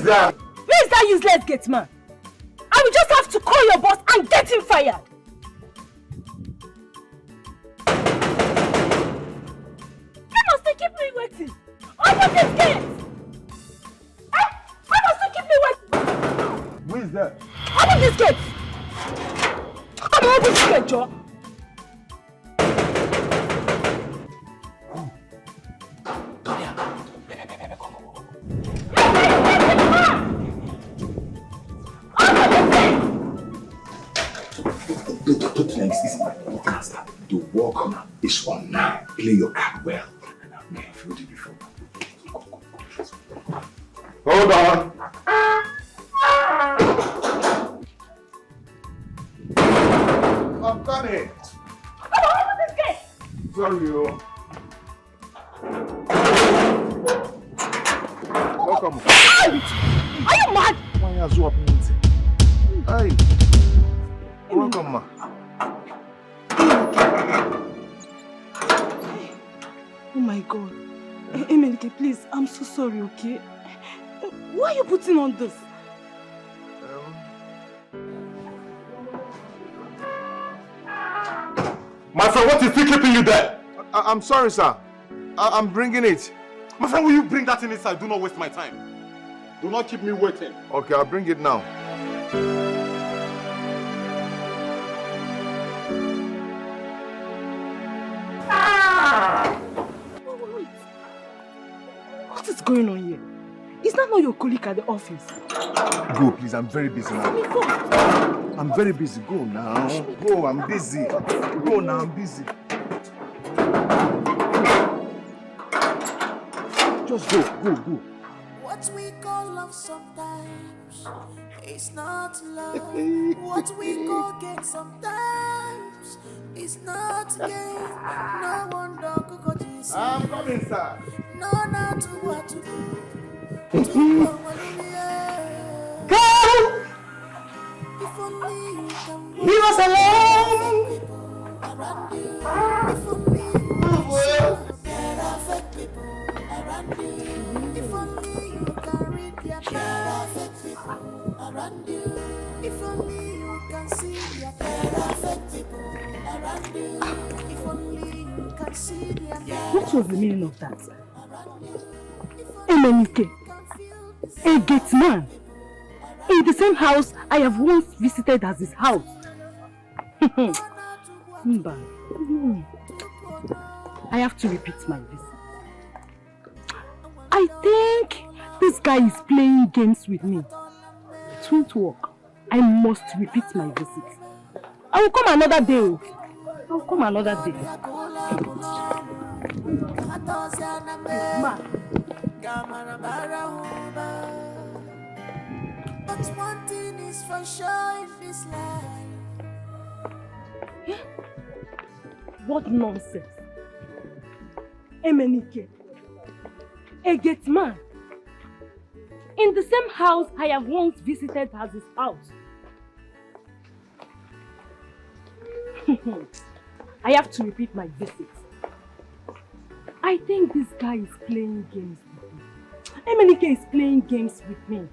Where is that useless gate man? I will just have to call your boss and get him fired. You must keep me waiting. Open this gate. Why must you keep me waiting? Who is that? Open this gate. Open this gate, Joe. The work is on now. Play your card well. I feel it before. Hold on. I'm coming. Open this gate. Sorry, you. Welcome. Are you mad? Why are you up? Hey. Welcome, ma. Oh my God. Emenike, please, I'm so sorry, okay? Why are you putting on this? My friend, what is still keeping you there? I'm sorry, sir. I'm bringing it. My friend, will you bring that in inside? Do not waste my time. Do not keep me waiting. Okay, I'll bring it now. Wait. What is going on here? Is that not your colleague at the office? Go, please. I'm very busy now. I'm very busy. Go now. Go, I'm busy. Go now, I'm busy. Just go. What we call love sometimes is not love. What we call gain sometimes is not gain. No wonder Kukoji. I'm coming, sir. No, not to what to do. Go! Leave us alone! If only can see the perfect people around you. If only you can see the What was the meaning of that? Emenike, a gate man, in the same house I have once visited as his house. Mba. I have to repeat my visit. I think this guy is playing games with me. It won't work. I must repeat my visit. I will come another day. I will come another day. But one thing is for sure in this life. What nonsense. Emenike, a gate man, in the same house I have once visited as his house. I have to repeat my visit. I think this guy is playing games with me. Emenike is playing games with me.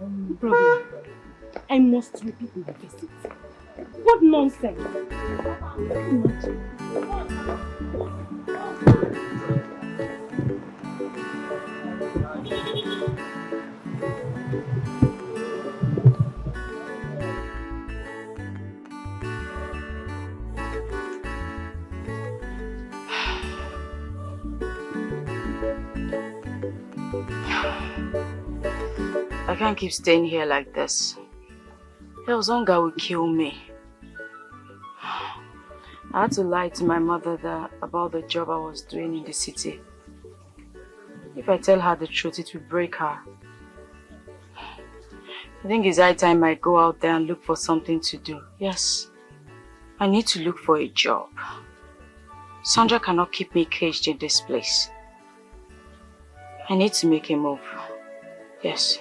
No problem. I must repeat my visit. What nonsense! I can't keep staying here like this. Else hunger will kill me. I had to lie to my mother about the job I was doing in the city. If I tell her the truth, it will break her. I think it's high time I go out there and look for something to do. Yes, I need to look for a job. Sandra cannot keep me caged in this place. I need to make a move. Yes.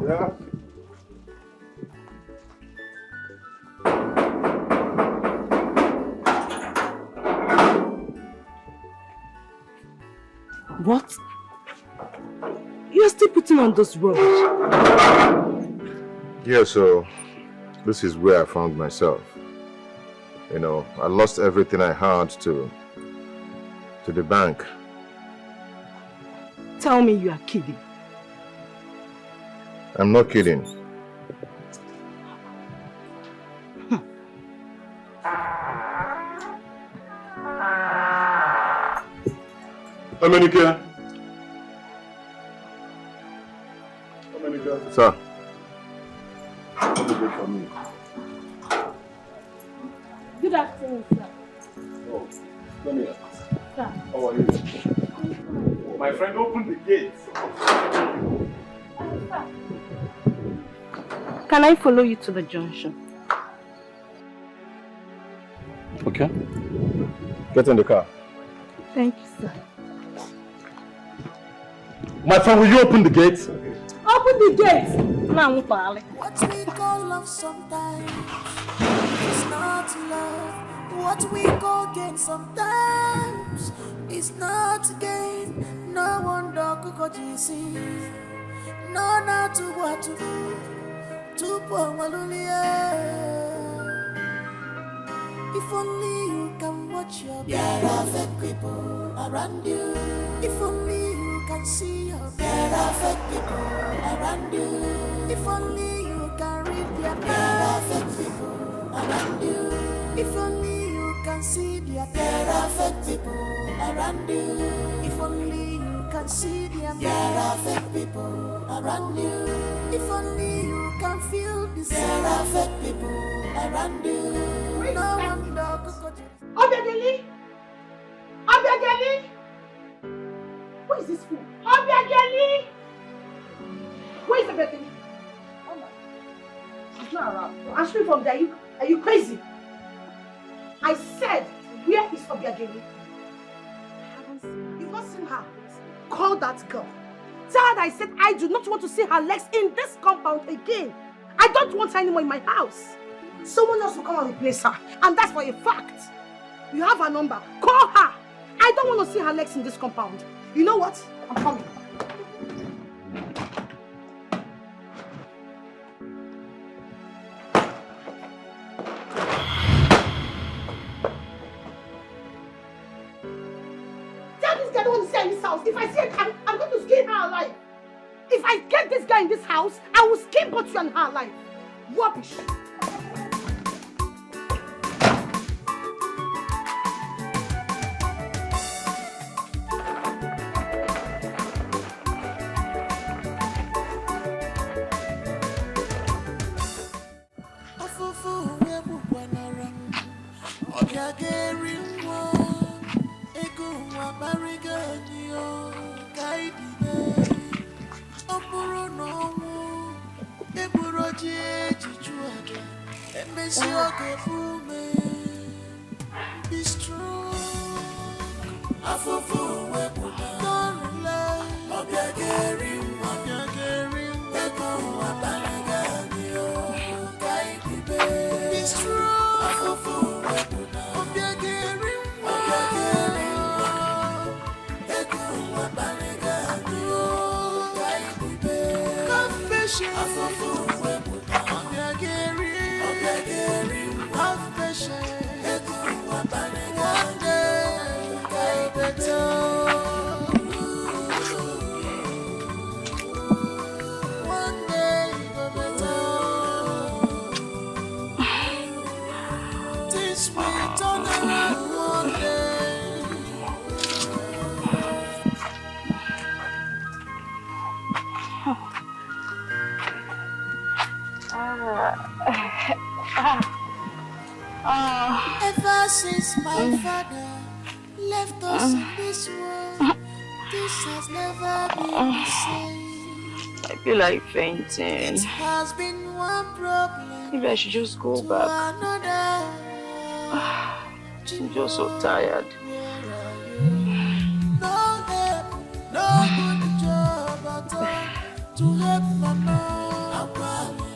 Yeah. What? You're still putting on those robes? Yeah, so this is where I found myself. You know, I lost everything I had to the bank. Tell me you are kidding. I'm not kidding. Emenike. Sir. Good afternoon, sir. Oh, come here. Sir. How are you? My friend, open the gate. Can I follow you to the junction? Okay. Get in the car. Thank you, sir. My friend, will you open the gate? Open the gate! Now, Pali. What we call love sometimes is not love. What we call gain sometimes is not gain. No wonder Kuko GC. No, not to what to do. To if only you can watch your perfect people around you. If only you can see your perfect people around you. If only you can read their perfect people around you. If only you can see their perfect people around you. If only you can see their perfect people around you. If only you can feel the perfect people around you. No wonder Obiageli! Obiageli! Who is this fool? Obiageli! Who is Obiageli? Oh my. She's not around. Answer me from there. Are you crazy? I said, where is Obiageli? You've not seen her. Call that girl. Tell her that I said I do not want to see her legs in this compound again. I don't want her anymore in my house. someone else will come and replace her. And that's for a fact. You have her number. Call her. I don't want to see her legs in this compound. You know what? I'm coming. Tell this guy I don't want to see her in this house. If I see her, I'm going to skin her alive. If I get this guy in this house, I will skin both you and her alive. Rubbish. Be strong. Don't rely. Be strong. Have patience. Have patience. One day, better. One day, better. This will turn around one day. Ever since my father left us in this world, this has never been the same. I feel like fainting. It has been one problem. Maybe I should just go to back. another. I'm just so tired. No help, no good job at all to help mama.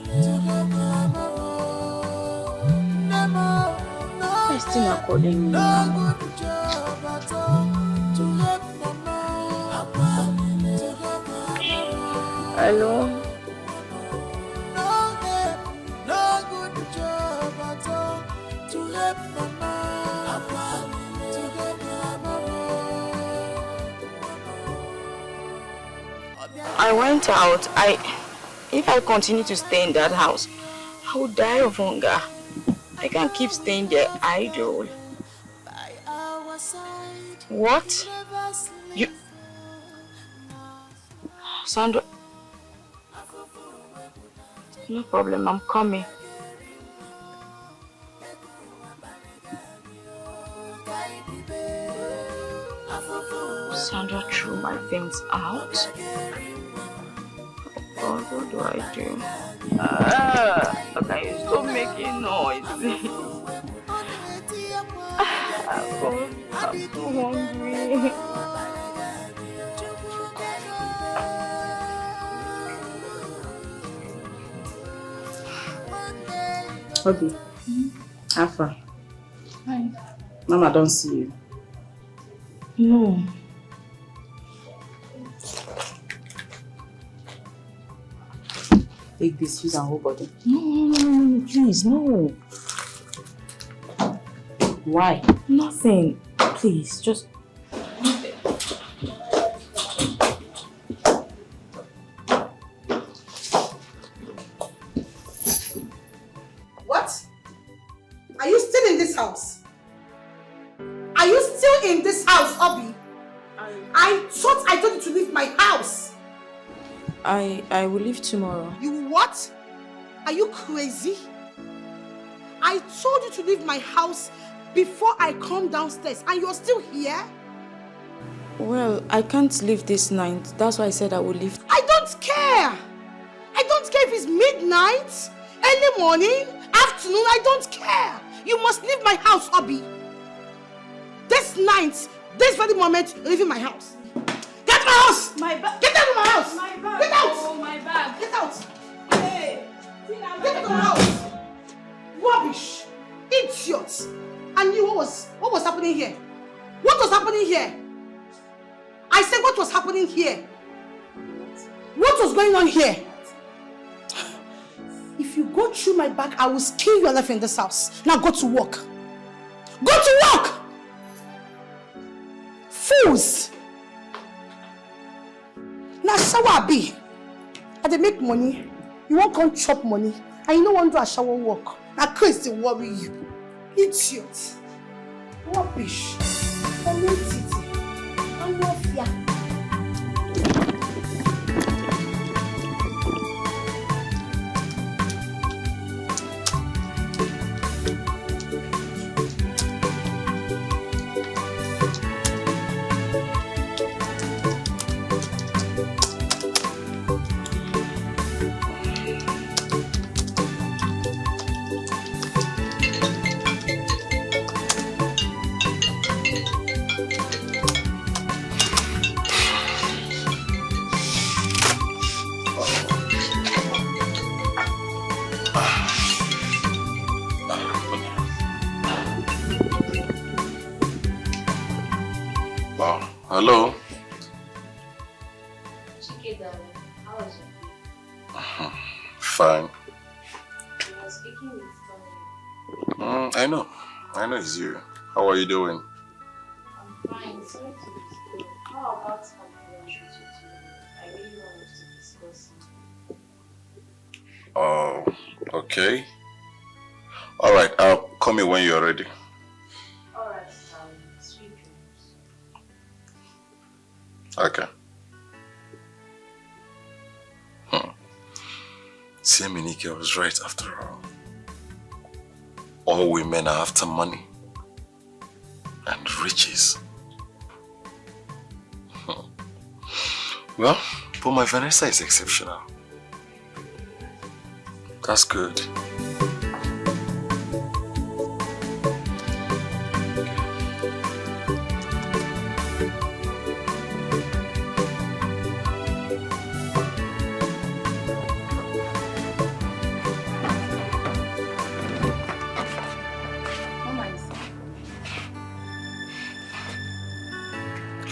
To help mama. No, Still not calling me. no good job at all to help mama. To help mama. Hello? No help, no good job at all to help mama. To help mama. I went out. If I continue to stay in that house, I will die of hunger. I can't keep staying there idle. What? You... Sandra... No problem, I'm coming. Sandra threw my things out. Oh God, what do I do? Can you stop making noise? God, I'm too hungry. Okay. Alpha. Hi. Mama don't see you. No. Take this, use and whole body. No, please, no. Why? Nothing. Please, just... What? Are you still in this house? Are you still in this house, Obi? I thought I told you to leave my house. I will leave tomorrow. You what? Are you crazy? I told you to leave my house before I come downstairs and you're still here? Well, I can't leave this night. That's why I said I will leave. I don't care. I don't care if it's midnight, early morning, afternoon. I don't care. You must leave my house, Obi. This night, this very moment, you're leaving my house. Get out of my house! My bag. Get out of my house! My bag. Get out! Oh, my bag. Get out! Hey, Get out of my house! What? what was happening here? What was happening here? I said what was happening here? What was going on here? If you go through my back, I will kill your life in this house. Now go to work. Go to work! Fools! Now shower be. And they make money. You won't come chop money. And you don't want to do a shower work. Now crazy worry you. Idiot. Rubbish. I'm not titty. I'm not fear. Hello? Chike, darling, how is it? Fine. You are speaking with Tony. I know it's you. How are you doing? I'm fine, sorry to disturb. How about confidential to I really want us to discuss something. Oh, okay. Alright, call me when you're ready. Alright, sweet dreams. Okay. See, Minike was right after all. All women are after money and riches. Well, but my Vanessa is exceptional. That's good.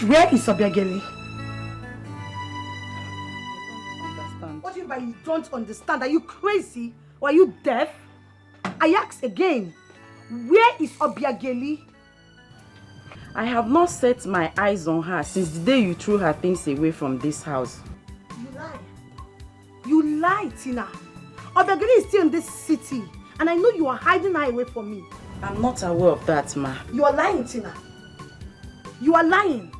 Where is Obiageli? I don't understand. What do you mean by you don't understand? Are you crazy? Or are you deaf? I ask again. Where is Obiageli? I have not set my eyes on her since the day you threw her things away from this house. You lie. You lie, Tina. Obiageli is still in this city. And I know you are hiding her away from me. I'm not aware of that, ma. You are lying, Tina. You are lying.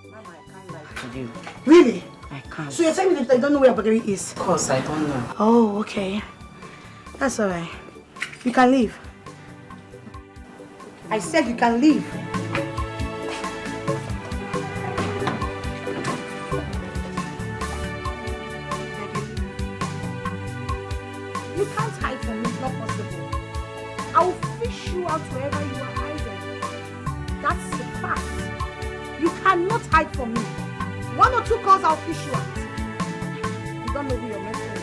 Mama, I can't lie to you. Really? I can't. So you're telling me that I don't know where Obiageli is? Of course, I don't know. Oh, okay. That's alright. You can leave. I said you can leave. You can't hide from me, it's not possible. I will fish you out wherever you are hiding. That's the fact. You cannot hide from me. 1 or 2 calls, I'll fish you out. You don't know who you're messing with.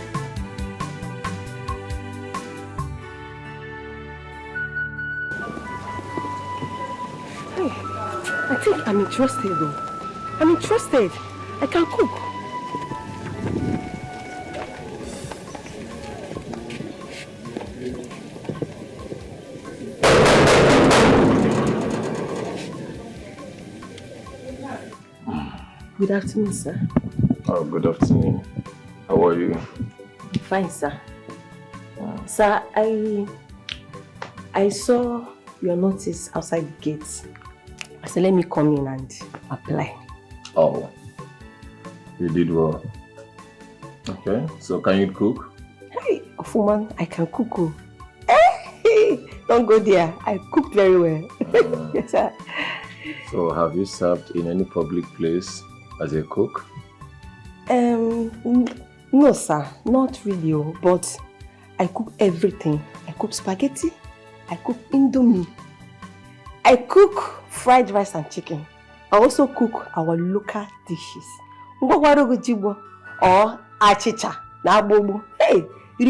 I think I'm interested though. I'm interested. I can cook. Good afternoon, sir. Oh, good afternoon. How are you? Fine, sir. Sir, I saw your notice outside the gate. I said, let me come in and apply. Oh, you did well. Okay, so can you cook? Hey, woman, I can cook. Oh. Hey, don't go there. I cook very well. Yes, sir. So have you served in any public place as a cook? No, sir, not really. But I cook everything. I cook spaghetti. I cook indomie. I cook fried rice and chicken. I also cook our local dishes. Or achicha. Hey, you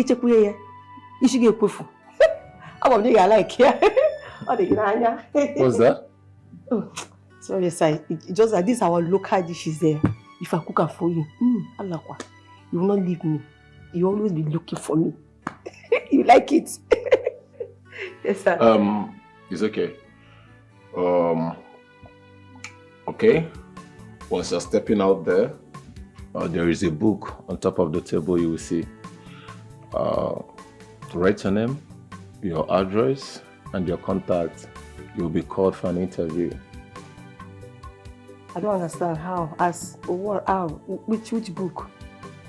should get pufu. I like here. What's that? Oh, sorry, sir. It's just that these are our local dishes there. If I cook them for you, Alakwa, you will not leave me. You will always be looking for me. You like it? Yes, sir. It's okay. Okay. Once you're stepping out there, there is a book on top of the table you will see. Write your name, your address, and your contact. You'll be called for an interview. I don't understand how. As what? How? Which book?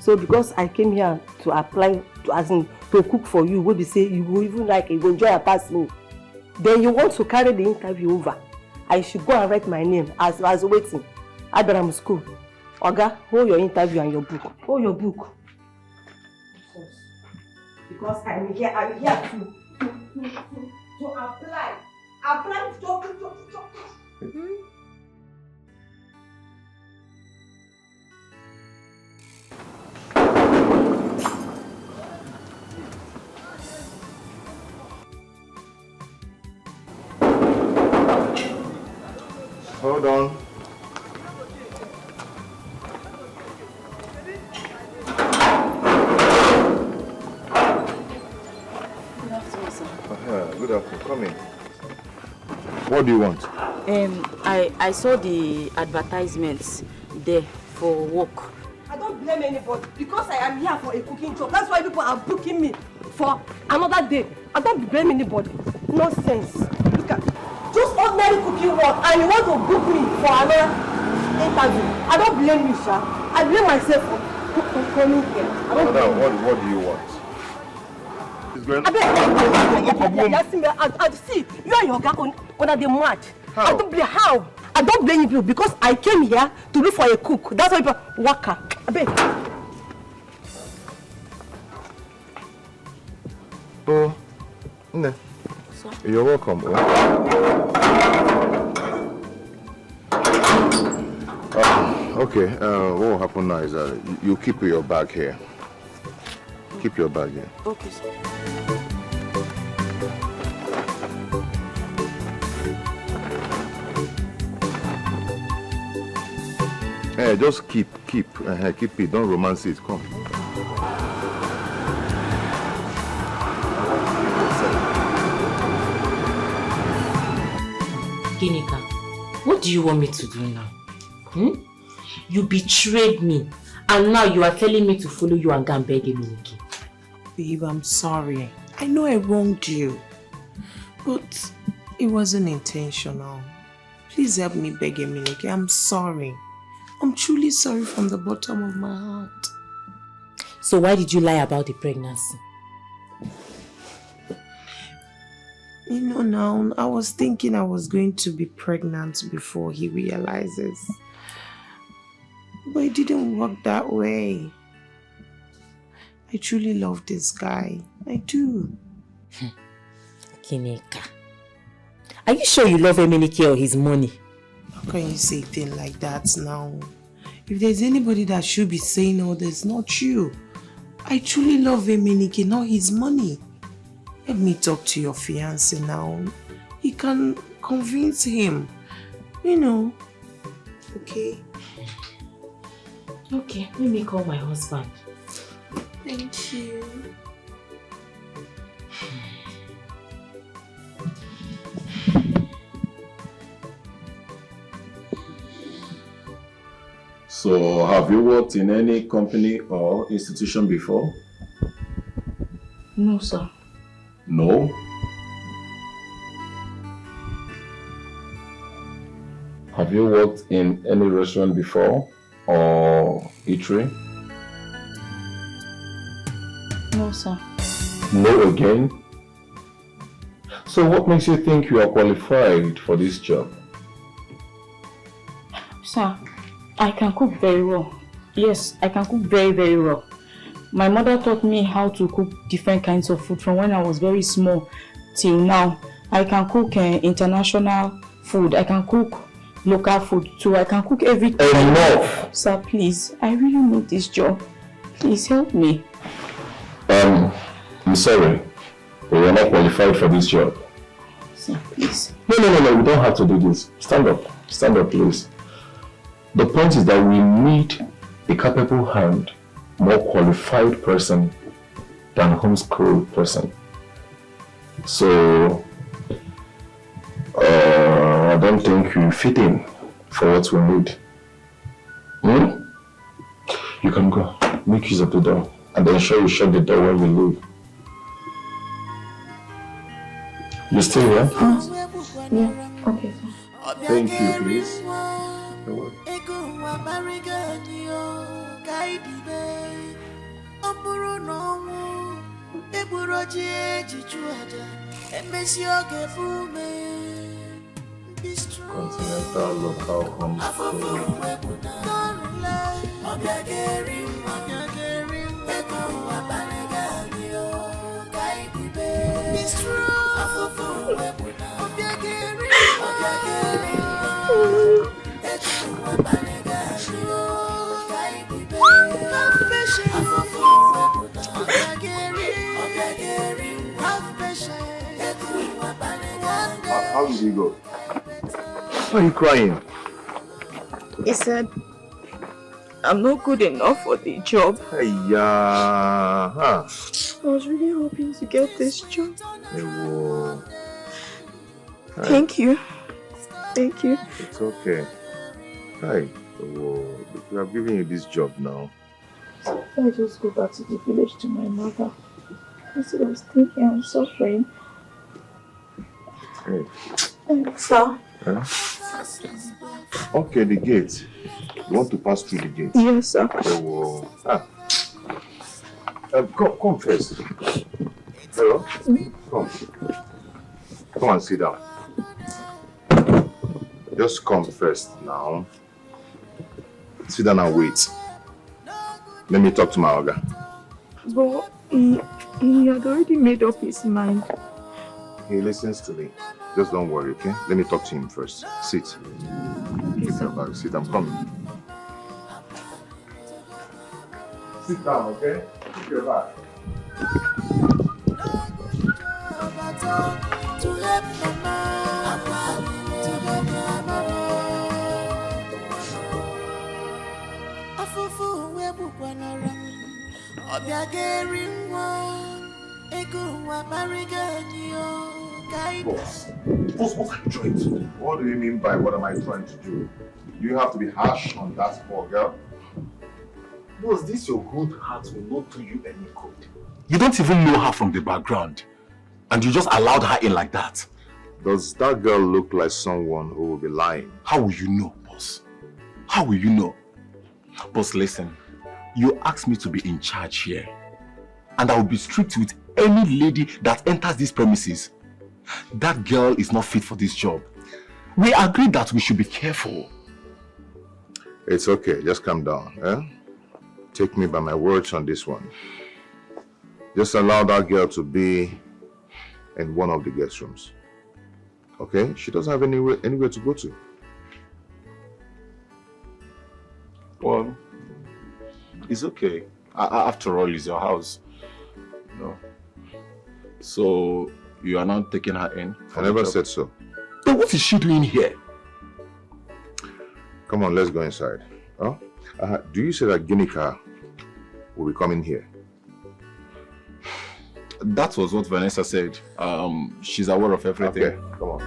So because I came here to apply to cook for you, would be say you will even like it, you enjoy a pass me. Then you want to carry the interview over. I should go and write my name as waiting. Abraham school. Oga, hold your interview and your book. Hold your book. Because I'm here to apply. Apply to. Hold on. Good afternoon. Come in. What do you want? I saw the advertisements there for work. I don't blame anybody because I am here for a cooking job. That's why people are booking me for another day. I don't blame anybody. Nonsense. Look at just ordinary cooking work and you want to book me for another interview. I don't blame you, sir. I blame myself for coming here. What do you want? I see you and your guy under the mud. I don't blame how. I don't blame you because I came here to look for a cook. That's why people worker. I beg. Oh, no. You're welcome. Okay. What will happen now is you keep your bag here. Keep your bag here. Okay, sir. Hey, just keep it. Don't romance it. Come. Ginika, what do you want me to do now? You betrayed me, and now you are telling me to follow you and go and beg Eminike. Babe, I'm sorry. I know I wronged you, but it wasn't intentional. Please help me beg Eminike. I'm sorry. I'm truly sorry from the bottom of my heart. So why did you lie about the pregnancy? You know now, I was thinking I was going to be pregnant before he realizes. But it didn't work that way. I truly love this guy. I do. Ginika, are you sure you love Eminike or his money? How can you say a thing like that now? If there's anybody that should be saying all this, not you. I truly love Eminike, not his money. Let me talk to your fiancé now. You can convince him. You know. Okay? Okay, let me call my husband. Thank you. So, have you worked in any company or institution before? No, sir. No? Have you worked in any restaurant before or eatery? No, sir. No again? So what makes you think you are qualified for this job? Sir, I can cook very well. Yes, I can cook very, very well. My mother taught me how to cook different kinds of food from when I was very small till now. I can cook international food. I can cook local food too. I can cook everything. Enough! Sir, please, I really need this job. Please help me. I'm sorry, but you're not qualified for this job. See, please. No, we don't have to do this. Stand up, please. The point is that we need a capable hand, more qualified person than a homeschooled person. So, I don't think you fit in for what we need. You can go. Make use of the door. And ensure you shut the door when we leave. You still here? Yeah, okay. Thank you, please. Continental local homeschool. How did you go? Why are you crying? He said, I'm not good enough for the job. Hey, I was really hoping to get this job. Thank you. It's okay. Hi. We have given you this job now. I just go back to the village to my mother. Instead of staying here and suffering. Hey. Sir? Huh? Okay, the gate. You want to pass through the gate? Yes, sir. Come first. Hello? Come and sit down. Just come first now. Sit down and wait. Let me talk to my Oga. But he had already made up his mind. He listens to me. Just don't worry, okay? Let me talk to him first. Sit. Keep your bag. Sit. I'm coming. Sit down, okay? Keep your bag. Boss, what are you trying to do? What do you mean by what am I trying to do? You have to be harsh on that poor girl. Boss, this your good heart will not do you any good. You don't even know her from the background. And you just allowed her in like that. Does that girl look like someone who will be lying? How will you know, boss? How will you know? Boss, listen. You asked me to be in charge here. And I will be strict with any lady that enters these premises. That girl is not fit for this job. We agreed that we should be careful. It's okay. Just calm down. Eh? Take me by my words on this one. Just allow that girl to be in one of the guest rooms. Okay? She doesn't have anywhere to go to. Well, it's okay. After all, it's your house. No. So, you are not taking her in? I never said so. Then what is she doing here? Come on, let's go inside. Huh? Do you say that Ginika will be coming here? That was what Vanessa said. She's aware of everything. Okay, come on.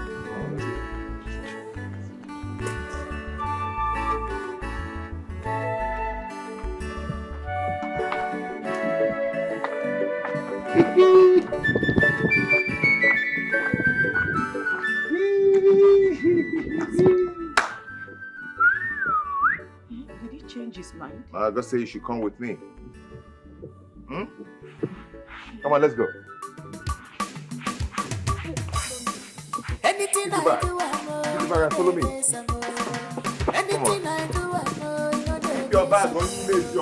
Did he change his mind? I just say you should come with me. Come on, let's go. Anything I do, Follow me. Come on. Keep your bag on you, mate.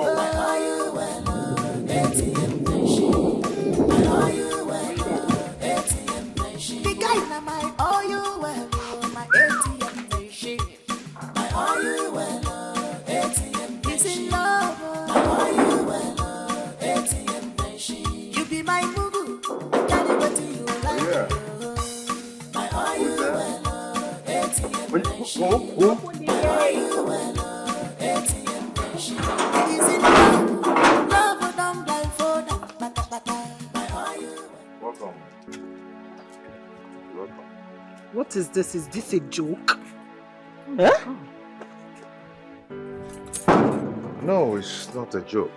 The guy na my all you well, my ATM machine. My all you well, ATM is in love. My all you well, ATM machine. You be my boo boo, tell me what you like. My all What is this? Is this a joke? Huh? No, it's not a joke.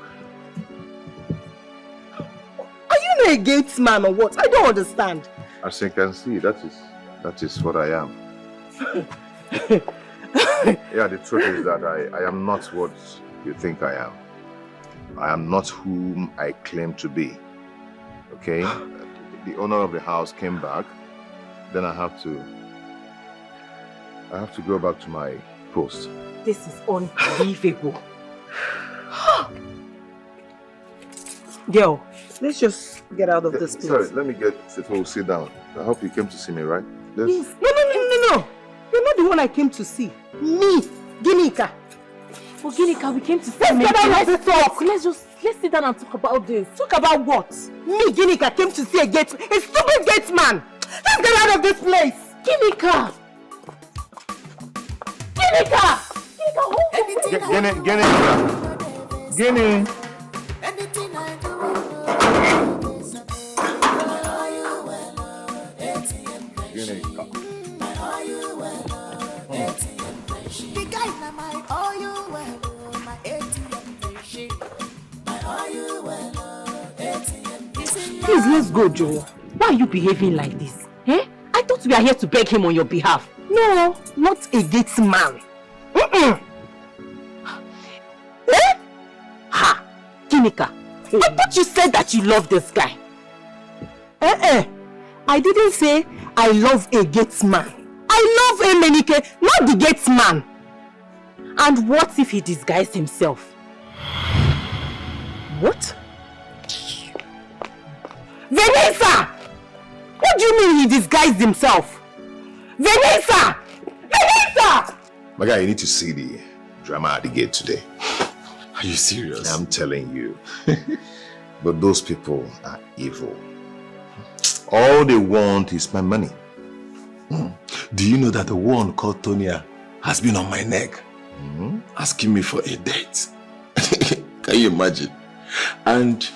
Are you not a gate man or what? I don't understand. As you can see, that is what I am. Yeah, the truth is that I am not what you think I am. I am not whom I claim to be. Okay? The owner of the house came back. Then I have to go back to my post. This is unbelievable. Yo, let's just get out of this place. Sorry, let me get Sifo, sit down. I hope you came to see me, right? Yes. No. You're not the one I came to see. Me, Ginika. Oh, Ginika, we came to see Let's talk. Let's sit down and talk about this. Talk about what? Me, Ginika, came to see a stupid gate man. Let's get out of this place. Ginika! Guinea. Please, let's go, Joe. Why are you behaving like this? Eh? I thought we are here to beg him on your behalf. No, not a gate man. Ha! Ginika, I thought you said that you love this guy. I didn't say I love a gate man. I love Emenike, not the gate man. And what if he disguised himself? What? Vanessa! What do you mean he disguised himself? Vanessa! My guy, you need to see the drama at the gate today. Are you serious? I'm telling you. But those people are evil. All they want is my money. Do you know that the one called Tonia has been on my neck? Asking me for a date. Can you imagine? And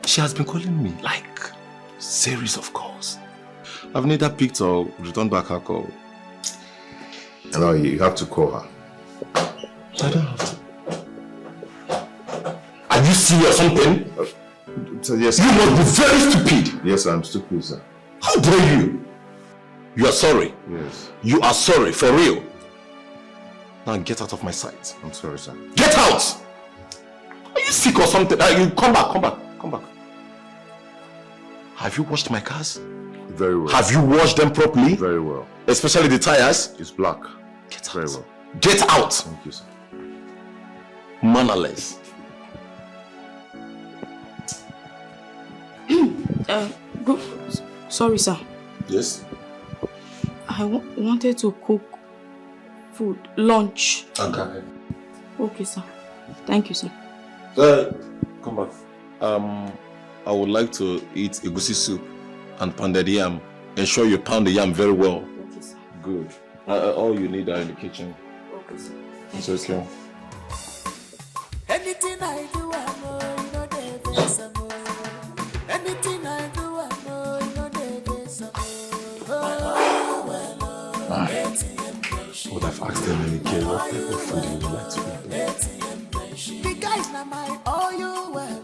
she has been calling me like series of calls. I've neither picked or returned back her call. No, you have to call her. I don't have to. Are you serious or something? So yes. You must be very stupid. Yes, I'm stupid, sir. How dare you? You are sorry. Yes. You are sorry, for real. Now get out of my sight. I'm sorry, sir. Get out! Are you sick or something? You come back. Have you washed my cars? Very well. Have you washed them properly? Very well. Especially the tires? It's black. Get out. Very well. Get out! Thank you, sir. Mannerless. Sorry, sir. Yes? I wanted to cook food, lunch. Okay. Okay, sir. Thank you, sir. Come back. I would like to eat egusi soup and pounded yam. Ensure you pound the yam very well. Okay, sir. Good. All you need are in the kitchen. Okay, sir. It's okay. Anything I do, I know you know they face some more. Anything I do, I know you know they face some more. I would have asked them any care what type of food you would like to eat. The guys now my all you well,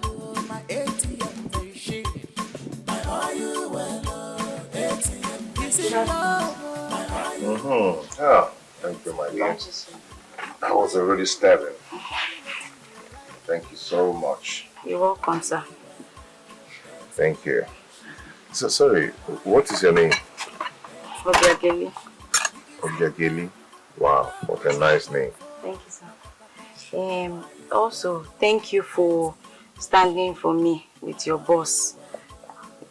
my ATM machine. My all you well, ATM. Is it love? Oh, thank you, my dear. I was already starving. Thank you so much. You're welcome, sir. Thank you. So, sorry, what is your name? Obiageli. Obiageli. Wow, what a nice name. Thank you, sir. Also, thank you for standing for me with your boss.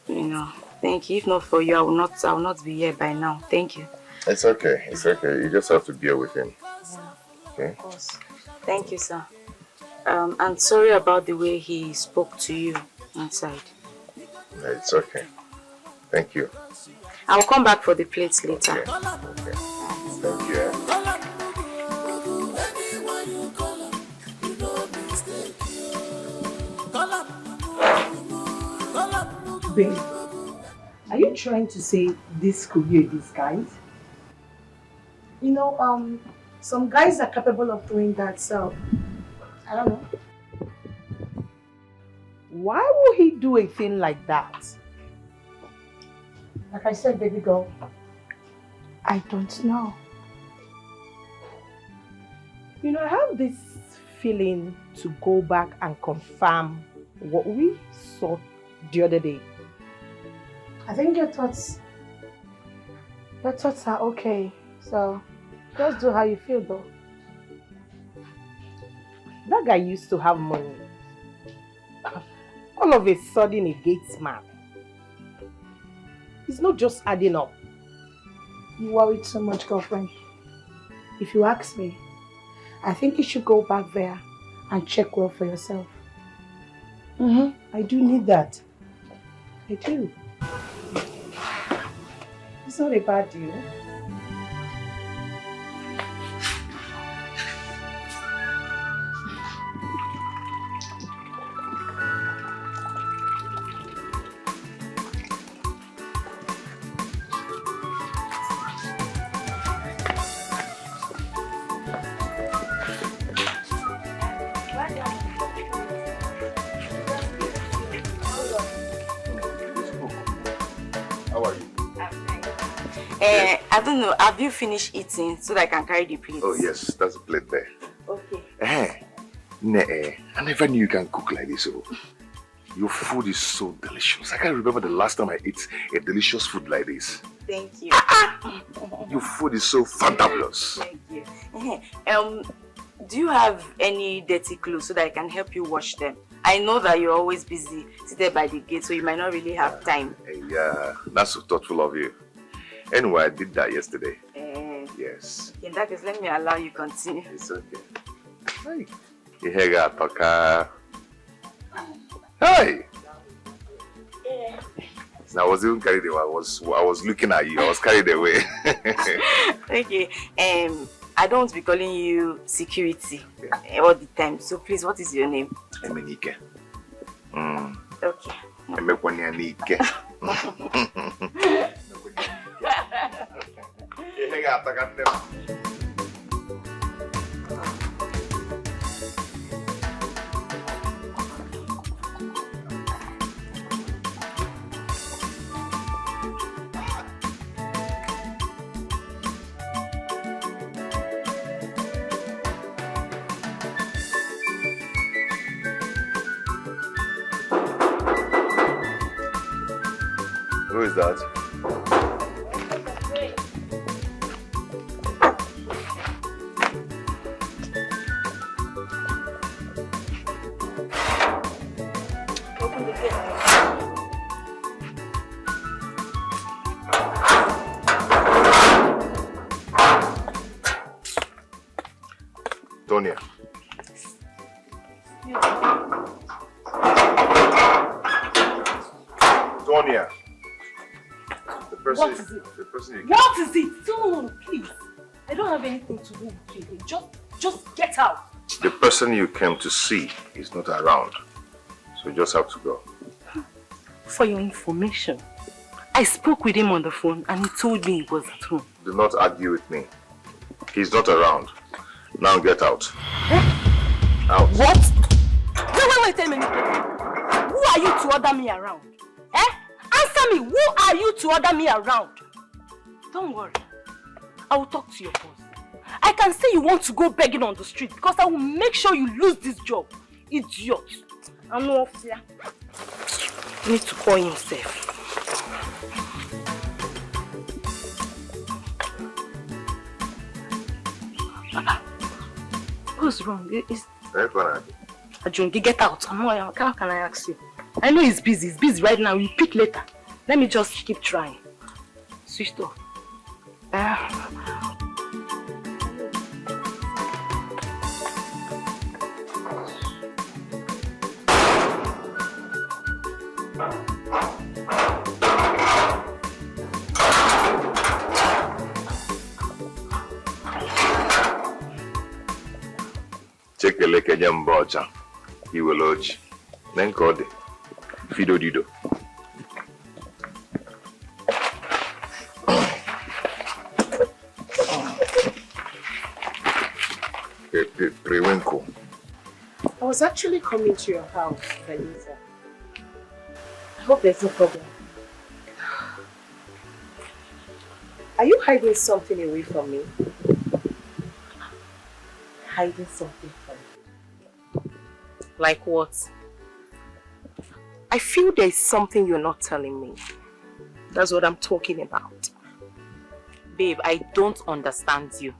You know, thank you. If not for you, I will not be here by now. Thank you. It's okay. It's okay. You just have to bear with him. Yeah, okay? Of course. Thank you, sir. I'm sorry about the way he spoke to you inside. It's okay. Thank you. I'll come back for the plates later. Okay. Thank you. Babe, are you trying to say this could be a disguise? You know, some guys are capable of doing that, so I don't know. Why would he do a thing like that? Like I said, baby girl, I don't know. You know, I have this feeling to go back and confirm what we saw the other day. I think your thoughts are okay. So just do how you feel though. That guy used to have money. All of a sudden a Gates man. It's not just adding up. You worry too much, girlfriend. If you ask me, I think you should go back there and check well for yourself. I do need that. I do. It's not a bad deal. I don't know, have you finished eating so that I can carry the plate? Oh yes, that's a plate there. Okay. I never knew you can cook like this. Oh. Your food is so delicious. I can't remember the last time I ate a delicious food like this. Thank you. Your food is so fantabulous. Thank you. Do you have any dirty clothes so that I can help you wash them? I know that you're always busy seated by the gate, so you might not really have time. Yeah, that's so thoughtful of you. Anyway, I did that yesterday. Yes. In that case, let me allow you continue. It's okay. Hey. You hear that, Toka? Hey! Yeah. I was even carried away. I was looking at you. I was carried away. Okay. I don't want to be calling you security all the time. So please, what is your name? Emenike. Okay. Emenike. Who is that? Open the gate. Tonya. Tonya. What is it? The person you What is it? No, please. I don't have anything to do with you. Just get out. The person you came to see is not around. So you just have to go. For your information, I spoke with him on the phone and he told me he was at home. Do not argue with me. He's not around. Now get out. Out. What? Wait a minute. Who are you to order me around? Answer me, who are you to order me around? Don't worry. I will talk to your boss. I can say you want to go begging on the street because I will make sure you lose this job. Idiot. I'm not fear. You need to call himself. What's wrong? Ajungi, get out. How can I ask you? I know he's busy. He's busy right now. We'll pick later. Let me just keep trying. Switch off. Check the lake and Yambocha. He will lodge. Then call the Fido Dido. was actually coming to your house, Vanessa. I hope there's no problem. Are you hiding something away from me? Hiding something from me? Like what? I feel there's something you're not telling me. That's what I'm talking about. Babe, I don't understand you.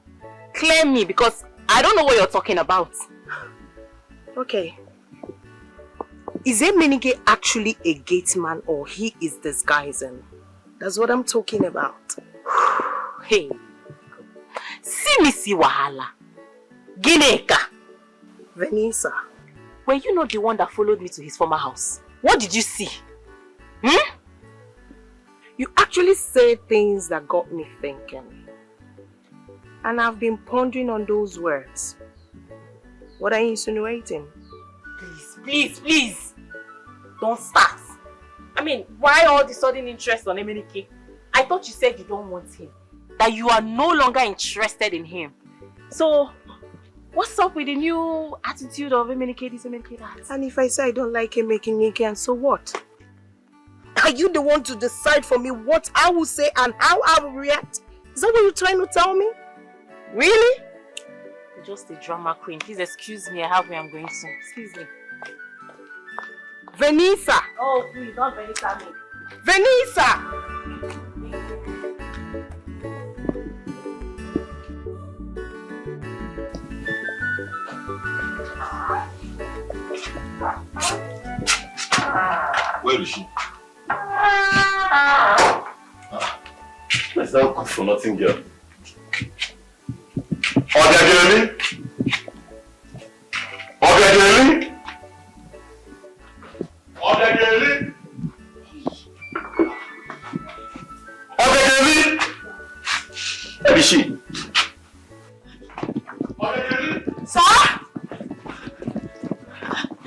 Clear me because I don't know what you're talking about. Okay. Is Emenike actually a gate man or he is disguising? That's what I'm talking about. Hey. See me see wahala. Gineka. Vanessa. Were you not the one that followed me to his former house? What did you see? You actually said things that got me thinking. And I've been pondering on those words. What are you insinuating? Please. Don't start. I mean, why all the sudden interest on Emenike? I thought you said you don't want him. That you are no longer interested in him. So, what's up with the new attitude of Emenike this, Emenike that? And if I say I don't like him making Nike, and so what? Are you the one to decide for me what I will say and how I will react? Is that what you're trying to tell me? Really? You're just a drama queen. Please excuse me, I have where I'm going soon. Excuse me. Vanessa! Oh, please, don't Vanessa me. Vanessa! Where is she? Let's not cook for nothing, girl. Obiageli? Obiageli? Obiageli? Obiageli? Where is she? Obiageli? Sir?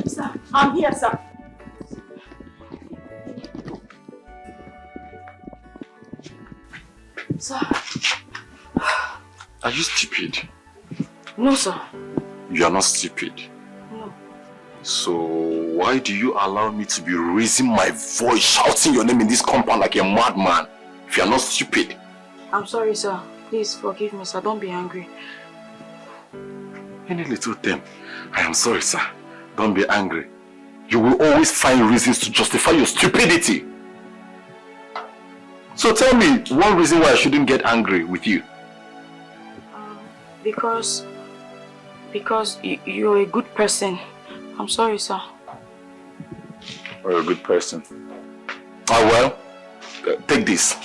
Sir, I'm here, sir. Sir. Are you stupid? No, sir. You are not stupid. No. So why do you allow me to be raising my voice, shouting your name in this compound like a madman? If you are not stupid. I'm sorry, sir. Please forgive me, sir. Don't be angry. Any little thing. I am sorry, sir. Don't be angry. You will always find reasons to justify your stupidity. So tell me one reason why I shouldn't get angry with you. Because you're a good person. I'm sorry, sir. You're a good person. Oh well, take this.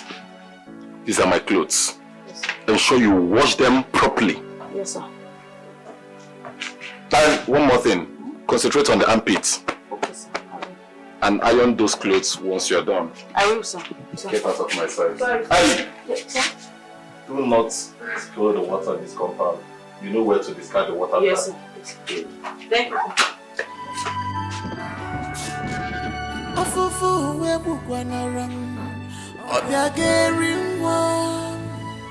These are my clothes. Yes, sir. Ensure you wash them properly. Yes, sir. And one more thing. Concentrate on the armpits. Okay, sir. And iron those clothes once you're done. I will, sir. Get out of my sight. Sorry. Hey! Yes, sir. Do not spill the water in this compound. You know where to discard the water. Yes, sir. Thank you. Ofufu webukwanarang Obiageri nwa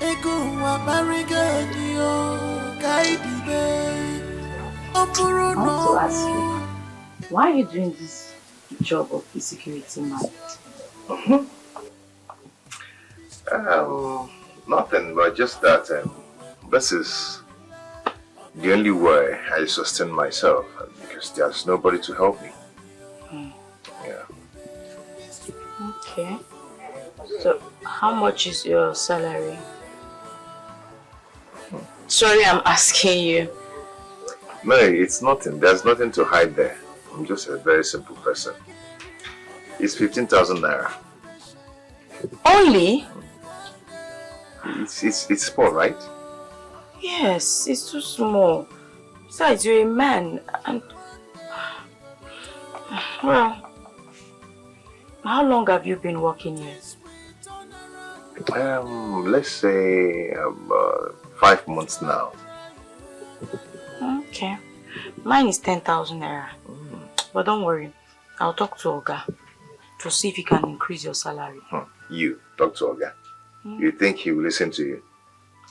Ego nwa bariga niyo Kaidibe Opuru I want to ask no you, why are you doing this job of the security man? Nothing, but just that this is the only way I sustain myself because there's nobody to help me. Yeah. Okay. So, how much is your salary? Sorry, I'm asking you. No, it's nothing. There's nothing to hide there. I'm just a very simple person. It's 15,000 naira. Only? It's small, right? Yes, it's too small. Besides, you're a man and... Well, how long have you been working here? Let's say 5 months now. Okay. Mine is 10,000 naira. But don't worry, I'll talk to Oga to see if he can increase your salary. You talk to Oga. You think he will listen to you?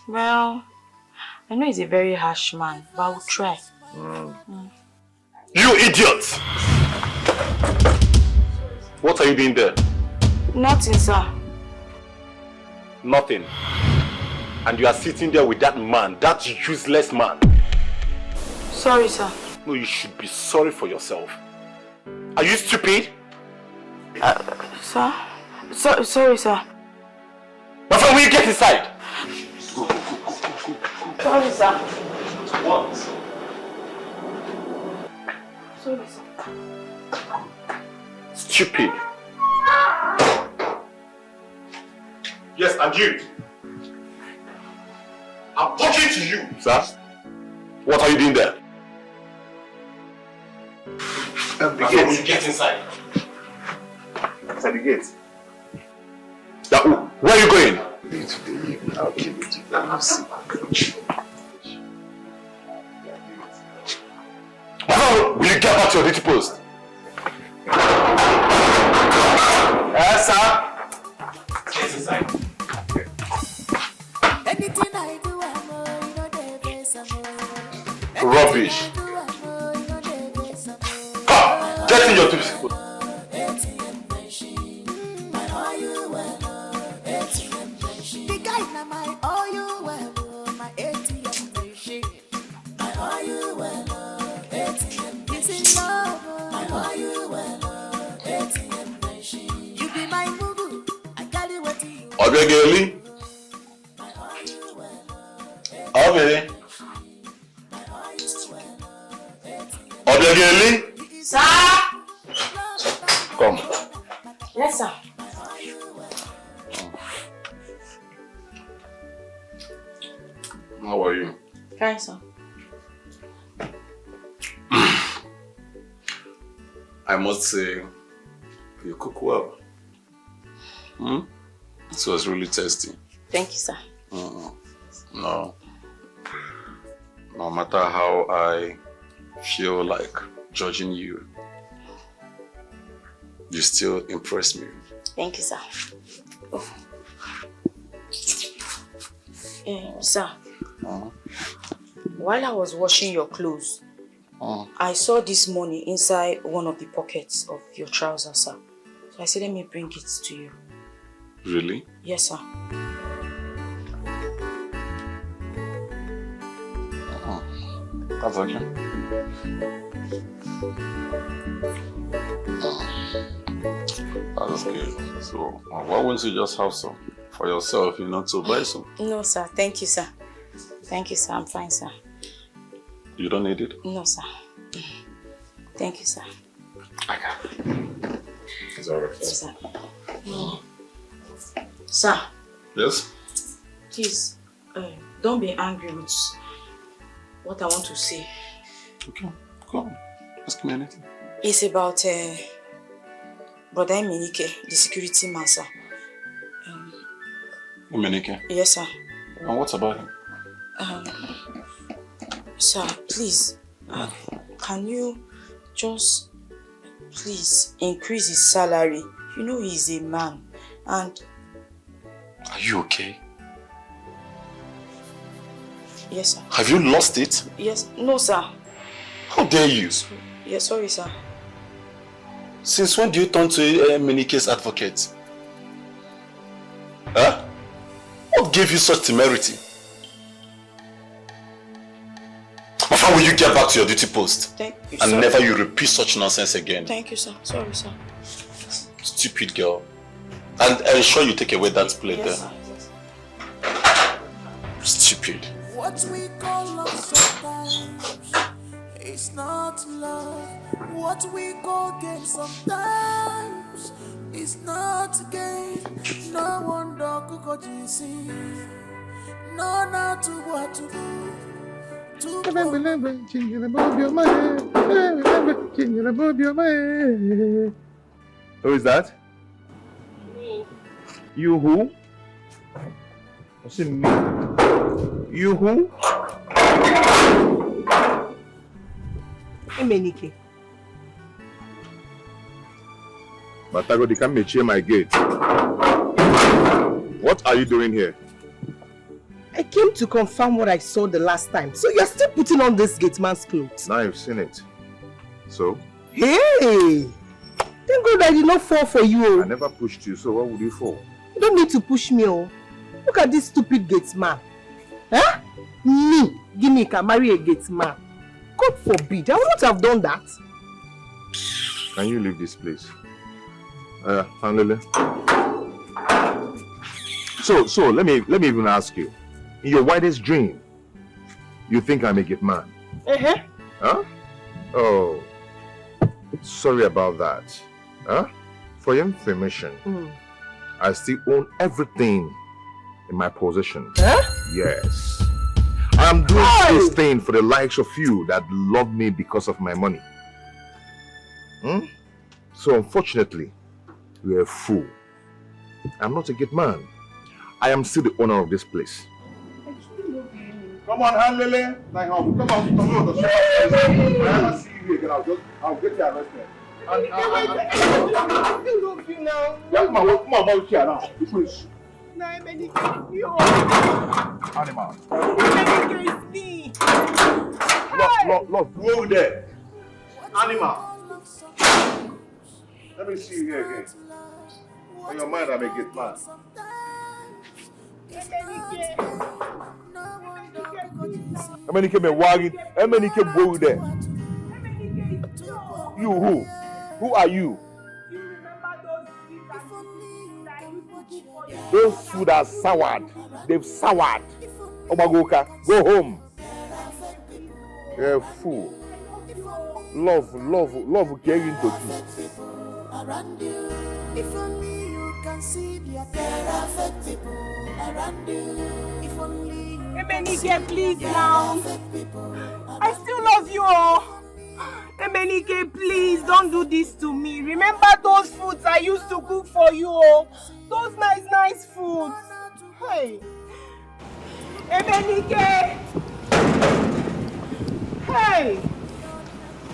Well, I know he's a very harsh man, but I'll try. You idiot! What are you doing there? Nothing, sir. Nothing. And you are sitting there with that man, that useless man. Sorry, sir. No, you should be sorry for yourself. Are you stupid? Sir? Sorry, sir. My friend, will you get inside? Sorry, sir. What? Sorry, sir. Stupid. Yes, and you. I'm talking to you, sir. What are you doing there? At the gate. Get inside. At the gate. Where are you going? I'll keep it. Let me see. Will you get back to your duty post? Yes, sir. Get inside. Rubbish. Come, get in your duty post. Obiageli. Obi. Obiageli. Sir? Come. Yes, sir. How are you? Fine, sir. I must say, you cook well. This was really tasty. Thank you, sir. No matter how I feel like judging you, you still impress me. Thank you, sir. Sir, while I was washing your clothes, I saw this money inside one of the pockets of your trousers, sir. So I said, let me bring it to you. Really? Yes, sir. That's okay. That's good. So, why wouldn't you just have some for yourself, to buy some? No, sir. Thank you, sir. Thank you, sir. I'm fine, sir. You don't need it? No, sir. Thank you, sir. It's alright. Yes, sir. Sir. Yes? Please, don't be angry with what I want to say. Okay, go on. Ask me anything. It's about Brother Menike, the security man, sir. Menike? Yes, sir. And what about him? Sir, please, can you just please increase his salary? You know he's a man, and... Are you okay? Yes, sir. Have you lost it? Yes. No, sir. How dare you? Yes, sorry, sir. Since when do you turn to Menike's advocate? Huh? What gave you such temerity? How will you get back to your duty post? Thank you, and sir. never you repeat such nonsense again? Thank you, sir. Sorry, sir. Stupid girl. And ensure you take away that plate Yes, there. sir. Yes. Stupid. What we call love sometimes is not love. What we call gain sometimes is not gain. No one dog could you see. No, not to what to do. Who is that? Me. You who? I said me. You who? Menike. Matago, they can't cheer my gate. What are you doing here? I came to confirm what I saw the last time. So you're still putting on this gate man's clothes. Now you've seen it. So? Hey! Thank God I did not fall for you. I never pushed you, so what would you fall? You don't need to push me. Oh. Look at this stupid gate man. Huh? Me, Guinea can marry a gate man. God forbid, I would not have done that. Can you leave this place? Lele. So let me even ask you. In your wildest dream, you think I'm a gate man? Huh? Oh, sorry about that. Huh? For your information, I still own everything in my possession. Huh? Yes. I'm doing this thing for the likes of you that love me because of my money. So unfortunately, you're a fool. I'm not a good man. I am still the owner of this place. Come on, hand Lele. Like, come on, come on. If I ever see you again, I'll get you arrested. I still love you now. Yeah, come on, here now. Please. No, Emily, you. Animal. Emily, it's me. Look, go there. Animal. Let me see you here again. On your mind, I may get mad. How many came and wagging? How many came go there? You who? Who are you? Those food are soured. They've soured. Omagoka, go home. You're a fool. Love getting into you. Around you, if only you can see the perfect people around you. If only you Emenike, please now. I still love you. Emenike, please don't do this to me. Remember those foods I used to cook for you. Those nice foods. Hey. Emenike. Hey.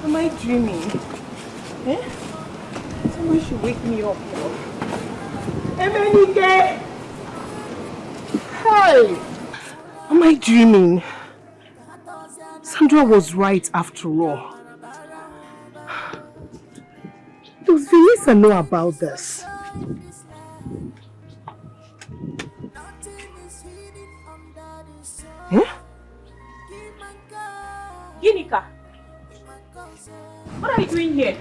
Am I dreaming? Eh? Someone should wake me up. Emenike. Hey. Am I dreaming? Sandra was right after all. Does Vanessa know about this? Huh? Ginika, what are you doing here?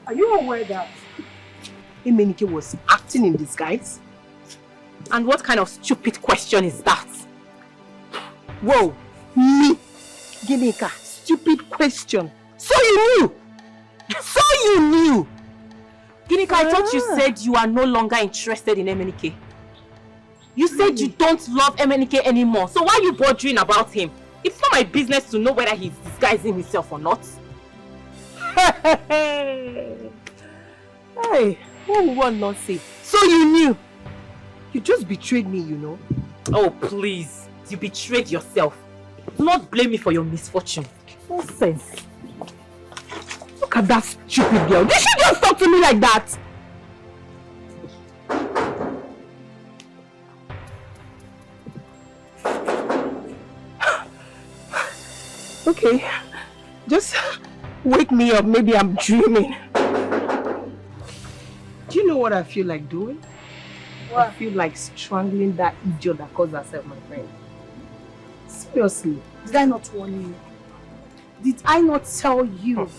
Are you aware that Emenike was acting in disguise? And what kind of stupid question is that? Whoa, me, Ginika, stupid question. So you knew! So you knew! Ginika, I thought you said you are no longer interested in Emenike. You said you don't love Emenike anymore. So why are you bothering about him? It's not my business to know whether he's disguising himself or not. Hey, what will one not say? So you knew? You just betrayed me, you know. Oh, please. You betrayed yourself. Do not blame me for your misfortune. Nonsense. Look at that stupid girl. Did she just talk to me like that? Okay. Just wake me up. Maybe I'm dreaming. Do you know what I feel like doing? What? I feel like strangling that idiot that calls herself my friend. Seriously. Did I not warn you? Did I not tell you?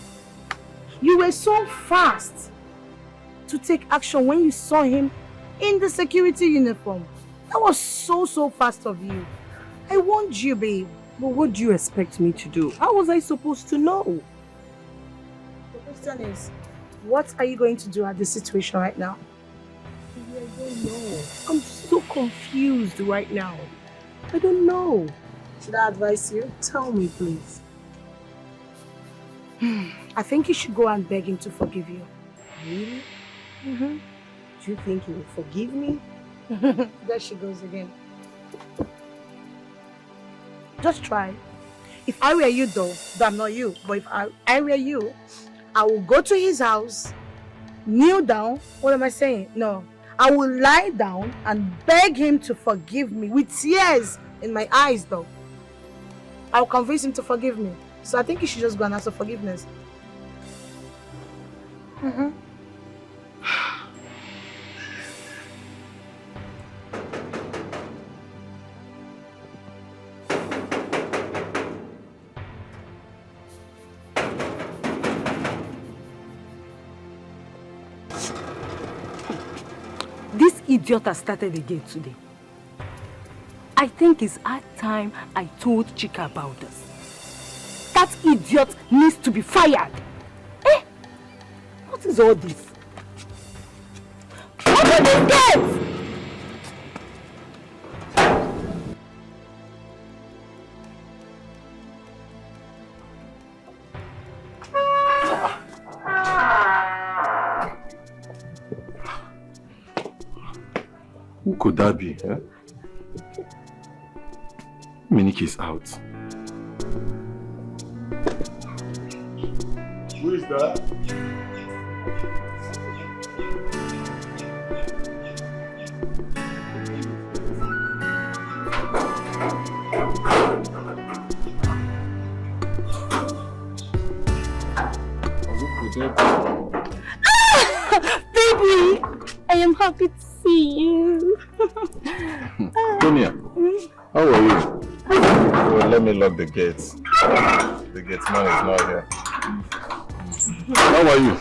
You were so fast to take action when you saw him in the security uniform. That was so fast of you. I warned you, babe. But what do you expect me to do? How was I supposed to know? The question is, what are you going to do at this situation right now? I don't know. I'm so confused right now. I don't know. Should I advise you? Tell me, please. I think you should go and beg him to forgive you. Really? Do you think he will forgive me? There she goes again. Just try. If I were you though I'm not you, but if I were you, I will go to his house, kneel down. What am I saying? No. I will lie down and beg him to forgive me with tears In my eyes, though. I'll convince him to forgive me. So I think he should just go and ask for forgiveness. This idiot has started again today. I think it's high time I told Chika about this. That idiot needs to be fired. Eh? What is all this? Open this gate! Who could that be? Eh? Miniki is out. Who is that? Baby, I am happy to see you. Tonya, how are you? Well, let me lock the gates. The gate man is not here. How are you?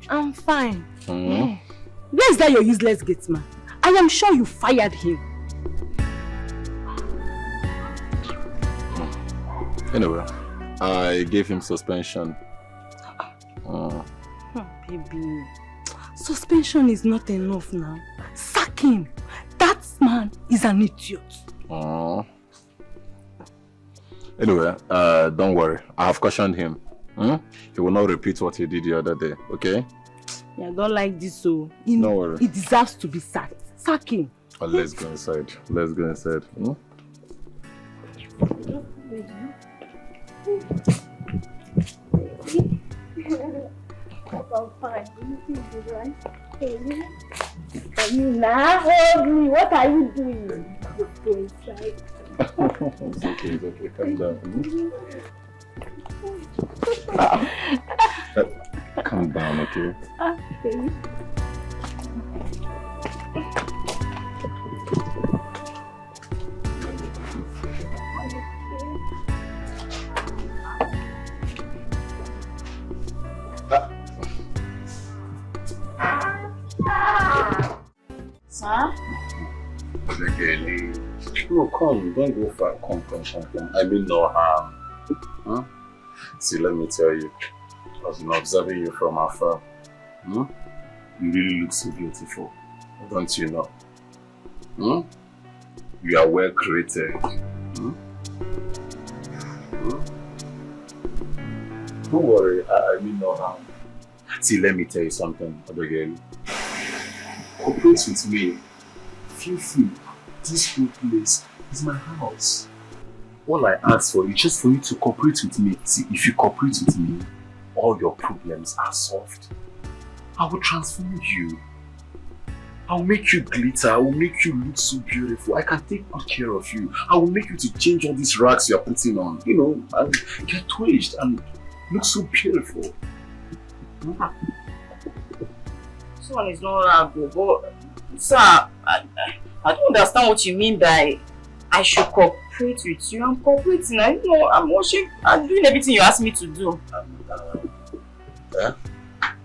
I'm fine. Where is that your useless gate man? I am sure you fired him. Anyway, I gave him suspension. Baby, suspension is not enough now. Sack him. That man is an idiot. Anyway, don't worry. I have cautioned him. He will not repeat what he did the other day, okay? Yeah, I don't like this, so don't worry. He deserves to be sacked. Sack him. Let's go inside. Let's go inside. I'm fine. You think you're right? Can you now hold me? What are you doing? Let's go inside. It's okay, calm down. Calm down, okay? Okay. Sir? No, come, don't go far. Come. I mean no harm. Huh? See, let me tell you, I've been observing you from afar. You really look so beautiful, don't you know? You are well created. Don't worry, I mean no harm. See, let me tell you something, Obio. Cooperate with me. Feel free. This whole place is my house. All I ask for is just for you to cooperate with me. See, if you cooperate with me, all your problems are solved. I will transform you. I will make you glitter. I will make you look so beautiful. I can take good care of you. I will make you to change all these rags you are putting on. You know, and get twitched and look so beautiful. This one is not rag, but sir, I don't understand what you mean by I should cooperate with you. I'm cooperating. I know I'm watching. I'm doing everything you asked me to do.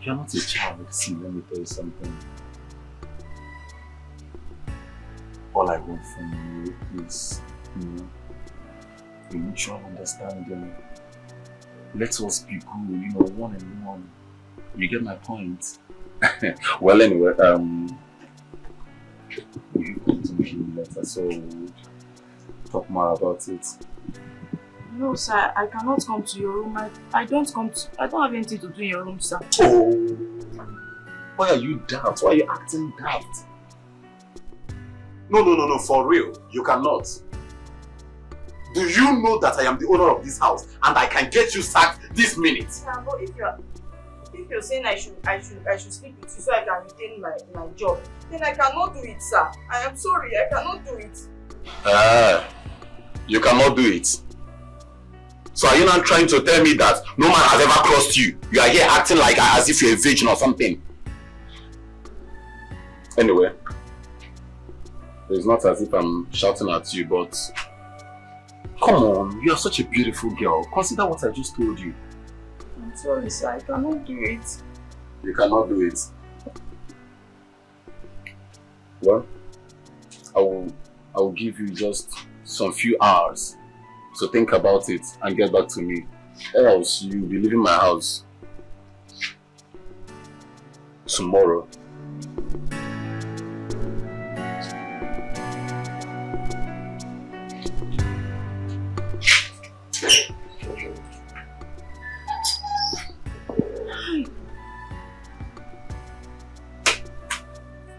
You're not a child. See, let me tell you something. All I want from you is, a mutual understanding. Let us be good, one and one. You get my point? Well, anyway, you come to me later, so we'll talk more about it. No, sir, I cannot come to your room. I don't have anything to do in your room, sir. Oh, why are you daft? Why are you acting daft? No, for real, you cannot. Do you know that I am the owner of this house and I can get you sacked this minute? Yeah, but if you're saying I should sleep with you so I can retain my job, then I cannot do it, sir. I am sorry, I cannot do it. You cannot do it. So are you not trying to tell me that no man has ever crossed you? You are here acting like as if you're a virgin or something. Anyway, it's not as if I'm shouting at you, but come on, you are such a beautiful girl. Consider what I just told you. I'm sorry, sir. I cannot do it. You cannot do it. Well, I will give you just some few hours to think about it and get back to me. Else you'll be leaving my house tomorrow.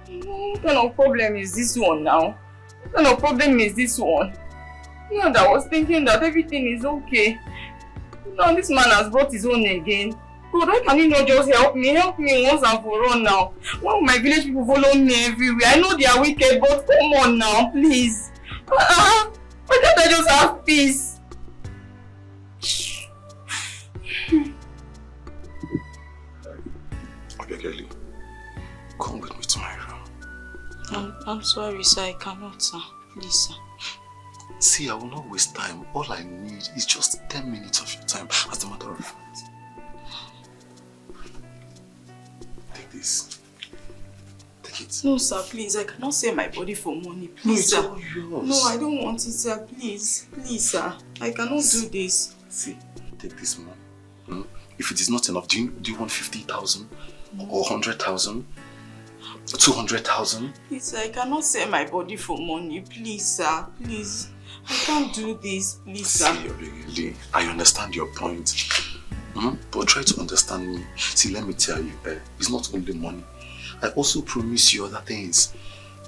What kind of problem is this one now? What kind of problem is this one? You know that I was thinking that everything is okay. Now this man has brought his own again. God, why can you not just help me? Help me once and for all now. Why will my village people follow me everywhere? I know they are wicked, but come on now, please. Why can't I just have peace? Okay, Kelly, come with me to my room. I'm sorry, sir. I cannot, sir. Please, sir. See, I will not waste time. All I need is just 10 minutes of your time, as a matter of fact. Take this. Take it. No, sir, please. I cannot sell my body for money. Please, No, sir. it's all yours. No, I don't want it, sir. Please. Please, sir. I cannot do this. See, take this money. If it is not enough, do you want 50,000? Or 100,000? 200,000? Please, I cannot sell my body for money. Please, sir. Please. I can't do this. Please, sir. See, Obegeli, I understand your point. But try to understand me. See, let me tell you, it's not only money. I also promise you other things.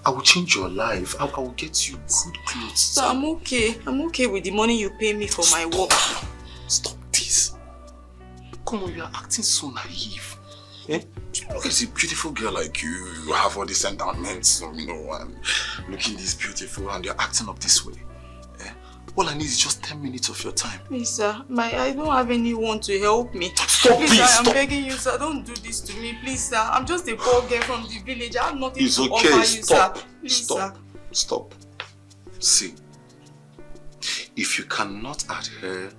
I will change your life. I will get you good clothes. Sir, I'm okay. I'm okay with the money you pay me for my work. Stop this. Come on, you are acting so naive. Look at a beautiful girl like you. You have all these endowments, and looking this beautiful, and you're acting up this way. All I need is just 10 minutes of your time. Please, sir. I don't have anyone to help me. Stop please, this! I am Stop. begging you, sir. Don't do this to me. Please, sir. I'm just a poor girl from the village. I have nothing It's to okay. offer you, Stop. sir. Please, Stop. sir. Stop. See, if you cannot adhere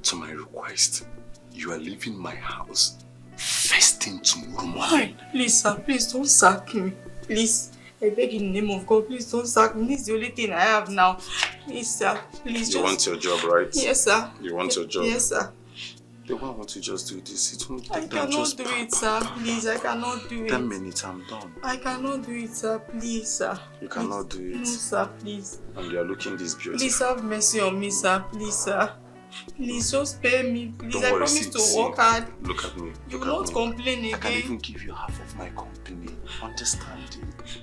to my request, you are leaving my house first thing tomorrow morning. Please, sir. Please don't sack me. Please. I beg in the name of God, please don't sack me. This is the only thing I have now. Please, sir. Please, You want your job, right? Yes, sir. You want your job? Yes, sir. Then why won't you just do this? It won't I take time. cannot Just do it, sir. Please, I cannot do it. 10 minutes, I'm done. I cannot do it, sir. Please, sir. You cannot do it. No, sir. Please. And you are looking this beautiful. Please have mercy on me, sir. Please, sir. Please, just spare me. Please, Don't I worry, promise see, to work hard. Look at me. You Look will at not me. complain again. I can even give you half of my company. Understand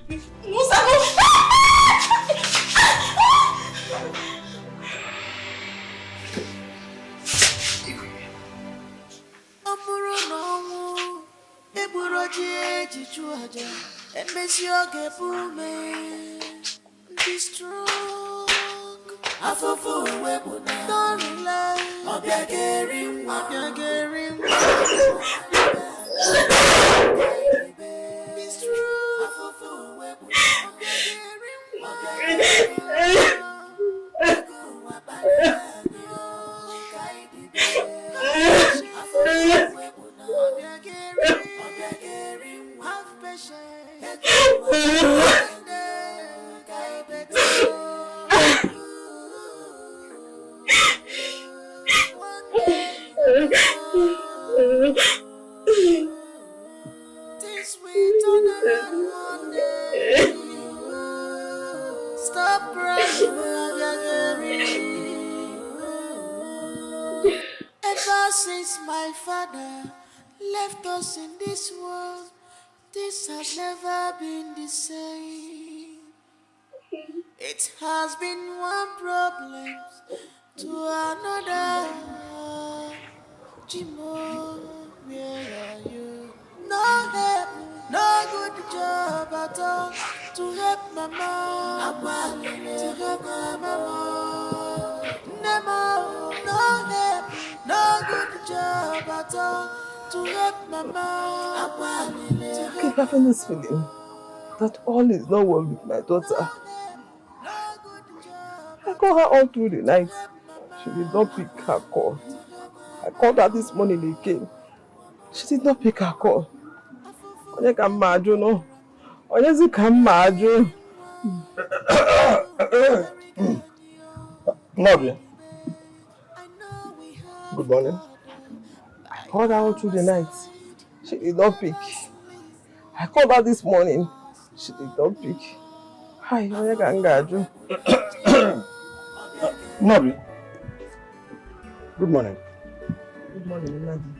it? No, sir. No. Be strong. Afufu webuna. Don't rely. Obiageri. Be strong. Afufu webuna. Have patience. This will turn around one day. Stop crying, ever since my father left us in this world, this has never been the same. It has been one problem to another. Jimo, where are you? No help, no good job at all to help my mom, to help my mama. I keep having this feeling that all is not well with my daughter. I called her all through the night. She did not pick her call. I called her this morning again. She did not pick her call. Onye ka mma ajụ no? Onye zi ka mma ajụ? Nobby. Good morning. I called her all through the night. She did not pick. I called her this morning. She did not pick. Hi, onye ka m ga-ajụ? Nobby. Good morning. Good morning, Nadi.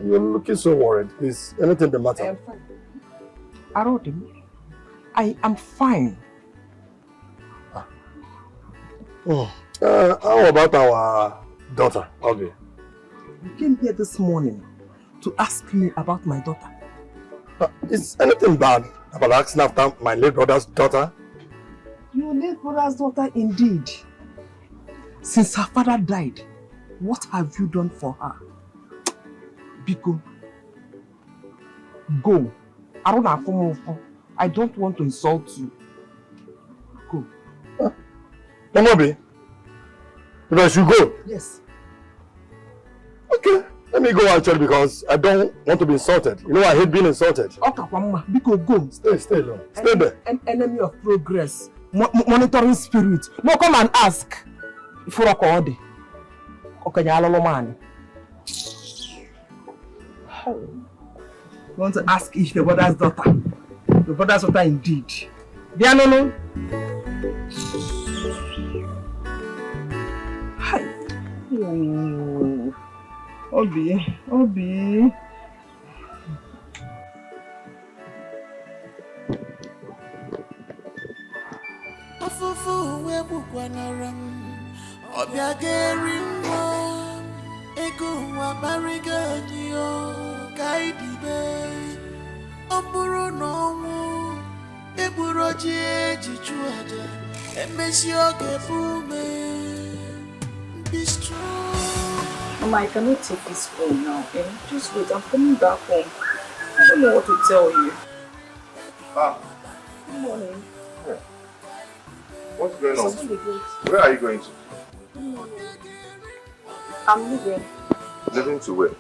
You're looking so worried. Is anything the matter? I am fine. Arodim, I am fine. How about our daughter, Obio? You came here this morning to ask me about my daughter. Is anything bad about asking after my late brother's daughter? Your late brother's daughter indeed. Since her father died, what have you done for her? Biko, go. I don't want to insult you. Go. Momobi, if I should go? Yes. Okay, let me go actually because I don't want to be insulted. You know I hate being insulted. Okay, Biko, go. Stay alone. Stay there. An enemy of progress. Monitoring spirit. No, come and ask. For a code. Okay, man. You want to ask if the brother's daughter. The brother's daughter indeed. Bianono. Hi. Oh. Obi. Afufu webu kwanaram. Obia geri mwa. Ego wa bariga niyo. Kaidibe. Oburu no. Eburo ji chuaja. Emesi oge fume. Be strong. Mama, I cannot take this phone now. Just wait, I'm coming back home. I don't know what to tell you. Good morning. Yeah. What's going on? Open the gate. Where are you going to? Good morning. I'm leaving. Leaving to where?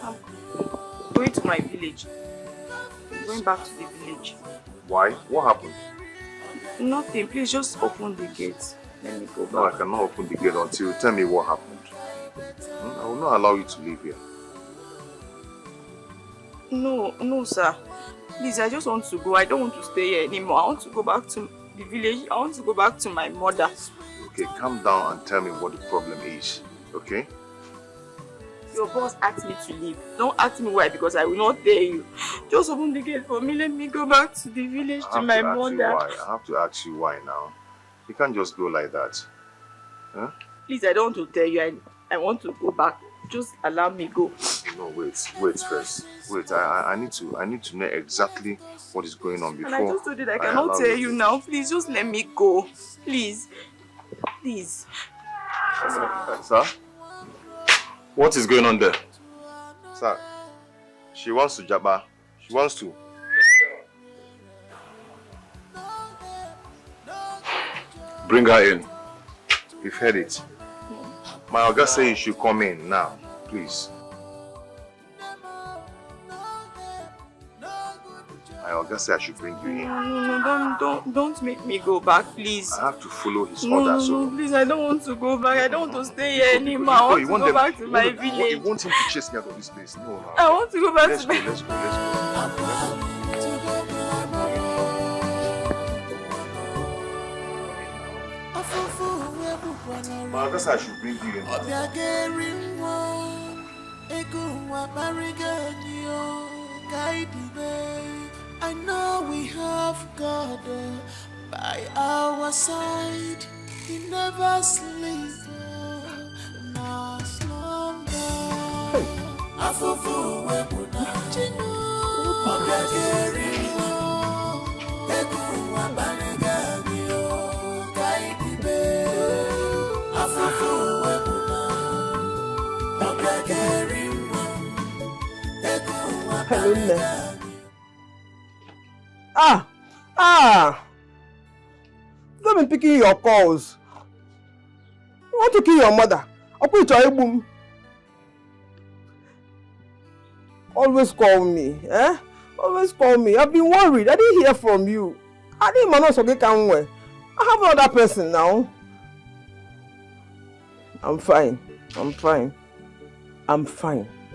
I'm going to my village. I'm going back to the village. Why? What happened? Nothing. Please just open the gate. Let me go back. No, I cannot open the gate until you tell me what happened. I will not allow you to leave here. No, sir. Please, I just want to go. I don't want to stay here anymore. I want to go back to the village. I want to go back to my mother. Okay, calm down and tell me what the problem is. Okay? Your boss asked me to leave. Don't ask me why, because I will not tell you. Just open the gate for me. Let me go back to the village to my mother. I have to ask you why now. You can't just go like that. Huh? Please, I don't want to tell you. I want to go back. Just allow me go. No, wait first. Wait, I need to know exactly what is going on before. And I just told you that I cannot tell you now. Please, just let me go. Please. Please. Sir? What is going on there? Sir, she wants to jabba. She wants to. Bring her in. You've heard it. My Oga says you should come in now, please. My Oga says I should bring you in. No, don't make me go back, please. I have to follow his orders. No, please, I don't want to go back. I don't want to stay here anymore. I want to go back to my village. You want him to chase me out of this place? No. I want to go back to my... Let's go. My Oga says I should bring you in. I know we have God by our side. He never sleeps nor slumber. Afufu webuna chinu ogageri eku wabanegari o kaidibe. Afufu webuna Hello, Nne. They've been picking your calls. You want to kill your mother? I'll put your boom. Always call me, eh? Always call me. I've been worried. I didn't hear from you. I didn't manage to get I have another person now. I'm fine.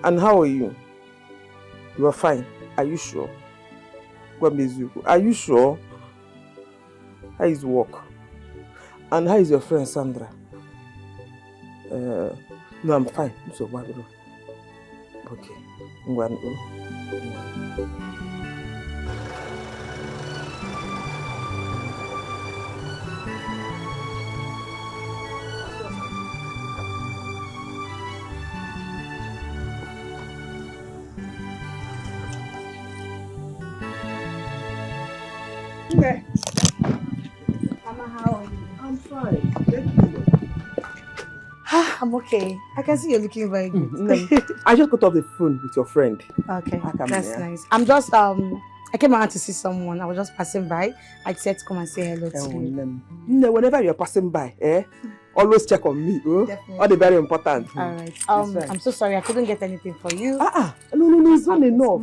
And how are you? You are fine. Are you sure? Are you sure? How is work? And how is your friend Sandra? No, I'm fine. So what? Okay. I'm going to go. Okay. Mama, how are you? I'm fine. I'm okay. I can see you're looking very good. I just got off the phone with your friend. Okay, that's nice. I'm just I came around to see someone. I was just passing by. I said to come and say hello to you. Whenever you're passing by, always check on me. Definitely. All the very important. All right. I'm so sorry. I couldn't get anything for you. No, it's not enough.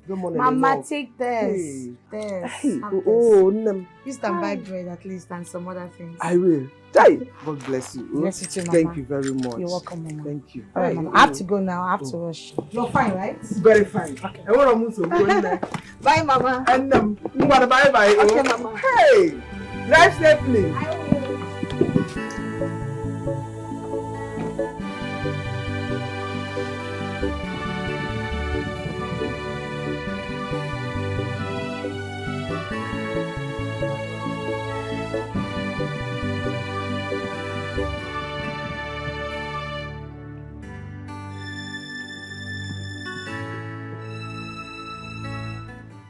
Mama, take this. This. Hey, You stand buy bread at least and some other things. I will. God bless you. Bless you too, Mama. Thank you very much. You're welcome, Mama. Thank you. All right, Mama. I have to go now. I have to rush. You're fine, right? Very fine. Okay. I want to move to go in there. Bye, Mama. And bye. Okay, Mama. Hey, drive safely. I will.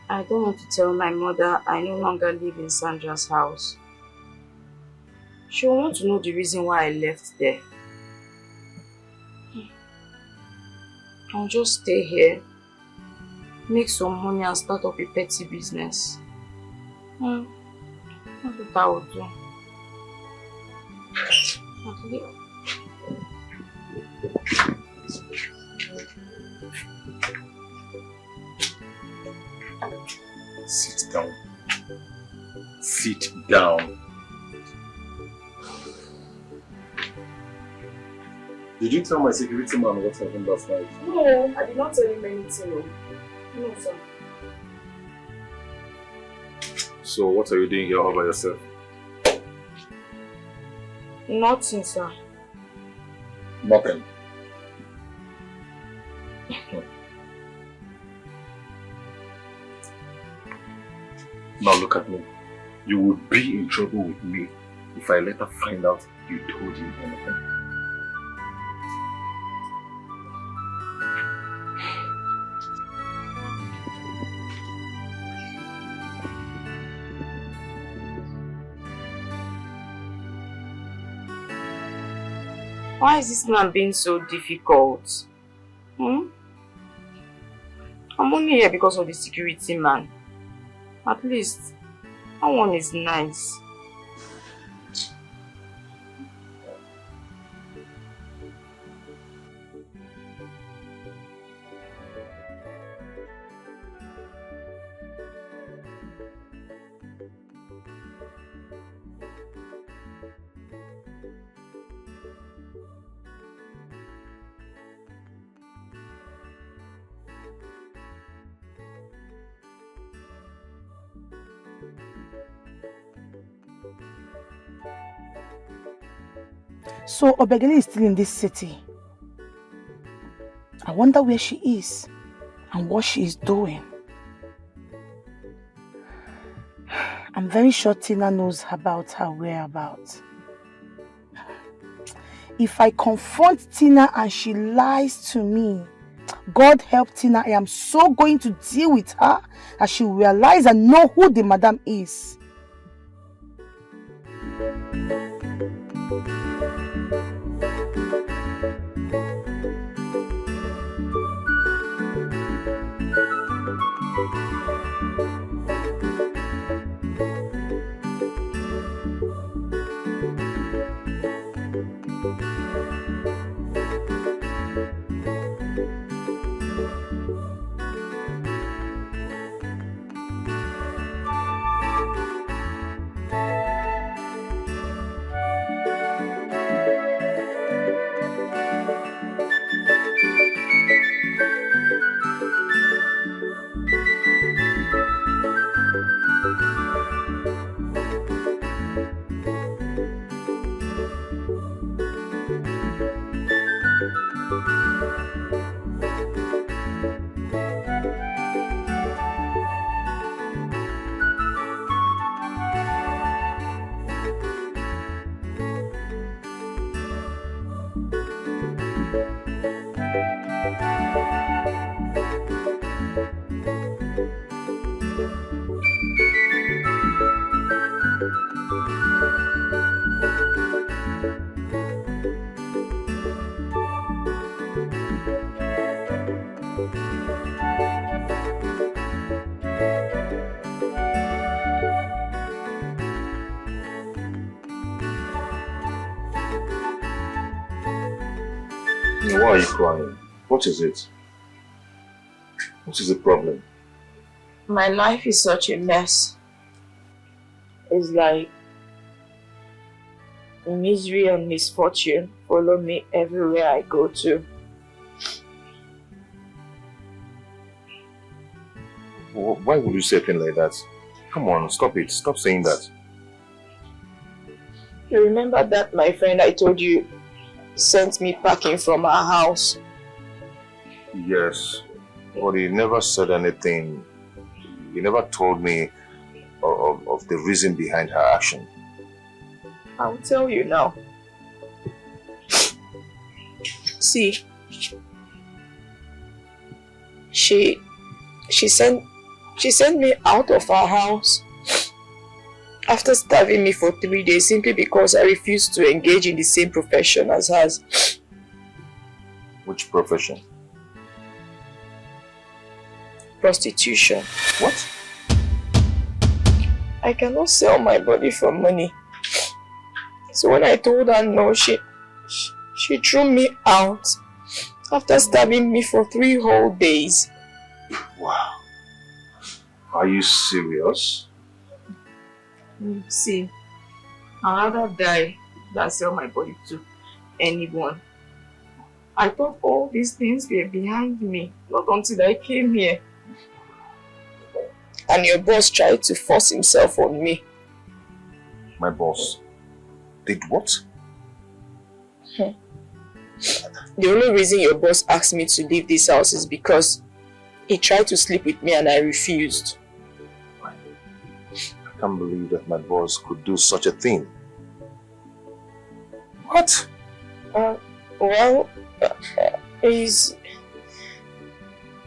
I don't want to tell my mother I no longer live in Sandra's house. She will want to know the reason why I left there. I'll just stay here, make some money and start up a petty business. That's what I would do. Sit down. Sit down. Did you tell my security man what happened last night? No, I did not tell him anything. No, sir. So what are you doing here all by yourself? Nothing, sir. Nothing. Now look at me. You would be in trouble with me if I let her find out you told him anything. Why is this man being so difficult? I'm only here because of the security man. At least, that one is nice. So Obegele is still in this city. I wonder where she is and what she is doing. I'm very sure Tina knows about her whereabouts. If I confront Tina and she lies to me, God help Tina, I am so going to deal with her that she will realize and know who the madam is. Why are you crying? What is it? What is the problem? My life is such a mess. It's like misery and misfortune follow me everywhere I go to. Why would you say a thing like that? Come on, stop it. Stop saying that. You remember that my friend I told you sent me packing from her house? Yes, but he never said anything. He never told me of the reason behind her action. I'll tell you now. See, she sent me out of her house after starving me for 3 days simply because I refused to engage in the same profession as hers. Which profession? Prostitution. What? I cannot sell my body for money. So when I told her no, she threw me out after starving me for 3 whole days. Wow. Are you serious? See, I'd rather die than sell my body to anyone. I thought all these things were behind me, not until I came here. And your boss tried to force himself on me. My boss did what? The only reason your boss asked me to leave this house is because he tried to sleep with me and I refused. I can't believe that my boss could do such a thing. What? Well, he's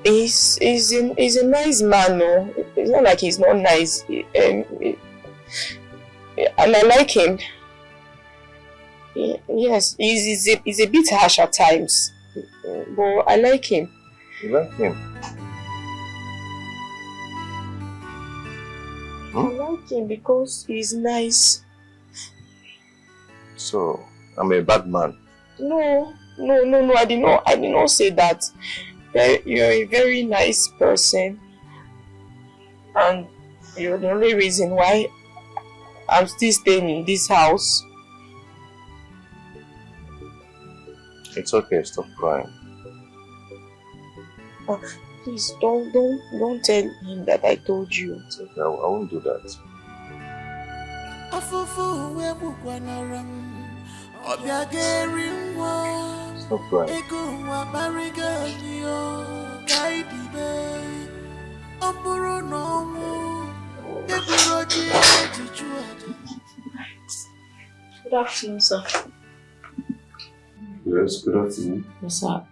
a nice man, no? It's not like he's not nice. And I like him. Yes, he's a bit harsh at times, but I like him. You like him? I like him because he's nice. So, I'm a bad man? No, I did not say that. You're a very nice person, and you're the only reason why I'm still staying in this house. It's okay, stop crying. Oh, please don't tell him that I told you. It's okay, I won't do that. Stop crying. Good afternoon, sir. Yes, good afternoon. Yes, sir.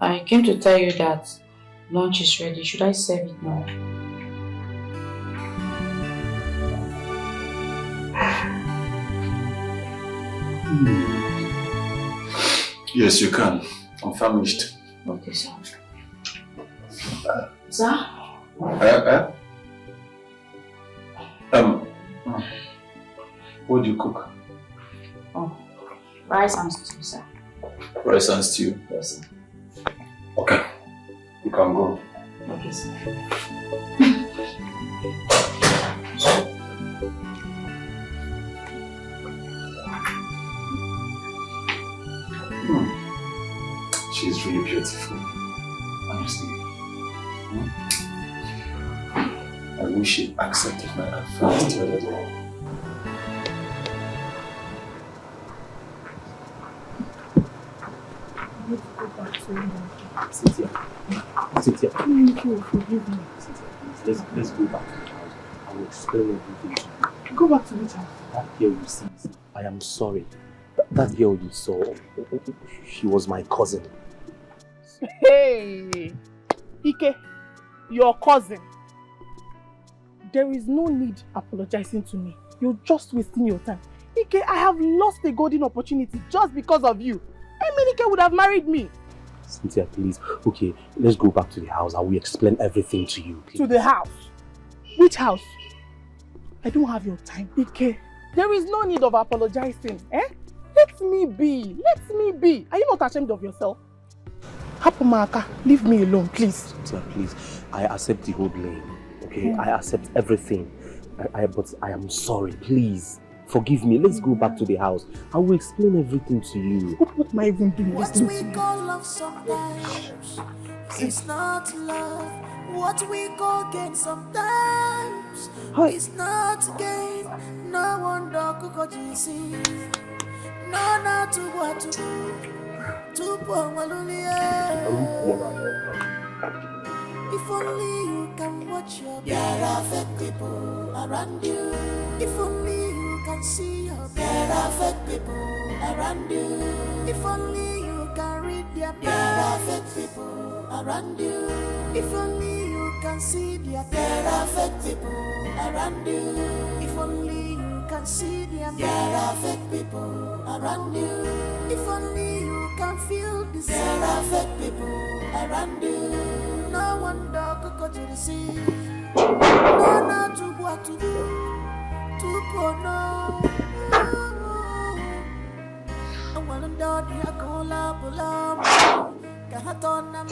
I came to tell you that lunch is ready. Should I serve it now? Yes, you can. I'm famished. Okay, sir. Sir? What do you cook? Oh, rice and stew, sir. Rice and stew? Yes, sir. Okay. You can go. Okay, sir. She's really beautiful. Honestly. I wish she accepted my advice the other day. Cynthia. Cynthia. Thank you, forgive me. Cynthia, let's go back to the house. I will explain everything to you. Go back to which house? That girl you see, I am sorry. That girl you saw, she was my cousin. Hey! Ike, your cousin. There is no need apologizing to me. You're just wasting your time. Ike, I have lost a golden opportunity just because of you. Ike would have married me. Cynthia, please. Okay, let's go back to the house. I will explain everything to you. Please. To the house? Which house? I don't have your time. Ike, there is no need of apologizing. Let me be. Let me be. Are you not ashamed of yourself? Hapumaka, leave me alone, please. Sir, please. I accept the whole blame. Okay? I accept everything. But I am sorry. Please. Forgive me. Let's go back to the house. I will explain everything to you. What am I even doing? What we call love sometimes is not love. What we call gain sometimes is not gain. No wonder could see. No, not to what to do. To if only you can watch your affect people around you. If only you can see your affect people around you. If only you can read their affect people around you. If only you can see their affect people around you. If only you can see their affect people around you. If only you can feel the affect people around you. No one dog could go to the sea. No, not to what to do. To go no. I want to do the cola pulam. Kahaton and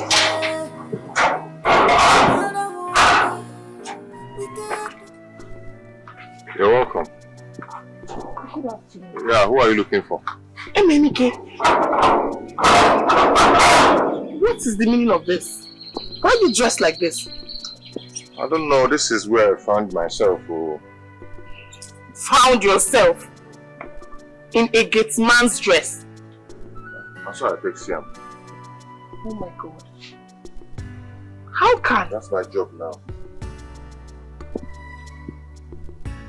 You're welcome. Yeah, who are you looking for? Emenike. What is the meaning of this? Why are you dressed like this? I don't know. This is where I found myself. Oh. Found yourself in a gate man's dress. That's why I take Siam. Oh my God. How can? That's my job now.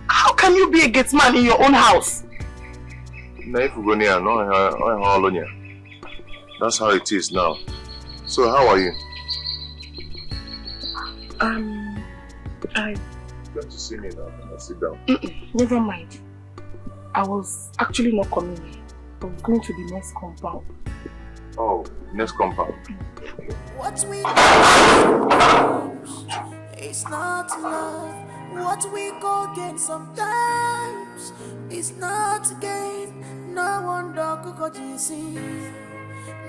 How can you be a gate man in your own house? That's how it is now. So how are you? Glad to see me now. Sit down. Never mind. I was actually not coming here. I was going to the next compound. Oh, next compound. What we do is not love. What we call gain sometimes is not gain. No one dog could you see.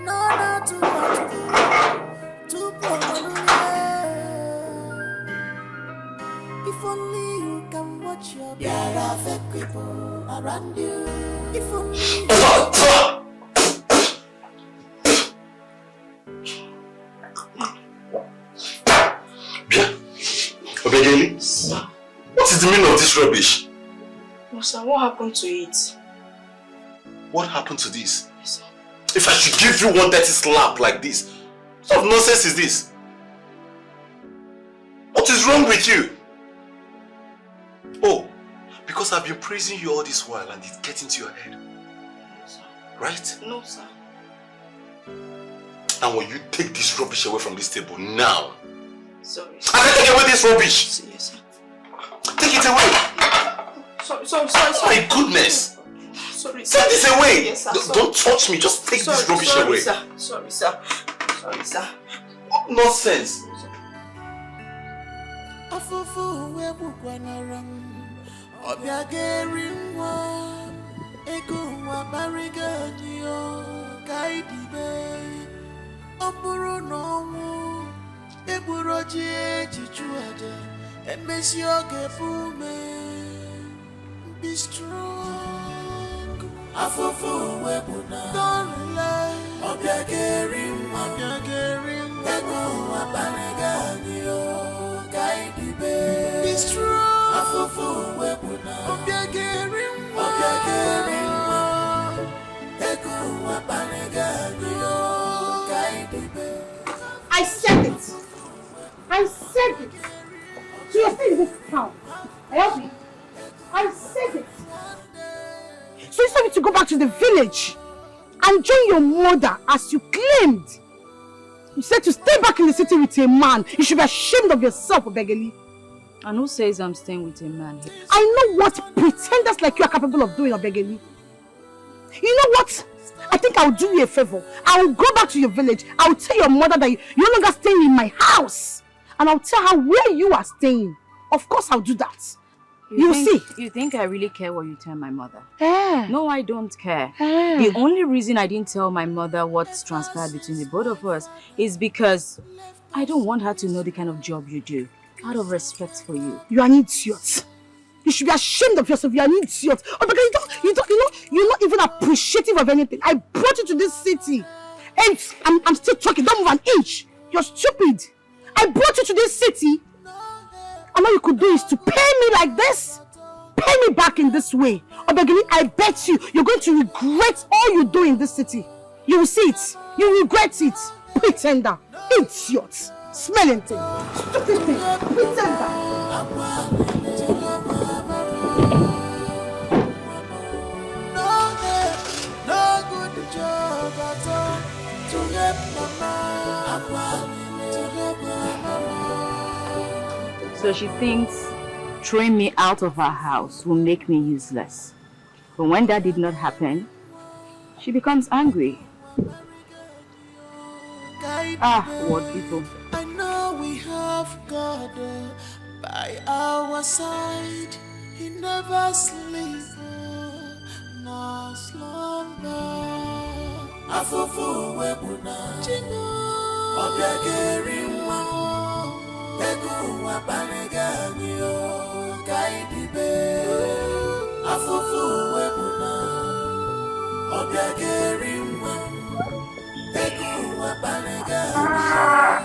No, not to what to do. If only you can watch your affect people around you. If only you Obegeli, what is the meaning of this rubbish? No, sir, what happened to it? What happened to this? Yes, sir. If I should give you one dirty slap like this, what sort of nonsense is this? What is wrong with you? Oh, because I've been praising you all this while and it's getting to your head. No, sir. Right? No, sir. And when you take this rubbish away from this table now, sorry. I can take away this rubbish. Yes, sir. Take it away. Sorry. My goodness. Sorry, Take this away. Yes, sir. Don't touch me. Just take this rubbish away. Sorry, sir. What nonsense. Afufu webu kwanaram obiageri nwa ego nwa bariga niyo kaidibe oburu n'onwu egburo ji ejichu aja emesi oge fume be strong afufu webu na don't rely obiageri nwa ego nwa bariga niyo be strong. Afufu webuna. Obiageri mwa. Eko wapanega niyo kaidibe. I said it. So you're still in this town. Help me. I said it. So you told me to go back to the village and join your mother as you claimed. You said to stay back in the city with a man. You should be ashamed of yourself, Obegeli. And who says I'm staying with a man here? I know what pretenders like you are capable of doing, Obegeli. You know what? I think I'll do you a favor. I'll go back to your village. I'll tell your mother that you're no longer staying in my house. And I'll tell her where you are staying. Of course I'll do that. You see? You think I really care what you tell my mother? Eh. No, I don't care. Eh. The only reason I didn't tell my mother what's transpired between the both of us is because I don't want her to know the kind of job you do. Out of respect for you. You are an idiot. You should be ashamed of yourself. You are an idiot. Oh, because you're not even appreciative of anything. I brought you to this city. And I'm still talking. Don't move an inch. You're stupid. I brought you to this city. And all you could do is to pay me like this. Pay me back in this way. Obegini, I bet you're going to regret all you do in this city. You will see it. You will regret it. Pretender. Idiot. Smelling thing. Stupid thing. Pretender. So she thinks throwing me out of her house will make me useless. But when that did not happen, she becomes angry. What people. I know we have God by our side. He never sleeps nor slumber. Afufu webuna chino obiageri mwa egu wabanegani o kaidibe. Afufu webuna obiageri mwa egu wabanegani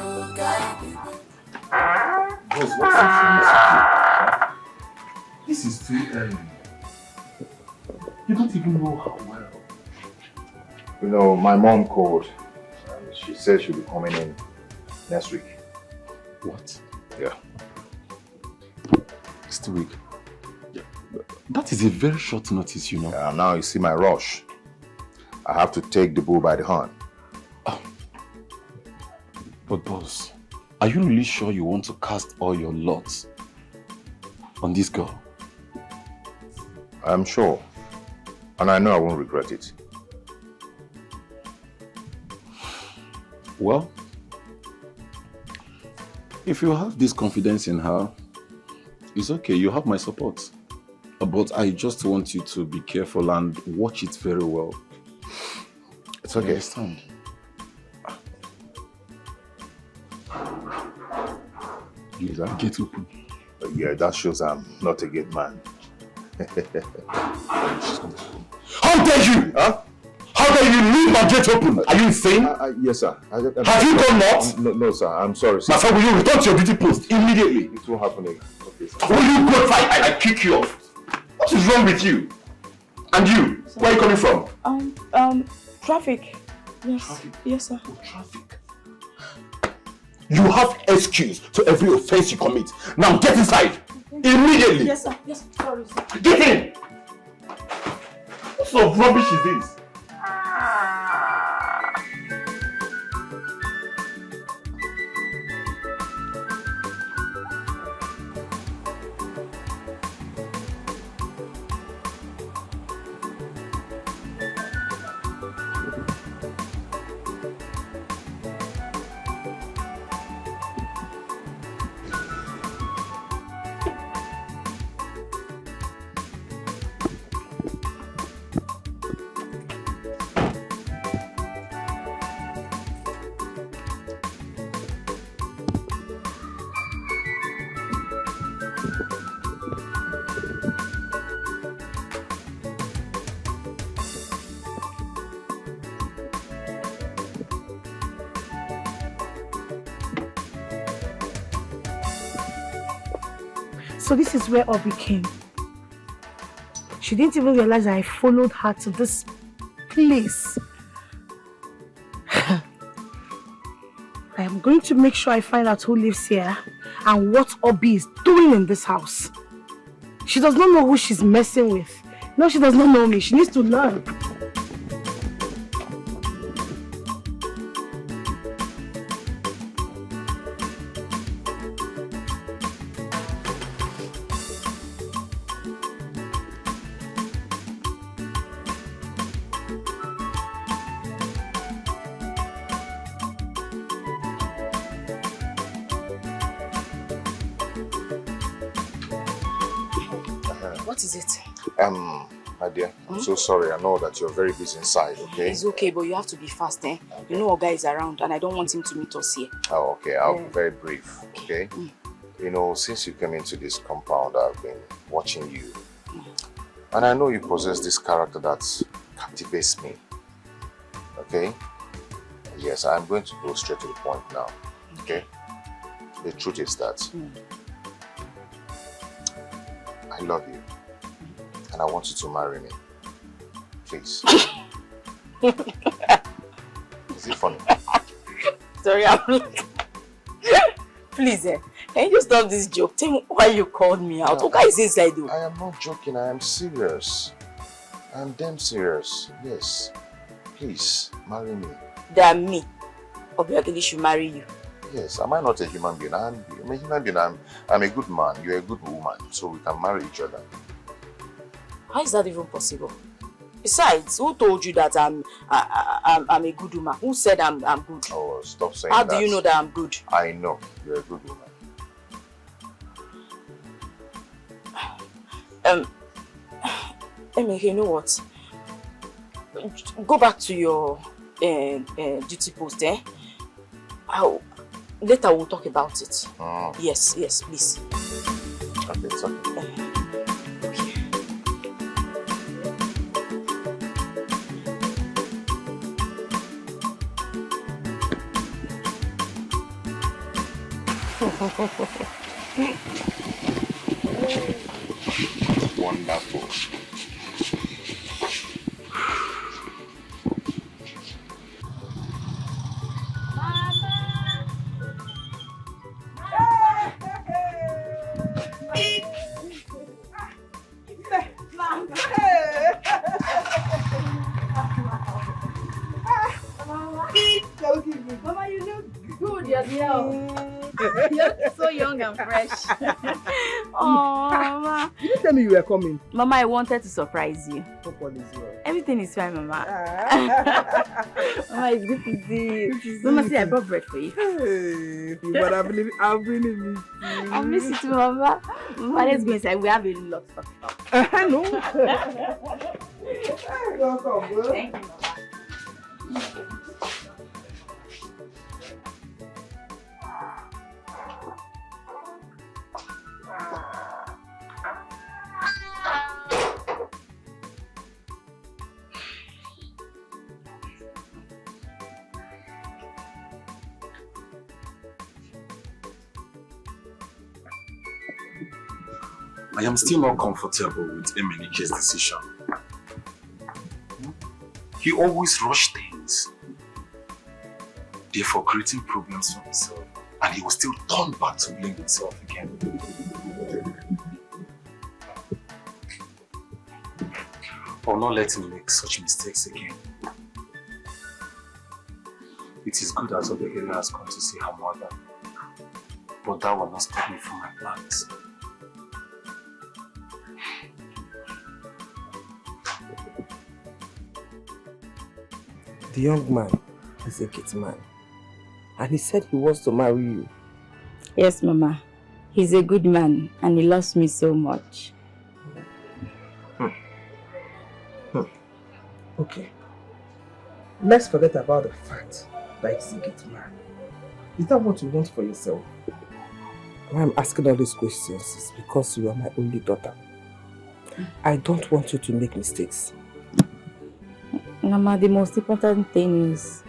o kaidibe. Boss, what's this? This is too early. You don't even know how well. You know, my mom called and she said she'll be coming in next week. What? Yeah. Next week? Yeah. That is a very short notice, you know. Yeah, now you see my rush. I have to take the bull by the horn. Oh. But boss, are you really sure you want to cast all your lots on this girl? I'm sure. And I know I won't regret it. Well, if you have this confidence in her, it's okay, you have my support. But I just want you to be careful and watch it very well. It's okay. You understand? You get open. Yeah, that shows I'm not a good man. How dare you? Huh? How dare you leave my gate open? Are you insane? Yes, sir. Have you gone nuts? No, sir. I'm sorry, sir. My son, will you return to your duty post immediately? It won't happen again. Okay, sir. Will you go if I kick you off? What is wrong with you? And you? Where are you coming from? Traffic. Yes. Traffic? Yes, sir. Oh, traffic. You have excuse to every offense you commit. Now get inside. Immediately. Yes, sir. Yes, sorry, sir. Get in! What sort of rubbish is this? So this is where Obi came. She didn't even realize I followed her to this place. I am going to make sure I find out who lives here and what Obi is doing in this house. She does not know who she's messing with. No, she does not know me. She needs to learn. What is it? My dear, I'm so sorry. I know that you're very busy inside, okay? It's okay, but you have to be fast, eh? Okay. You know our guy is around and I don't want him to meet us here. Oh, okay. I'll be very brief, okay? You know, since you came into this compound, I've been watching you. And I know you possess this character that captivates me, okay? Yes, I'm going to go straight to the point now, okay? The truth is that I love you. And I want you to marry me. Please. Is it funny? Sorry, please, can you stop this joke? Tell me why you called me out. What is inside you? I am not joking. I am serious. I am damn serious. Yes. Please, marry me. Damn me. Obviously, should marry you. Yes. Am I not a human being? I'm a human being. I'm a good man. You're a good woman. So we can marry each other. How is that even possible? Besides, who told you that I'm a good woman? Who said I'm good? Oh, stop saying How that. do you know that I'm good? I know you're a good woman. Emeka, you know what? Go back to your duty post, eh? Later we'll talk about it. Yes, please. Okay, it's okay. Wonderful. Mama, you look good yourself. You look so young and fresh. Oh, Mama. You didn't tell me you were coming. Mama, I wanted to surprise you. Everything is fine, Mama. Mama, it's good to see you. Mama, see, I brought bread for you. Hey, but I really miss you. I miss you too, Mama. Mama, let's go inside. We have a lot of stuff. No. Welcome, bro. Thank you, Mama. I am still not comfortable with Emenike's decision. He always rushed things, therefore creating problems for himself, and he will still turn back to blame himself again. I'll not let him make such mistakes again. It is good as Obegele has gone to see her mother, but that will not stop me from my plans. The young man is a good man, and he said he wants to marry you. Yes, Mama. He's a good man and he loves me so much. Okay. Let's forget about the fact that he's a good man. Is that what you want for yourself? Why I'm asking all these questions is because you are my only daughter. I don't want you to make mistakes. Mama, the most important thing is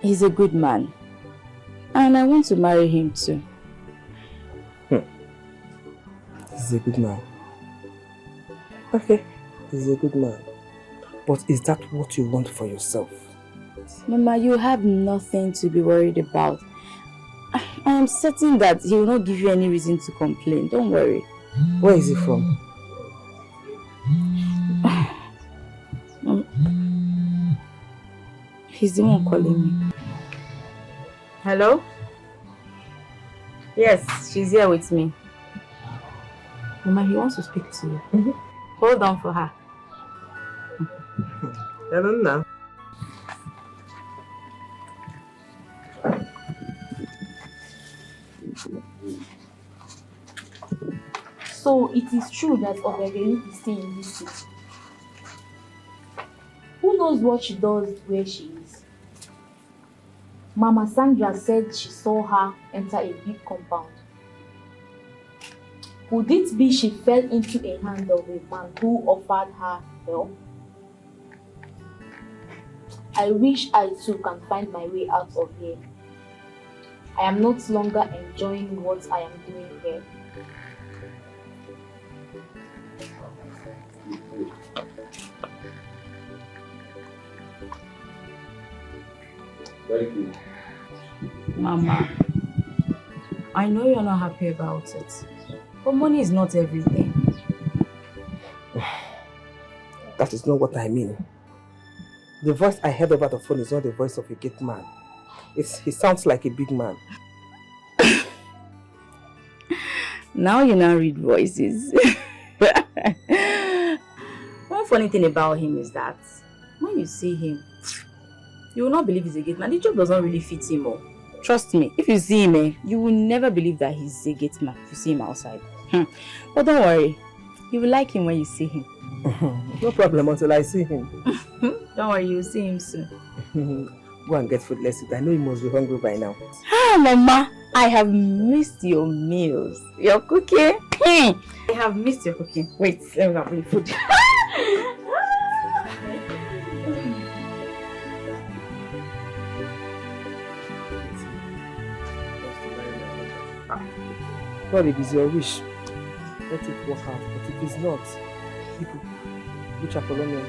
he's a good man and I want to marry him too. He's a good man. Okay, he's a good man. But is that what you want for yourself? Mama, you have nothing to be worried about. I am certain that he will not give you any reason to complain. Don't worry. Where is he from? He's the one calling me. Hello? Yes, she's here with me. Mama, he wants to speak to you. Hold on for her. I don't know. So it is true that Obegeni is still in this city. Who knows what she does where she is? Mama Sandra said she saw her enter a big compound. Would it be she fell into a hand of a man who offered her help? I wish I too can find my way out of here. I am not longer enjoying what I am doing here. Very good. Mama, I know you're not happy about it, but money is not everything. That is not what I mean. The voice I heard over the phone is not the voice of a gate man. He sounds like a big man. Now you now read voices. One funny thing about him is that when you see him, you will not believe he's a gate man. The job does not really fit him. Oh. Trust me, if you see him, you will never believe that he's a gate man if you see him outside. But don't worry, you will like him when you see him. No problem until I see him. Don't worry, you'll see him soon. Go and get food, let's eat. I know you must be hungry by now. Mama, I have missed your meals. Your cooking. I have missed your cooking. Wait, let me go bring food. God, if it's your wish, let it work out. But if it's not, people, which are colonial.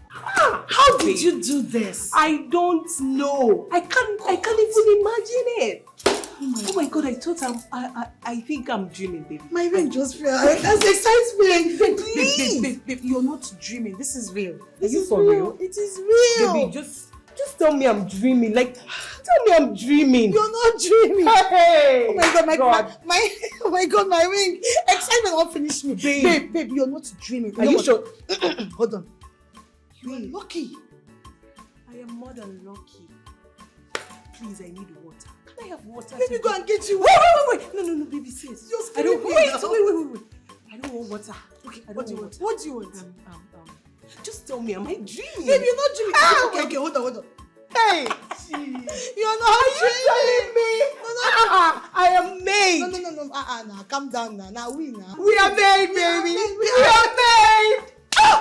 How did you do this? I don't know. I can't even imagine it. Oh my God, I think I'm dreaming, baby. My brain just fell. That's excitement. Babe, you're not dreaming. This is real. This Are you is for real? It is real. Baby, just tell me I'm dreaming. Like, tell me I'm dreaming. You're not dreaming. Hey! Oh my God, oh my God, my ring. Excitement won't finish me. Babe, you're not dreaming. Are you sure? Hold on. You are lucky. I am more than lucky. Please, I need water. Can I have water? Let me go and get you. Wait. No, baby, sis. You're I don't wait. I don't want water. Okay, What do you want? What do you want? Just tell me, am I dreaming? Babe, you're not dreaming. Okay, hold on. Hey! You're not telling me? No. I am made. No. Calm down now. Now we We are made, baby. We are made.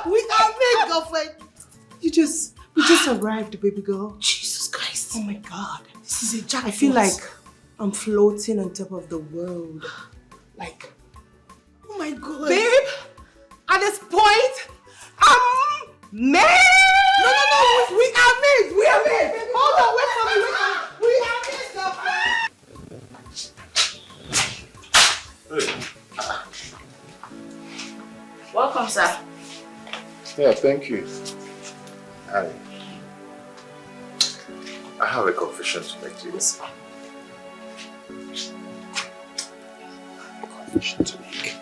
We are made, girlfriend. You just arrived, baby girl. Jesus Christ. Oh my God. This is a jackpot. I feel like I'm floating on top of the world. Like, oh my God. Babe, at this point, I'm made. No. We are made. We are made. Hold on, wait for me. We are made, girlfriend. Welcome, sir. Yeah, thank you. Hi. I have a confession to make to you. This one. Confession to make.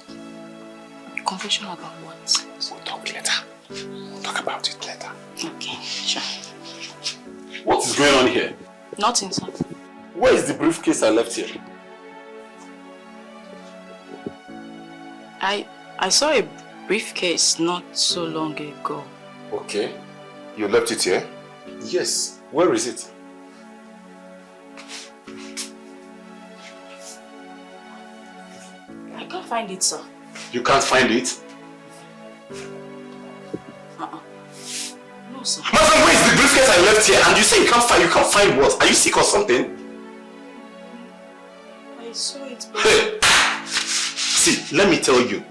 Confession about what? We'll talk later. We'll talk about it later. Okay, sure. What is going on here? Nothing, sir. Where is the briefcase I left here? I saw a briefcase not so long ago. Okay. You left it here? Yes. Where is it? I can't find it, sir. You can't find it? No, sir. Madam, where is the briefcase I left here? And you say you can't find what? Are you sick or something? I saw it, Hey! See, let me tell you.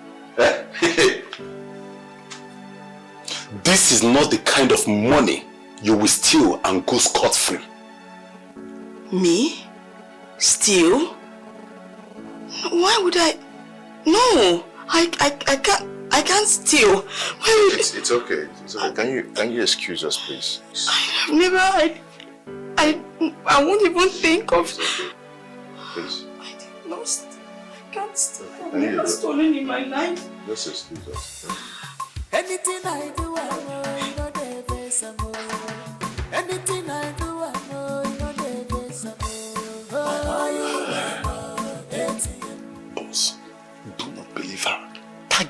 This is not the kind of money you will steal and go scot-free. Me? Steal? Why would I? No, I can't steal. Why would It's okay. It's okay. Can you excuse us, please? I've never. I won't even think of. Please. I can't steal. I've Can you never stolen in my life. Just excuse us. Anything I do, I know you know the best of all. Anything I do, I know you know the best of all. Boss,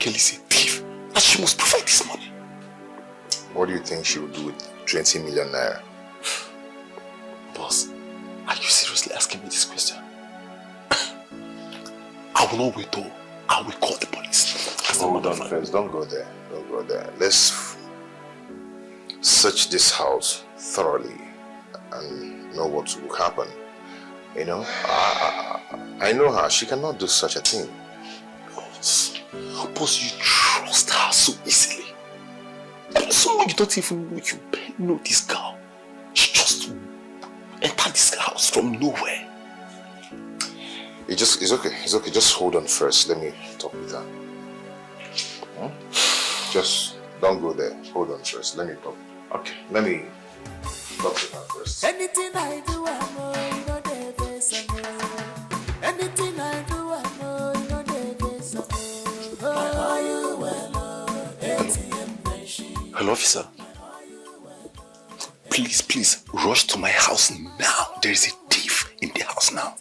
Obekele is a thief, and she must provide this money. What do you think she will do with 20 million naira? Boss, are you seriously asking me this question? I will not wait though. I will call the police. Hold on first, don't go there. Don't go there. Let's search this house thoroughly and know what will happen. You know, I know her. She cannot do such a thing. Boss, you trust her so easily. Someone you don't even know, you barely know this girl. She just entered this house from nowhere. It's okay. It's okay. Just hold on first. Let me talk with her. Just don't go there. Hold on first. Let me talk. Okay. Let me talk to her first. Anything I do, I know you know the face I know. Anything I do, I know you know the face I know. Are you well? ATM machine. Hello, officer. Please, rush to my house now. There is a thief in the house now.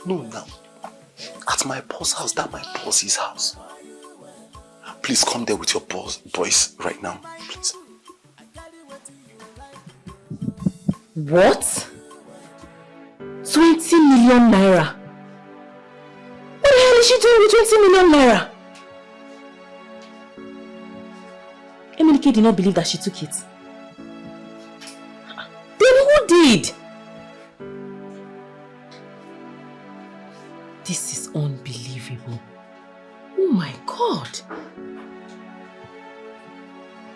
No, now. At my boss' house, that's my boss's house. Please come there with your boys right now, please. What? 20 million naira? What the hell is she doing with 20 million naira? Emenike did not believe that she took it. Then who did? This is unbelievable. Oh my God.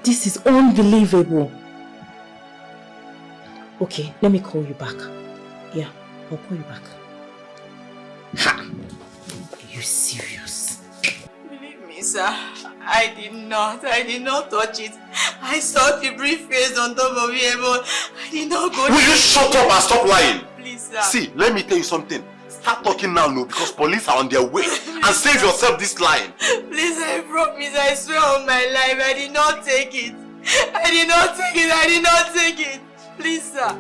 This is unbelievable. Okay, let me call you back. Yeah, I'll call you back. Ha! Are you serious? Believe me, sir. I did not touch it. I saw the briefcase on top of it, but I did not go. Will you shut up and stop lying? Please, sir. See, let me tell you something. Start talking now, no, because police are on their way. And save yourself this lying. Please, I promise, I swear on my life, I did not take it. I did not take it. Please, sir.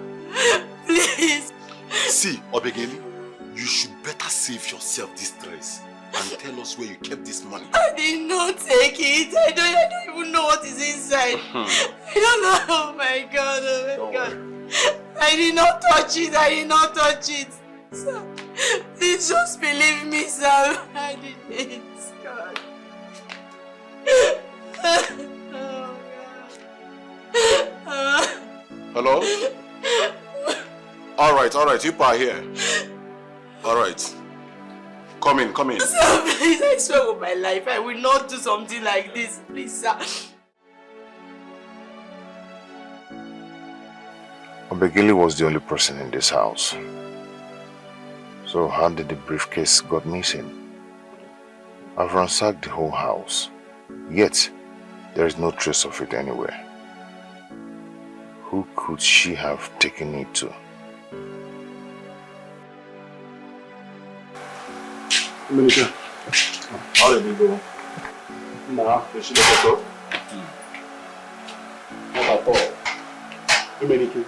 Please. See, Obekele, you should better save yourself this stress and tell us where you kept this money. I did not take it. I don't even know what is inside. I don't know. Oh my God. I did not touch it. Sir, please just believe me, sir. I didn't. God. Oh, Hello? Alright, people are here. Alright. Come in. Sir, please, I swear on my life, I will not do something like this. Please, sir. Obekele was the only person in this house. So how did the briefcase got missing? I've ransacked the whole house, yet there is no trace of it anywhere. Who could she have taken it to? Emenike, how did it go? Nah, did she let us go? Not at all. Emenike.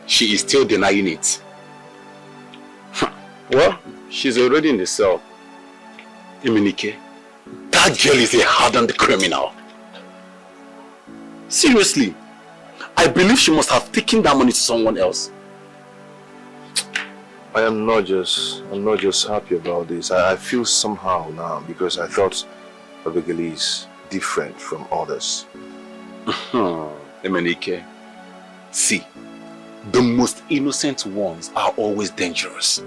She is still denying it. Well, she's already in the cell. Emenike, that girl is a hardened criminal. Seriously, I believe she must have taken that money to someone else. I'm not just happy about this. I feel somehow now because I thought Obekele is different from others. Emenike, see, the most innocent ones are always dangerous.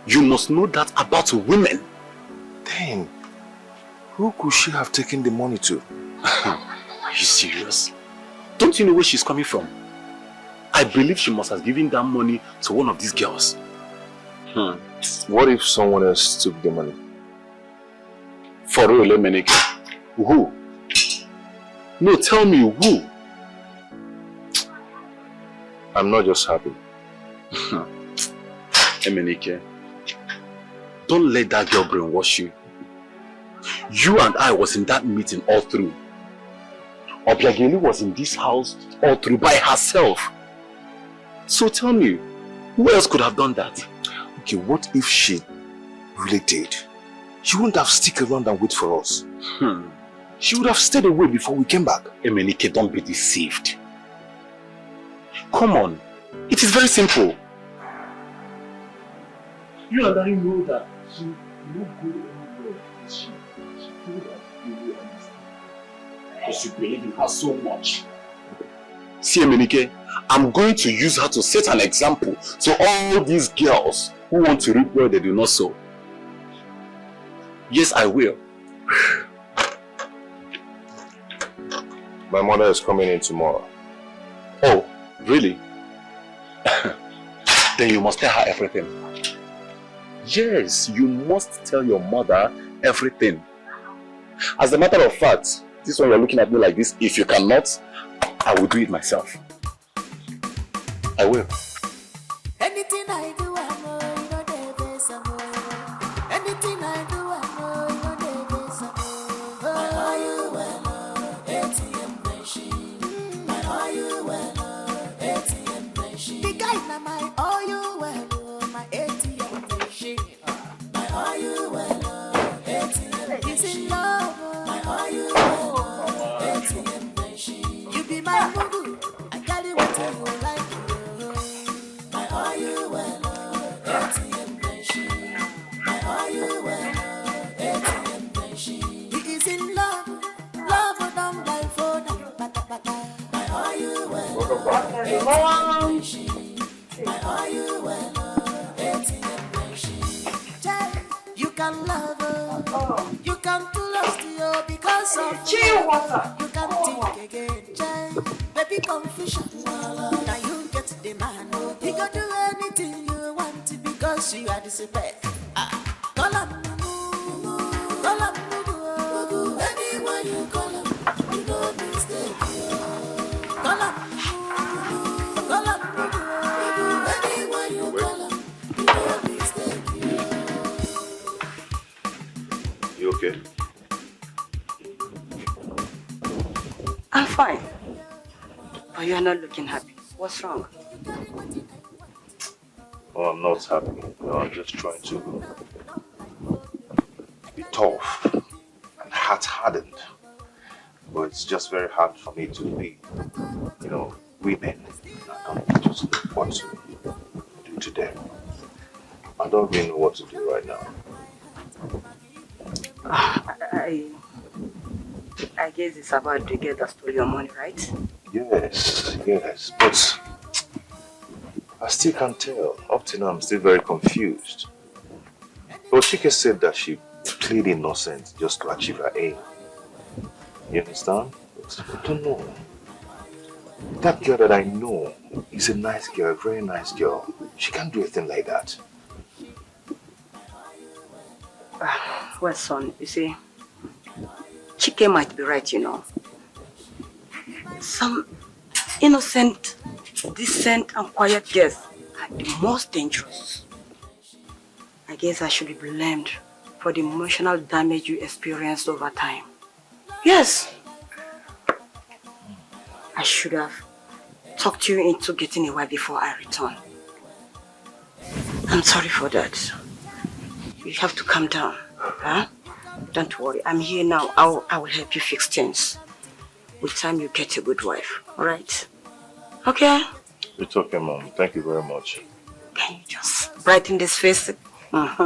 You must know that about women. Then, who could she have taken the money to? Are you serious? Don't you know where she's coming from? I believe she must have given that money to one of these girls. What if someone else took the money? For real, Emenike? Who? No, tell me who? I'm not just happy. Emenike, don't let that girl brainwash you. You and I was in that meeting all through. Obekele was in this house all through by herself. So tell me, who else could have done that? Okay, what if she really did? she wouldn't have stick around and wait for us. She would have stayed away before we came back. Emenike, don't be deceived. Come on. It is very simple. You and I know that she will not go anywhere. She told us you will understand. Because you believe in her so much. See, Emenike, I'm going to use her to set an example to all these girls who want to reap where they do not sow. Yes, I will. My mother is coming in tomorrow. Oh, really? Then you must tell her everything. Yes, you must tell your mother everything. As a matter of fact, this one you're looking at me like this, if you cannot, I will do it myself. I will. Anything I do, I know you know the best of all. Anything I do, I know you know the best of all. My all you well, ATM machine. My all you well, ATM machine. The guy na my all you well, my ATM machine. My all you well, ATM machine. He's in love. My all you well, ATM machine. You be my boo. I got it what you like. Are you well, ATM machine? Are you well, ATM machine? He is in love, love done by phone. Are you well, ATM machine? Are you well, ATM machine? You can love her, you can do lost you because of chill water. You can think again, baby confusion. Now you get the man, he can do anything you want because you are the super. Call him, anyone you call him, you know mistake. Call him, anyone you call him, you know mistake. You okay? I'm fine. But you are not looking happy. What's wrong? Oh, I'm not happy. No, I'm just trying to be tough and hard-hardened. But it's just very hard for me to be, women. I don't just know what to do to them. I don't really know what to do right now. I guess it's about the girl that stole your money, right? Yes, but I still can't tell. Up to now, I'm still very confused. But Dikeh said that she pleaded innocent just to achieve her aim. You understand? But I don't know. That girl that I know is a nice girl, a very nice girl. She can't do a thing like that. Well, son, you see, Chike might be right, Some innocent, decent, and quiet girls are the most dangerous. I guess I should be blamed for the emotional damage you experienced over time. Yes. I should have talked you into getting a wife before I return. I'm sorry for that. You have to calm down, huh? Don't worry, I'm here now. I will help you fix things. With time, you get a good wife, alright? Okay? It's okay, Mom. Thank you very much. Can you just brighten this face? That's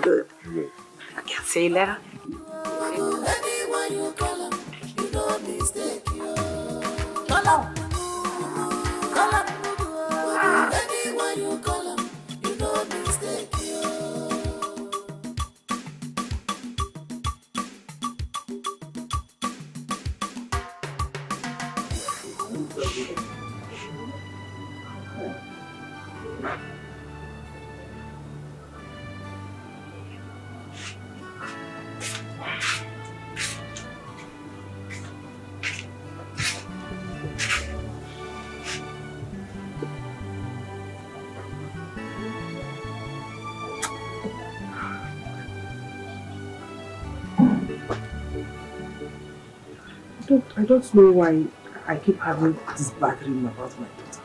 good. Good. Okay, I'll see you later. Anyone you call him, you know mistake. Call him, anyone you call him, you know mistake. I don't know why I keep having this bad dream about my daughter.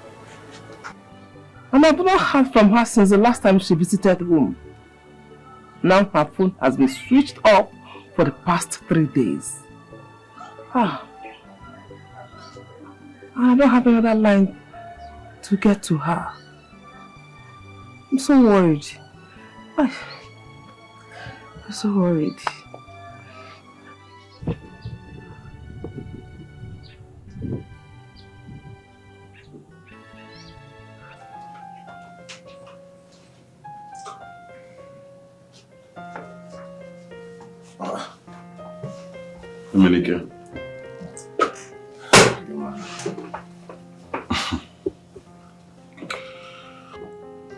And I've not heard from her since the last time she visited home. Now her phone has been switched off for the past 3 days. I don't have another line to get to her. I'm so worried. I'm so worried. Dominica.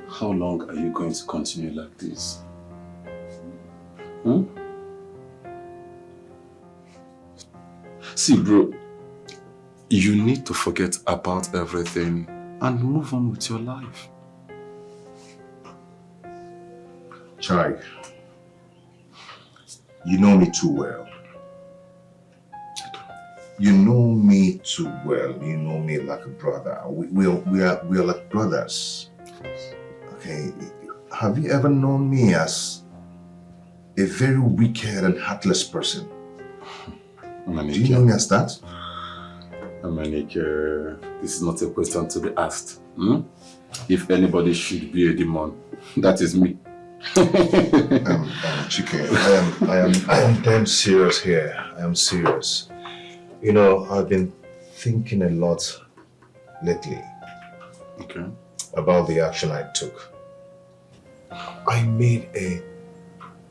How long are you going to continue like this? See, bro, you need to forget about everything and move on with your life. Chai, you know me too well. You know me too well. You know me like a brother. We are like brothers. Okay, have you ever known me as a very wicked and heartless person? Manika. Do you know me as that? Manika, this is not a question to be asked. If anybody should be a demon, that is me. Chike, I am damn serious here. I am serious. You know, I've been thinking a lot lately about the action I took. I made a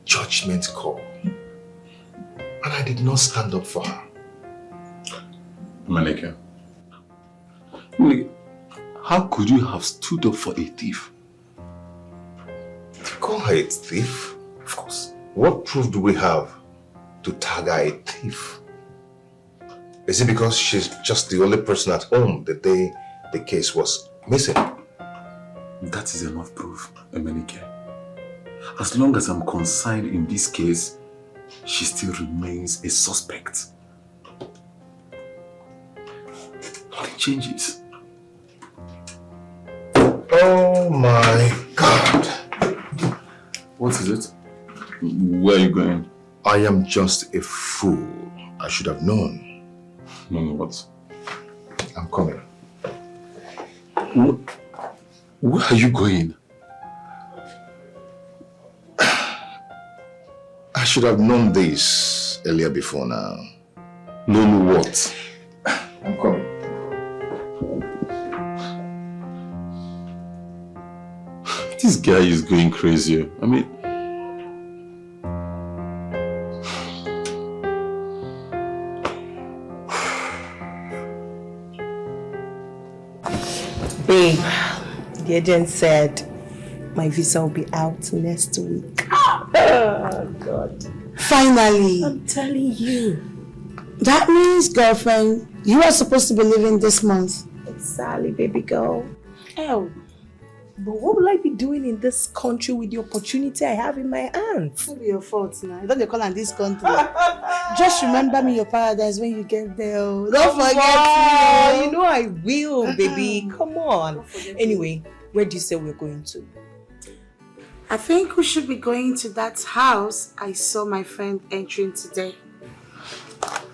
judgment call and I did not stand up for her. Manika, how could you have stood up for a thief? You call her a thief? Of course. What proof do we have to tag her a thief? Is it because she's just the only person at home the day the case was missing? That is enough proof, Emenike. As long as I'm concerned in this case, she still remains a suspect. Nothing changes. Oh my God. What is it? Where are you going? I am just a fool. I should have known. No, what? I'm coming. Where are you going? I should have known this earlier before now. No, what? I'm coming. This guy is going crazy. I mean... Babe, the agent said my visa will be out next week. Oh, God. Finally. I'm telling you. That means, girlfriend, you are supposed to be leaving this month. Exactly, baby girl. Oh, but what will I be doing in this country with the opportunity I have in my hands? It'll be your fault now. You don't call on this country. Just remember me your paradise when you get there. Don't forget me. You know I will, baby. Come on. Anyway, where do you say we're going to? I think we should be going to that house I saw my friend entering today.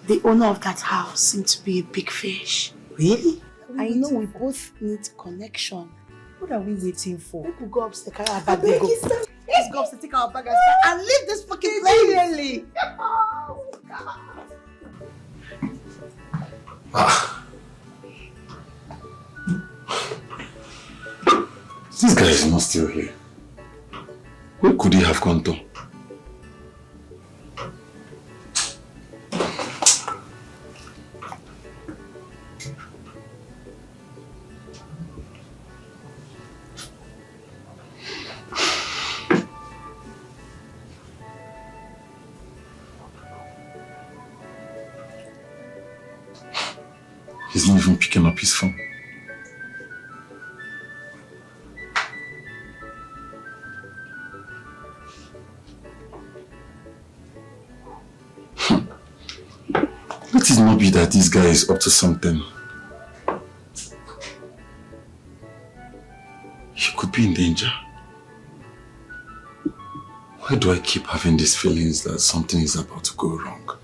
The owner of that house seemed to be a big fish. Really? I know we both need connection. What are we waiting for? We could go upstairs, carry our bag, let's go upstairs, take our bag and leave this fucking place. Really? Oh, God. This guy is not still here. Where could he have gone to? He's not even picking up his phone. Let it not be that this guy is up to something. He could be in danger. Why do I keep having these feelings that something is about to go wrong?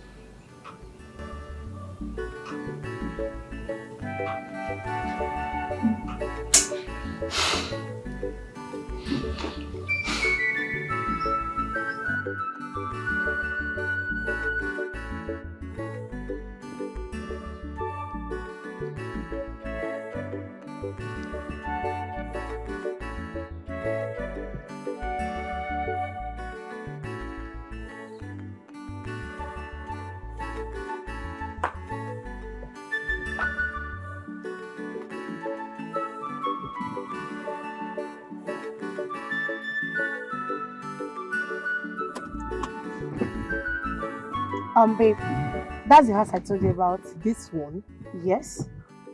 Babe, that's the house I told you about. This one? Yes.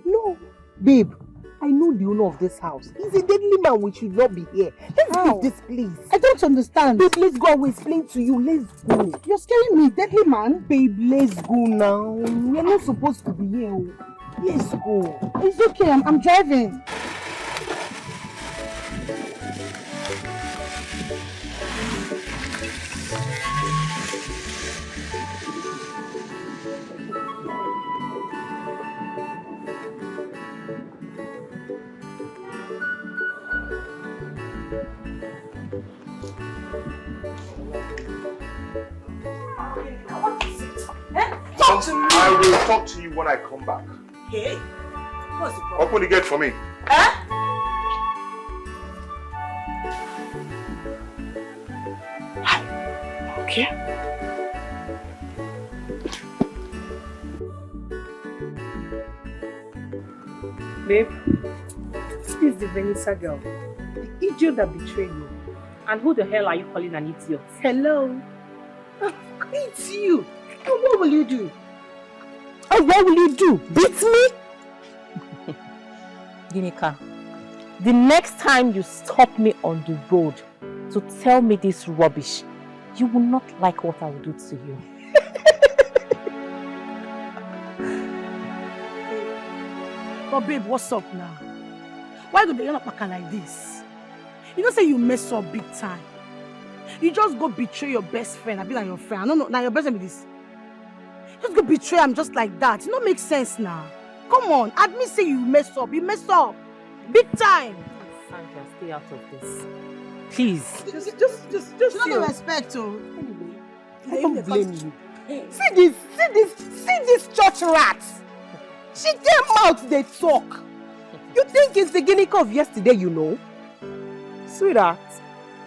No, babe. I know the owner of this house. He's a deadly man. We should not be here. Let's leave this place. I don't understand. Babe, let's go. I will explain to you. Let's go. You're scaring me, deadly man. Babe, let's go now. We're not supposed to be here. Let's go. It's okay. I'm driving. I will talk to you when I come back. Hey, what's the problem? Open the gate for me. Okay. Babe, this is the Vanessa girl, the idiot that betrayed you. And who the hell are you calling an idiot? Hello. It's you. What will you do? Oh, what will you do? Beat me? Ginika, the next time you stop me on the road to tell me this rubbish, you will not like what I will do to you. But babe, what's up now? Why do they end up acting like this? You don't say you mess up big time. You just go betray your best friend. I be like your friend. I don't know. Now your best friend be this. Just go betray him just like that. It don't make sense now. Come on, admit say you mess up. You mess up. Big time. Sandra, stay out of this. Please. Just show no respect, oh. Anyway, I don't blame you. See this church rat. She came out, they talk. You think it's the Ginika of yesterday, you know? Sweetheart,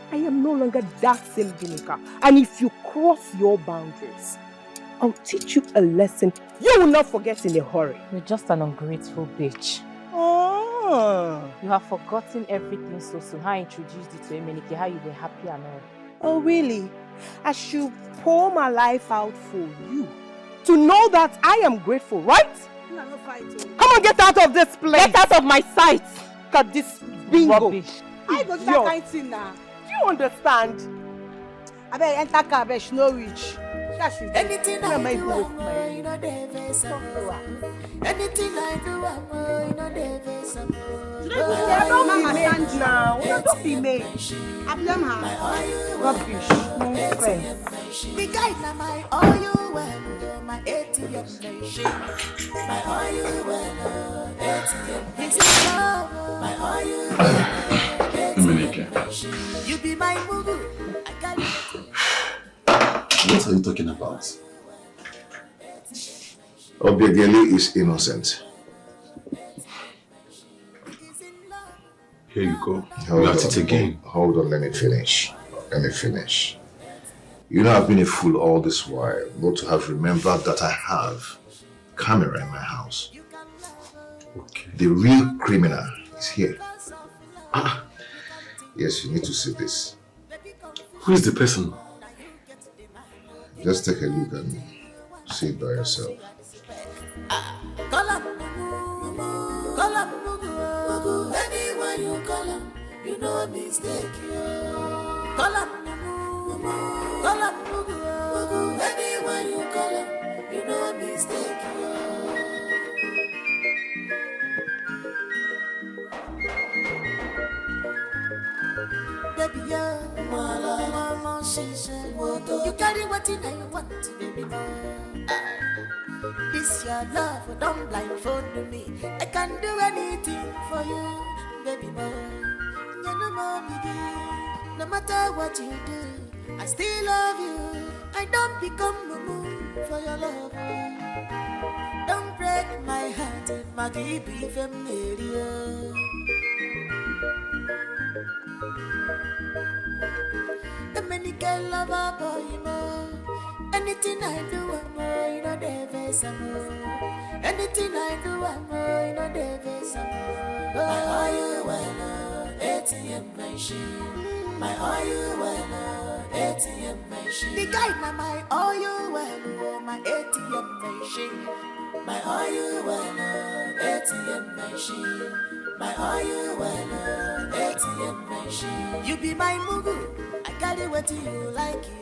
I am no longer that same Ginika. And if you cross your boundaries, I'll teach you a lesson you will not forget in a hurry. You're just an ungrateful bitch. Oh. You have forgotten everything so soon. How I introduced you to Emenike, how you were happy and all. Oh, really? I should pour my life out for you to know that I am grateful, right? Come on, get out of this place. Get out of my sight. Got this bingo. Rubbish. I go to that kind of thing now. Do you understand? I bet enter car, I bet she no reach. Anything I do, I'm not there. Anything I do, I'm not there. Don't be made now. Don't be made. I blame her. Rubbish. No friend. The guy now my all you well, my ATM machine. My all you well, ATM. This is love, my all you well. Emenike. You be my mugu. I got it. What are you talking about? Obiageli is innocent. Here you go. Hold Got it again. Hold on, let me finish. You know I've been a fool all this while, not to have remembered that I have camera in my house. Okay. The real criminal is here. Yes, you need to see this. Who is the person? Just take a look and see it by yourself. Anyone you call him, you know mistake. Anyone you call him, you know mistake. Baby, mama, You carry what I want, baby boy. This your love, don't blindfold me. I can do anything for you, baby boy. No matter what you do, I still love you. I don't become mumu for your love. Don't break my heart, my deep familiar. The many girl lover boy, you know. Anything I do, I'm more, you know, the best I'm more. Anything I do, I'm more, you know, the best I'm more. My all you well, ATM machine. My all you well, ATM machine. The guy na my all you well, my ATM machine. My all you well, ATM machine. My all you well, ATM machine. You be my mugu, I carry what you like you.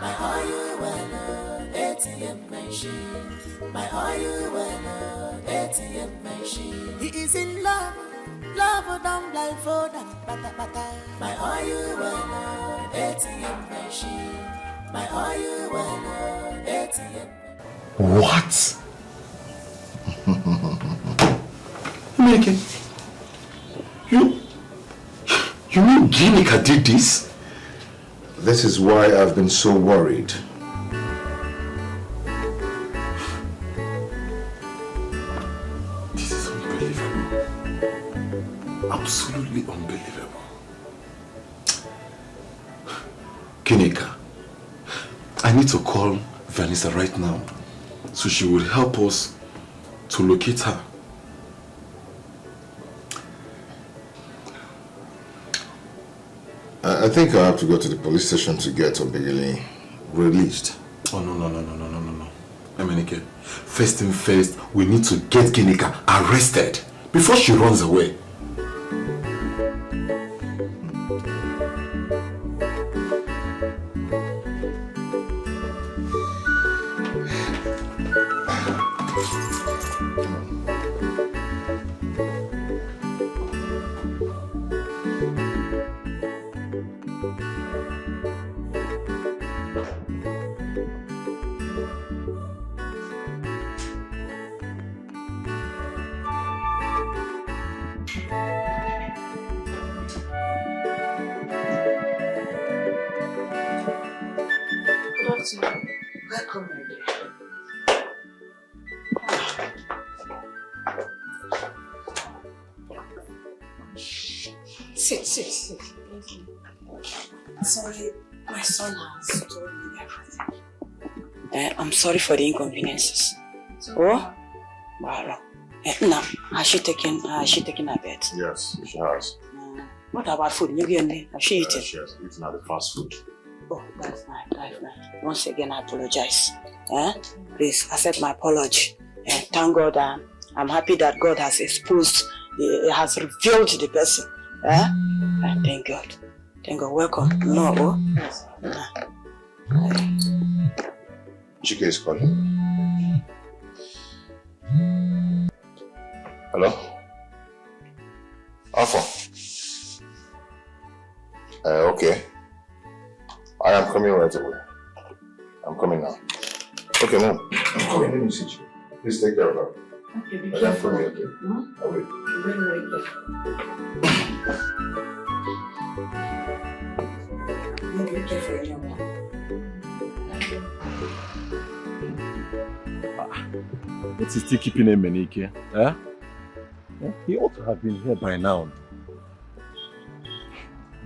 My all you well, ATM machine. My all you well, ATM machine. He is in love, love don't blindfold and bata. My all you well, ATM machine. My all you well, ATM. What? American, you mean Ginika did this? This is why I've been so worried. This is unbelievable. Absolutely unbelievable. Ginika, I need to call Vanessa right now so she will help us to locate her. I think I have to go to the police station to get Obegele released. Oh, no. Emenike, first thing first, we need to get Ginika arrested before she runs away. Welcome, my dear. Sit. Sorry, my son has told me everything. I'm sorry for the inconveniences. Oh? Wow. Now, has she taken her bed? Yes, she has. What about food? Has she eaten? She has eaten at the fast food. Oh, that's nice. Once again, I apologize. Please accept my apology. Thank God, I'm happy that God has exposed, has revealed the person. Thank God. Thank God. Welcome. No. Dikeh is calling. Hello? Alpha? Okay. I am coming right away. I'm coming now. Okay, Mom. I'm coming. Let me see you. Please take care of her. Okay, be careful. careful. Okay? I will. Very, very careful. Be careful, young man. What is still keeping him, Menike? He ought to have been here by now.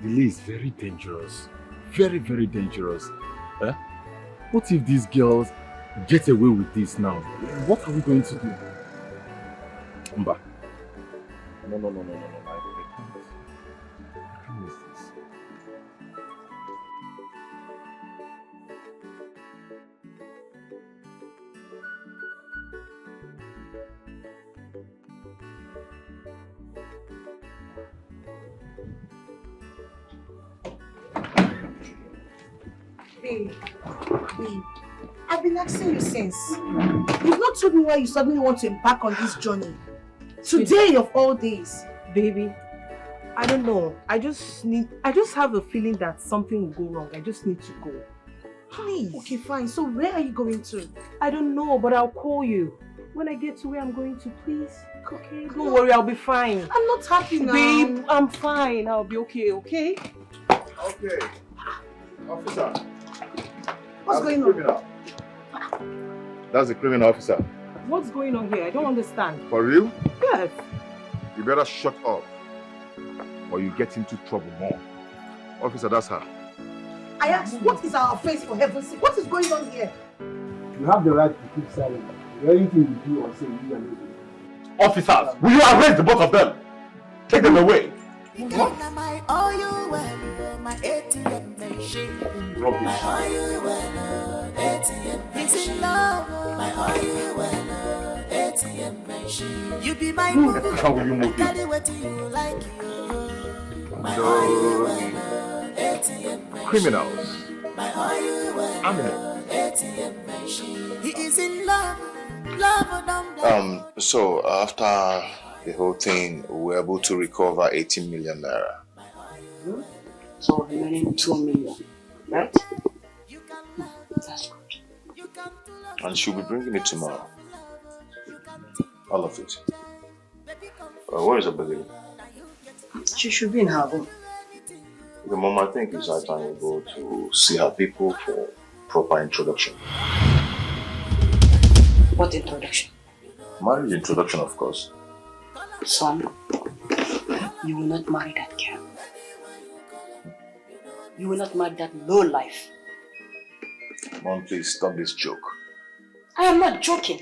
Delay is very dangerous. Very, very dangerous. What if these girls get away with this now? What are we going to do? Mba. No. I can't miss this. Babe, I've been asking you since. You've not told me why you suddenly want to embark on this journey. Today of all days. Baby, I don't know. I just have a feeling that something will go wrong. I just need to go. Please. Okay, fine. So where are you going to? I don't know, but I'll call you. When I get to where I'm going to, please. Okay? Don't worry, I'll be fine. I'm not happy now. Babe, I'm fine. I'll be okay, okay? Okay. Officer. What's going on? That's the criminal officer. What's going on here? I don't understand. For real? Yes. You better shut up or you get into trouble more. Officer, that's her. I asked, what is our offense, for heaven's sake? What is going on here? You have the right to keep silent. Anything you do or say, you and me. Officers, will you arrest the both of them? Take them away. What? My oil well, my ATM machine. Rubbish. My oil well, ATM machine. My oil well, ATM machine. You be my movie. How will you move carry it? what you like you. My oil well, ATM machine. Criminals. My oil well, Animals. ATM machine. He is in love. So after the whole thing, we were able to recover 18 million naira. So remaining 2 million, right? That's good. And she'll be bringing it tomorrow. All of it. Where is Obio? She should be in her room. The mom, I think it's our time to go to see her people for proper introduction. What introduction? Marriage introduction, of course. Son, you will not marry that girl. You will not marry that low life. Mom, please stop this joke. I am not joking.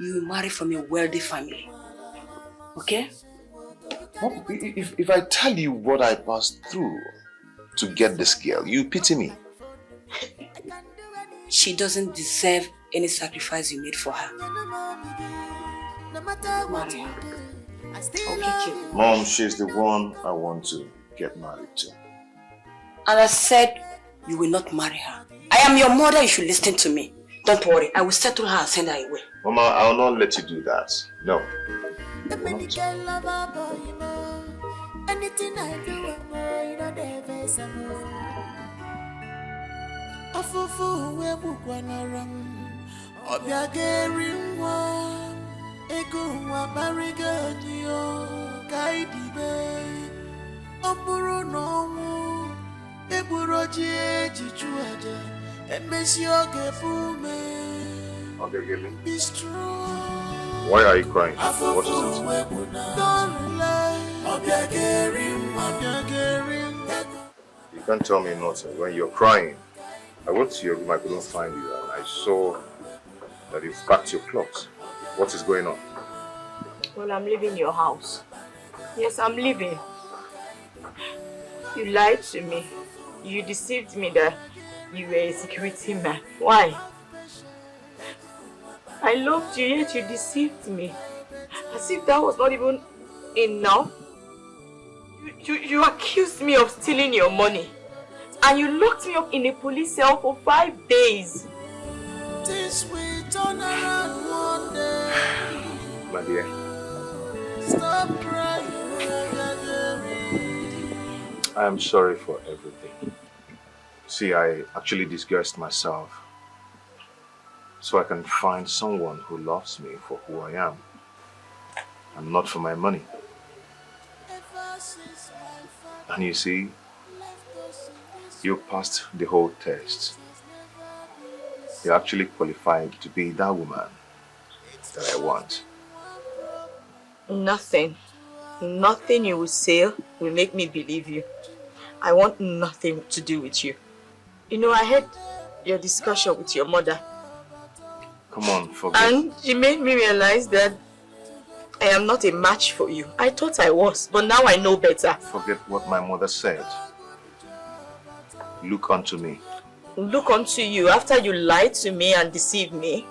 You will marry from a wealthy family. Okay? Mom, if I tell you what I passed through to get this girl, you pity me. She doesn't deserve any sacrifice you made for her. Marry her. Okay, Mom, she's the one I want to get married to. And I said you will not marry her. I am your mother, you should listen to me. Don't worry, I will settle her and send her away. Mama, I will not let you do that. No. Anything I do, you know the best I know. Afufu webu kwanaram, obiageri mwa, ego wa bariga niyo, kaidibe, oburu nomu, eburoji ejichuaje, emesi ogefume. Okay, give me. Be strong. Why are you crying? What is it? Don't rely, obiageri mwa. You can't tell me nothing. When you're crying, I went to your room, I couldn't find you, and I saw that you've packed your clothes. What is going on? Well, I'm leaving your house. Yes, I'm leaving. You lied to me. You deceived me that you were a security man. Why? I loved you, yet you deceived me. As if that was not even enough. You accused me of stealing your money. And you locked me up in a police cell for 5 days. This we turn around one day. My dear. Stop crying. I am sorry for everything. See, I actually disguised myself so I can find someone who loves me for who I am and not for my money. And you see, you passed the whole test. You're actually qualified to be that woman that I want. Nothing you will say will make me believe you. I want nothing to do with you. You know, I had your discussion with your mother. Come on, forget. And she made me realize that I am not a match for you. I thought I was, but now I know better. Forget what my mother said. Look unto me. Look unto you after you lied to me and deceived me.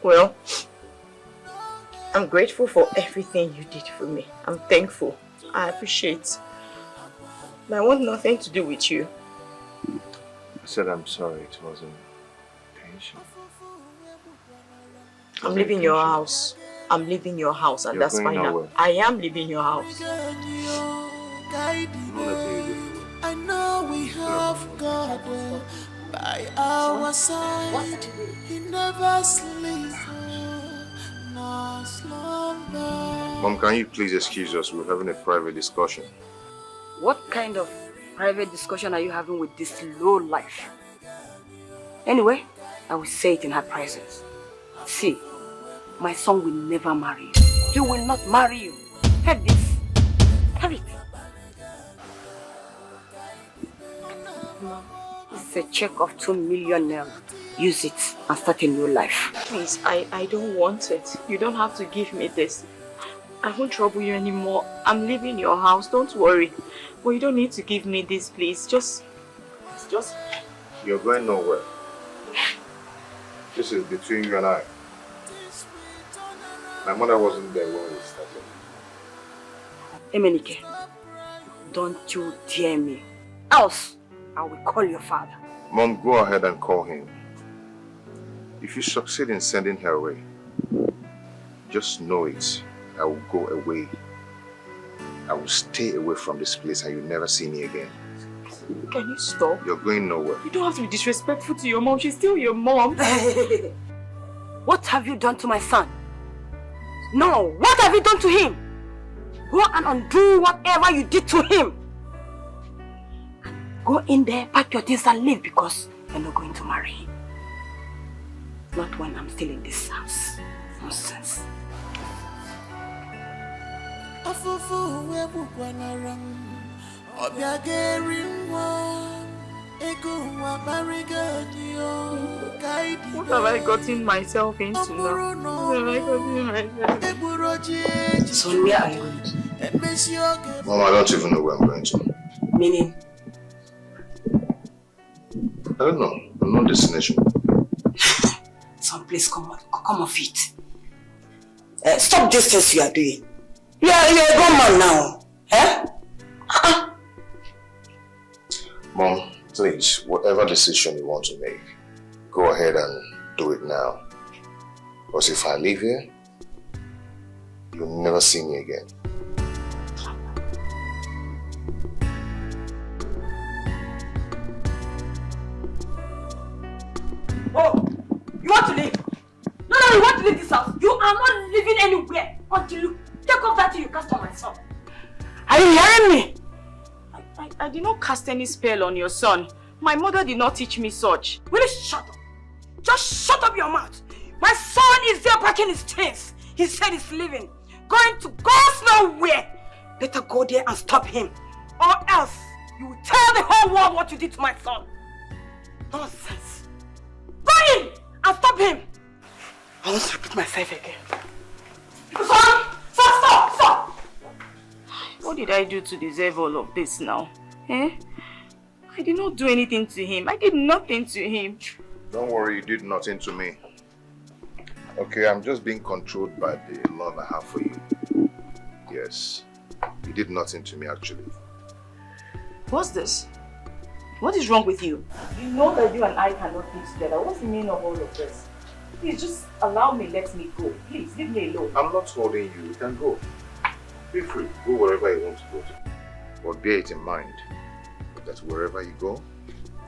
Well, I'm grateful for everything you did for me. I'm thankful. I appreciate. But I want nothing to do with you. I said I'm sorry, it wasn't intentional. I'm leaving your house. I'm leaving your house, and You're that's going fine now. nowhere. I am leaving your house. I know we have God by our side. He never sleeps nor slumber. Mom, can you please excuse us? We're having a private discussion. What kind of private discussion are you having with this low life? Anyway, I will say it in her presence. See, my son will never marry you. He will not marry you. Take this. Have it. No, it's a check of 2 million naira. Use it and start a new life. Please, I don't want it. You don't have to give me this. I won't trouble you anymore. I'm leaving your house. Don't worry. But you don't need to give me this, please. Just... You're going nowhere. This is between you and I. My mother wasn't there when we started. Emenike, don't you dare me. Else, I will call your father. Mom, go ahead and call him. If you succeed in sending her away, just know it. I will go away. I will stay away from this place and you'll never see me again. Can you stop? You're going nowhere. You don't have to be disrespectful to your mom. She's still your mom. What have you done to my son? No, what have you done to him? Go and undo whatever you did to him. Go in there, pack your things and leave because you're not going to marry him. Not when I'm still in this house. Nonsense. What have I gotten myself into now? What have I gotten myself? So where are you going to? Mom, I don't even know where I'm going to. Meaning? I don't know. I'm no destination. Someplace come off it. Stop this things you are doing. You're a grown man now. Eh? Mom, please, whatever decision you want to make, go ahead and do it now. Because if I leave here, you'll never see me again. Oh, you want to leave? No, you want to leave this house. You are not living anywhere until you take off that thing you cast on my son. Are you hearing me? I did not cast any spell on your son. My mother did not teach me such. Will you shut up? Just shut up your mouth. My son is there packing his things. He said he's leaving. Going to goes nowhere. Better go there and stop him. Or else you will tell the whole world what you did to my son. Nonsense. Go in and stop him. I won't repeat myself again. Son! Stop! What did I do to deserve all of this now? Eh? I did not do anything to him. I did nothing to him. Don't worry, you did nothing to me. Okay, I'm just being controlled by the love I have for you. Yes. You did nothing to me, actually. What's this? What is wrong with you? You know that you and I cannot be together. What's the meaning of all of this? Please, just allow me, let me go. Please, leave me alone. I'm not holding you. You can go. Be free. Go wherever you want to go to. But bear it in mind that wherever you go,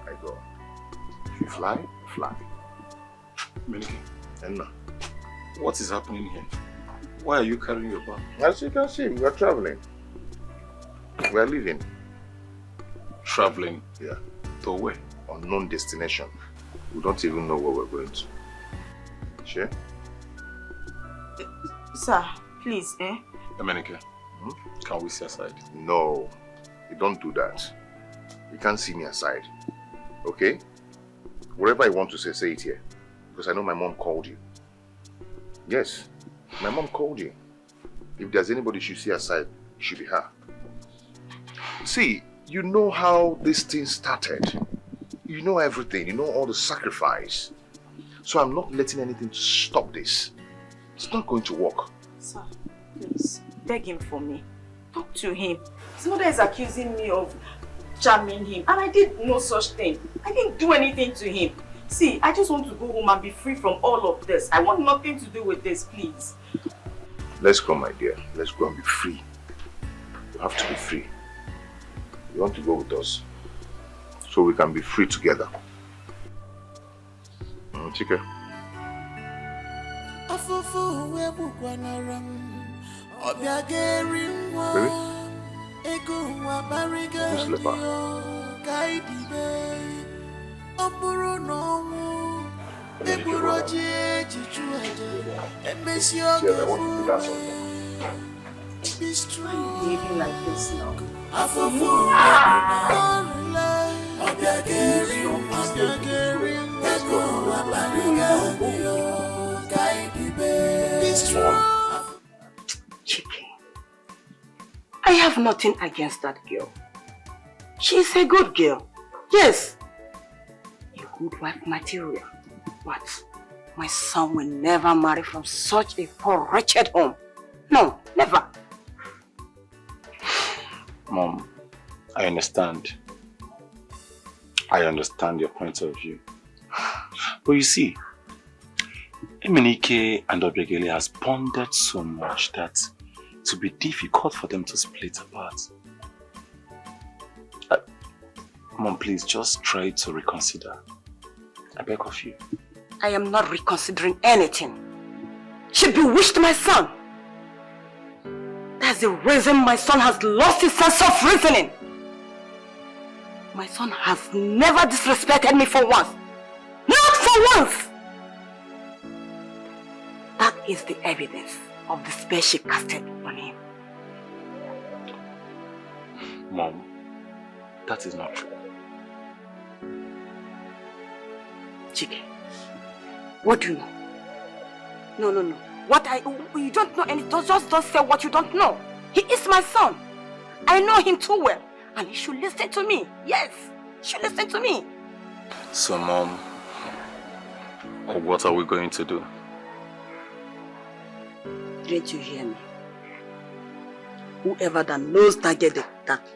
I go. If you fly, fly. Menike, Enna, what is happening here? Why are you carrying your bag? as you can see, we are traveling. We are leaving. Traveling? Yeah. To where? Unknown destination. We don't even know where we're going to. Sure? Sir, please, eh? Menike, can we see aside? No, you don't do that. You can't see me aside. Okay? Whatever you want to say it here. Because I know my mom called you. Yes, my mom called you. If there's anybody you should see aside, it should be her. See, you know how this thing started. You know everything. You know all the sacrifice. So I'm not letting anything stop this. It's not going to work. Sir, please, beg him for me. Talk to him. His mother is accusing me of jamming him, and I did no such thing. I didn't do anything to him. See, I just want to go home and be free from all of this. I want nothing to do with this, please. Let's go, my dear. Let's go and be free. You have to be free. You want to go with us so we can be free together. Dikeh. Behaving like this now. Chike, I have nothing against that girl. She's a good girl. Yes. A good wife material. But my son will never marry from such a poor, wretched home. No, never. Mom, I understand. I understand your point of view. But you see, Emenike and Obiageli has bonded so much that it will be difficult for them to split apart. Mom, please just try to reconsider. I beg of you. I am not reconsidering anything. She bewitched my son. That's the reason my son has lost his sense of reasoning. My son has never disrespected me for once. Not for once! That is the evidence of the spell she casted on him. Mom, that is not true. Dikeh, what do you know? No. You don't know anything. Just don't say what you don't know. He is my son. I know him too well. And he should listen to me. Yes, he should listen to me. So, Mom, what are we going to do? Didn't you hear me? Whoever that knows that girl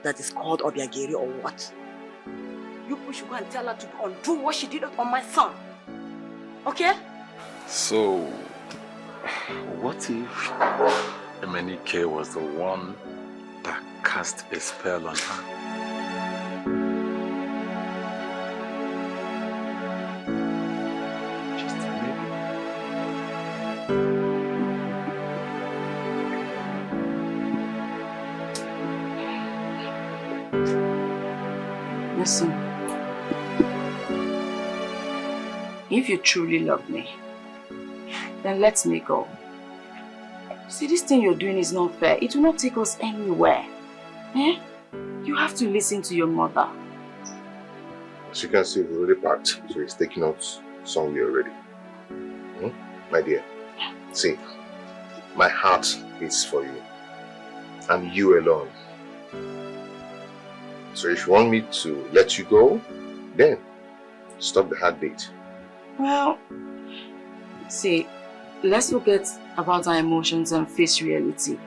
that is called Obiageli or what, you should go and tell her to undo what she did on my son. Okay? So, what if Emenike was the one that cast a spell on her? Just maybe. Listen, if you truly love me, then let me go. See, this thing you're doing is not fair. It will not take us anywhere. Eh? You have to listen to your mother. As you can see, we've already packed, so it's taking us somewhere already. My dear, see, my heart is for you, and you alone. So if you want me to let you go, then stop the heartbeat. Well, see, let's forget about our emotions and face reality.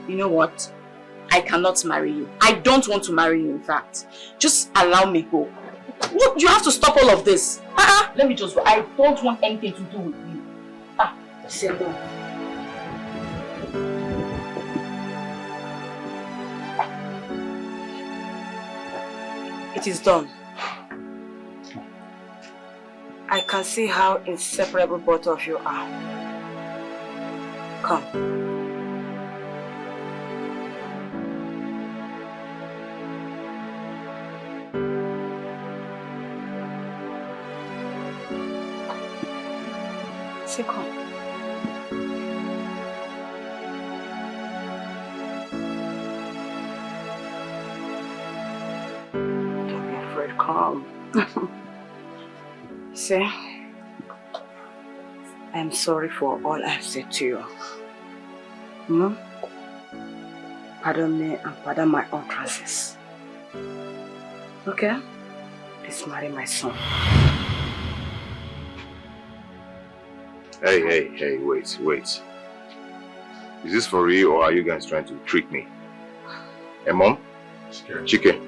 You know what? I cannot marry you. I don't want to marry you, in fact. Just allow me go. What? You have to stop all of this. Let me just go. I don't want anything to do with you. Sit down. It is done. I can see how inseparable both of you are. Come. Say come. Don't be afraid, come. See, I'm sorry for all I've said to you. Pardon me and pardon my utterances. Okay? Please marry my son. Hey, wait. Is this for real or are you guys trying to trick me? Hey, Mom? Dikeh,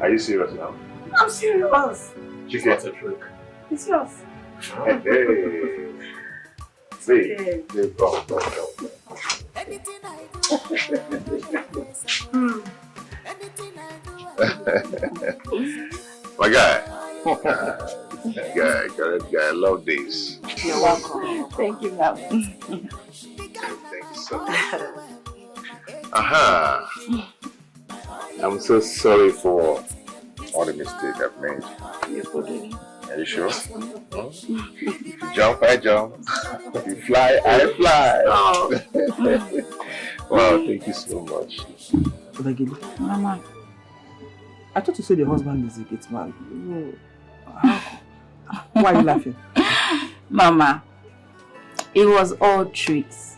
are you serious now? I'm serious. Dikeh, it's a trick. It's yours. Hey. See, they come. My guy. Correct guy. I love this. You're welcome. Thank you, ma'am. Thank you so much. Aha. I'm so sorry for all the mistakes I've made. You're forgiven. Are you sure? If you jump, I jump. If you fly, I fly. Oh. Wow, thank you so much. Mama, I thought you said your husband is a gate man. No. Why are you laughing? Mama, it was all tricks.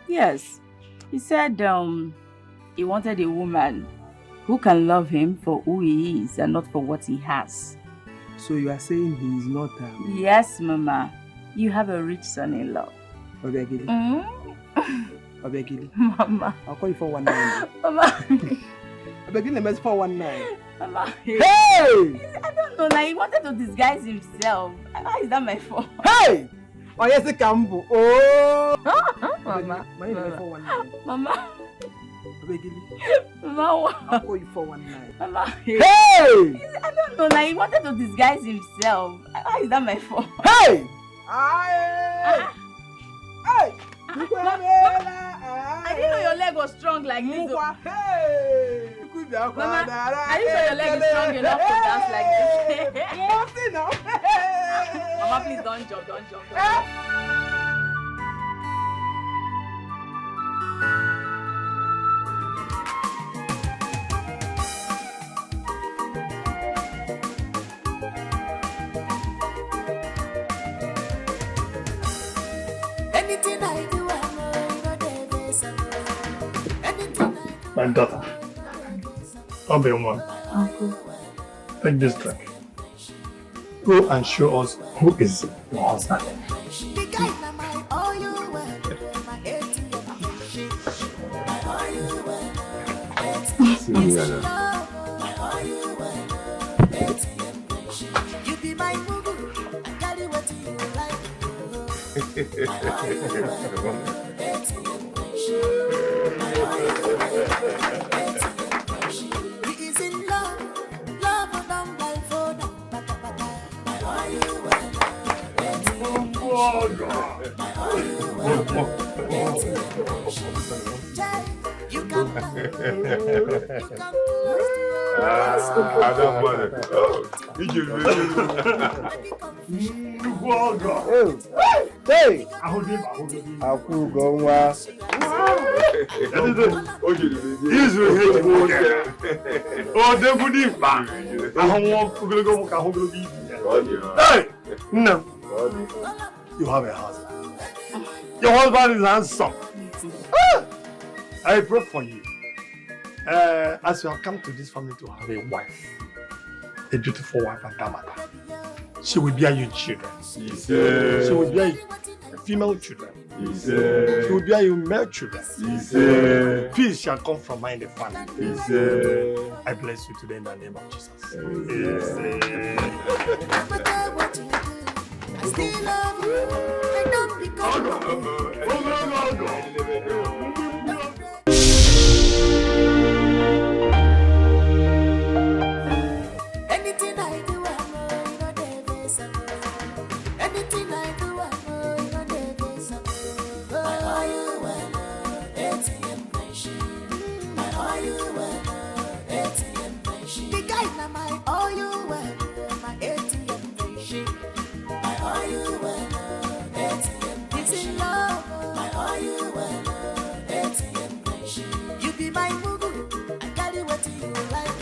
Yes. He said he wanted a woman who can love him for who he is and not for what he has. So you are saying he is not Yes, Mama. You have a rich son-in-law. Obiageli. Obiageli. Mama. I'll call you 419. Mama. Obiageli, let's 419. Mama. Hey! I don't know, like he wanted to disguise himself. How is that my fault? Hey! Oh, yes, the Cambo. Oh! Mama. My name is 419. Mama. Obiageli. Mama. I'll call you 419. Mama. Hey! I don't know, like he wanted to disguise himself. How is that my fault? Hey! Hey! Mama, I didn't know your leg was strong like this. Hey! Mama, are you sure your leg is strong enough to dance like this? Mama, please don't jump, don't jump. Anything I do, I know anything My daughter. Obi-Wan, Uncle. take this drink. Go and show us who is your husband. You be my boo-boo, I carry what you He is in love, love and I'm blindfold. You can Hey! No. You have a husband. Your husband is handsome. I pray for you. As you have come to this family to have a wife, a beautiful wife and Damata, she will bear you children. She will bear you female children. She will bear you male children. Peace shall come from her in the family. I bless you today in the name of Jesus. I still love you. I don't become anything I do, I know the best. Anything I do, I know the best. My oil, ATM machine. My oil, ATM machine. The guy na my oil, my ATM machine. My oil, ATM. He's in love. My oil, ATM machine. You be my boo-boo. I carry what you like.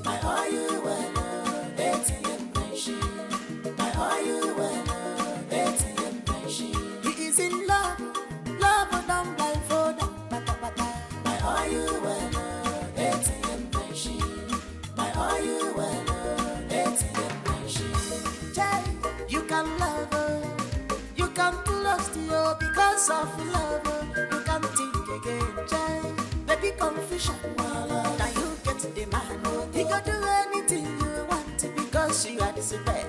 My oil, ATM machine. My oil, ATM machine. He is in love. Love and I'm blindfold. My oil, ATM machine. My oil, ATM machine. Child, you can love her. You can't lost you because of love. You can't think again, child. Baby, confusion. Now you get the man. He can do anything you want because you are the best.